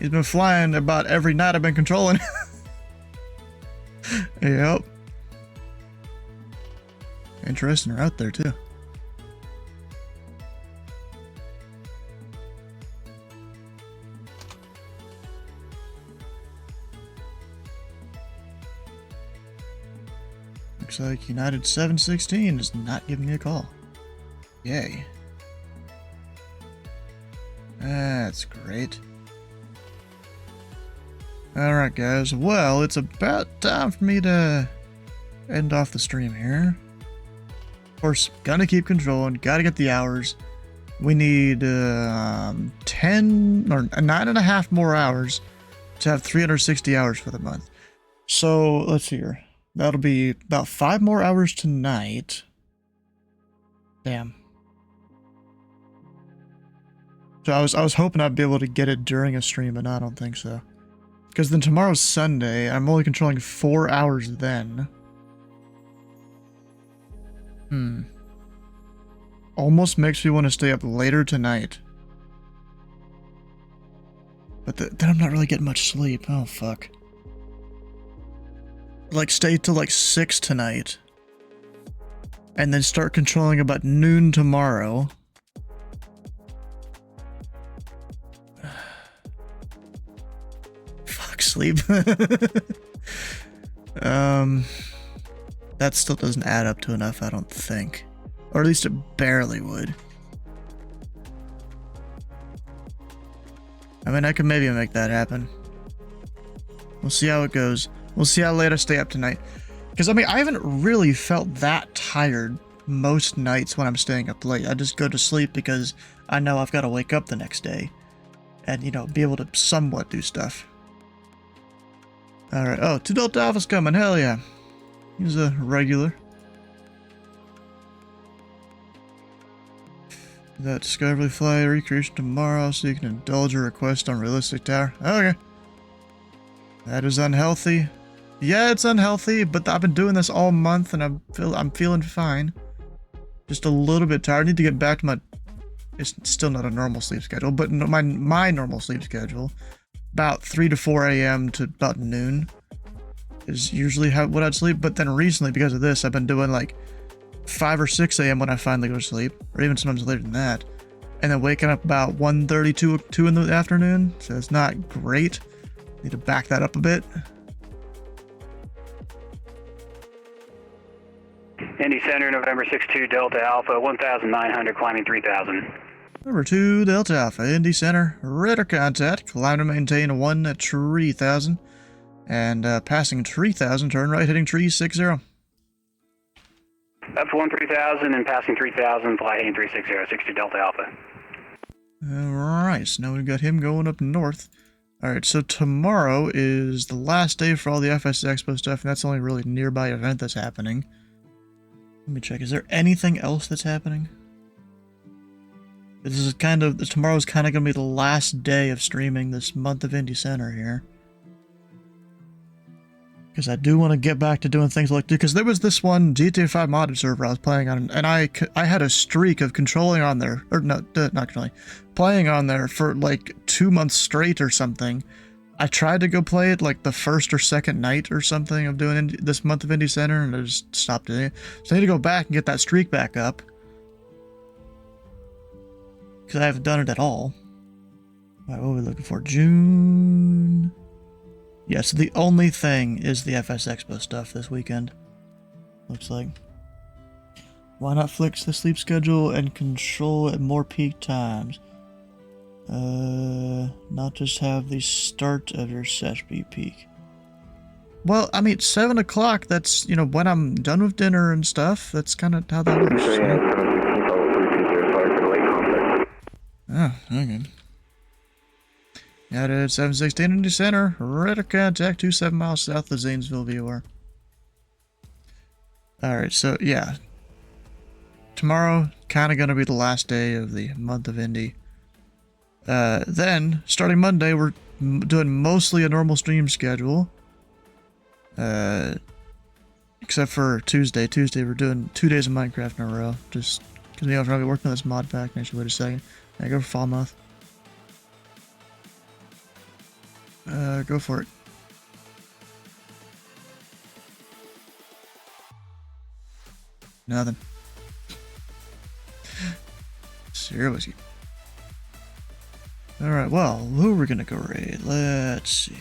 He's been flying about every night I've been controlling. Yep. Interesting route there too. Looks like United 716 is not giving me a call. Yay. That's great. Alright guys, well, it's about time for me to end off the stream here. Of course, gonna keep controlling, gotta get the hours. We need 10 or 9.5 more hours to have 360 hours for the month. So, let's see here. That'll be about 5 more hours tonight. Damn. So I was hoping I'd be able to get it during a stream, but I don't think so. Because then tomorrow's Sunday, I'm only controlling 4 hours then. Almost makes me want to stay up later tonight. But then I'm not really getting much sleep. Oh, fuck. Like, stay till like 6 tonight. And then start controlling about noon tomorrow. Fuck, sleep. That still doesn't add up to enough, I don't think. Or at least it barely would. I mean, I could maybe make that happen. We'll see how it goes. We'll see how late I stay up tonight. Because, I mean, I haven't really felt that tired most nights when I'm staying up late. I just go to sleep because I know I've got to wake up the next day. And, you know, be able to somewhat do stuff. Alright, oh, 2 Delta Alpha's coming, hell yeah. He's a regular. That Discovery Flight recreation tomorrow so you can indulge your request on Realistic Tower. Okay. That is unhealthy. Yeah, it's unhealthy, but I've been doing this all month and I'm feeling fine. Just a little bit tired. I need to get back to my... It's still not a normal sleep schedule, but my normal sleep schedule. About 3 to 4 a.m. to about noon is usually what I'd sleep. But then recently, because of this, I've been doing like 5 or 6 a.m. when I finally go to sleep, or even sometimes later than that, and then waking up about 1:30, 2 in the afternoon, so it's not great. Need to back that up a bit. Indy Center, November 62 Delta Alpha, 1,900, climbing 3,000. Number 2 Delta Alpha, Indy Center, radar contact, climb to maintain 1 at 3,000, and passing 3,000, turn right, hitting tree 60. Up to 13,000 and passing 3,000, fly heading 360, 60 Delta Alpha. Alright, so now we've got him going up north. Alright, so tomorrow is the last day for all the FS Expo stuff, and that's the only really nearby event that's happening. Let me check. Is there anything else that's happening? This is kind of... Tomorrow's kind of going to be the last day of streaming this month of Indy Center here. Because I do want to get back to doing things like... Because there was this one GTA 5 modded server I was playing on, and I had a streak of controlling on there. Or, no, not controlling. Playing on there for like 2 months straight or something. I tried to go play it like the first or second night or something of doing this month of Indy Center, and I just stopped doing it. So I need to go back and get that streak back up. Because I haven't done it at all. Alright, what are we looking for? June... Yeah, so the only thing is the FS Expo stuff this weekend. Looks like. Why not fix the sleep schedule and control at more peak times? Not just have the start of your sesh be peak. Well, I mean, 7 o'clock, that's, you know, when I'm done with dinner and stuff. That's kind of how that works. Oh, okay. Got it, 716 Indy Center, radar contact 27 miles south of Zanesville, VOR. Alright, so yeah. Tomorrow, kind of going to be the last day of the month of Indy. Then, starting Monday, we're doing mostly a normal stream schedule. Except for Tuesday. Tuesday, we're doing 2 days of Minecraft in a row. Just because we are going to be working on this mod pack. Actually, wait a second. I go for Falmouth. Go for it. Nothing. Seriously. Alright, well, who are we gonna go raid? Let's see.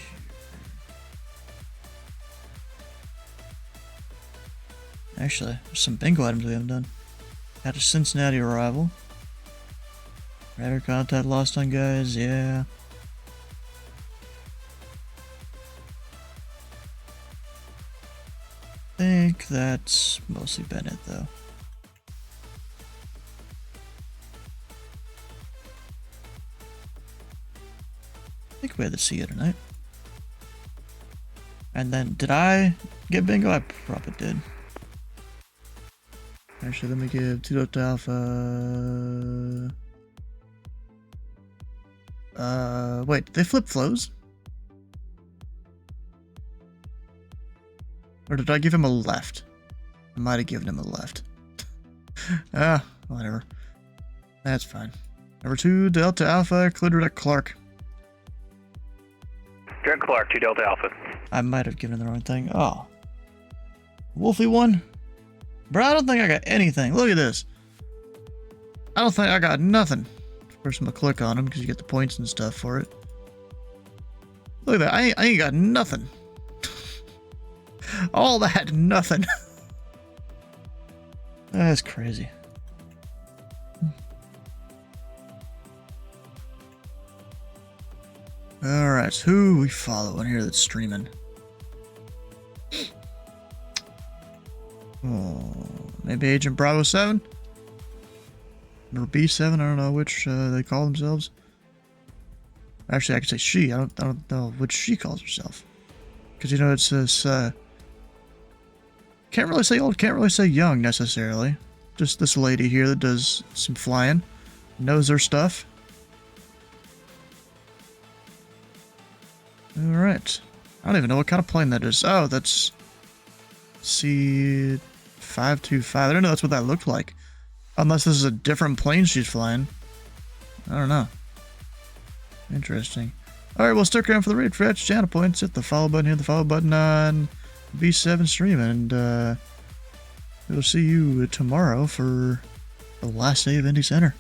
Actually, there's some bingo items we haven't done. Got a Cincinnati arrival. Radar contact lost on guys, yeah. I think that's mostly been it, though. I think we had the CEO tonight. And then, did I get bingo? I probably did. Actually, let me give 2 Delta Alpha... wait, did they flip flows? Or did I give him a left? I might have given him a left. Whatever. That's fine. Number 2, Delta Alpha, cleared at Clark. Direct Clark, 2 Delta Alpha. I might have given him the wrong thing. Oh. Wolfie 1? Bro, I don't think I got anything. Look at this. I don't think I got nothing. First, I'm gonna click on him because you get the points and stuff for it. Look at that. I ain't got nothing. All that, nothing. That's crazy. Alright, so who we following here that's streaming? Oh, maybe Agent Bravo 7? Or B7, I don't know which they call themselves. Actually, I could say she. I don't know which she calls herself. Because, you know, it's this, can't really say old, can't really say young, necessarily. Just this lady here that does some flying. Knows her stuff. Alright. I don't even know what kind of plane that is. Oh, that's... C525. I don't know that's what that looked like. Unless this is a different plane she's flying. I don't know. Interesting. Alright, well, stick around for the raid for extra channel points. Hit the follow button, hit the follow button on B7 stream, and we'll see you tomorrow for the last day of Indy Center.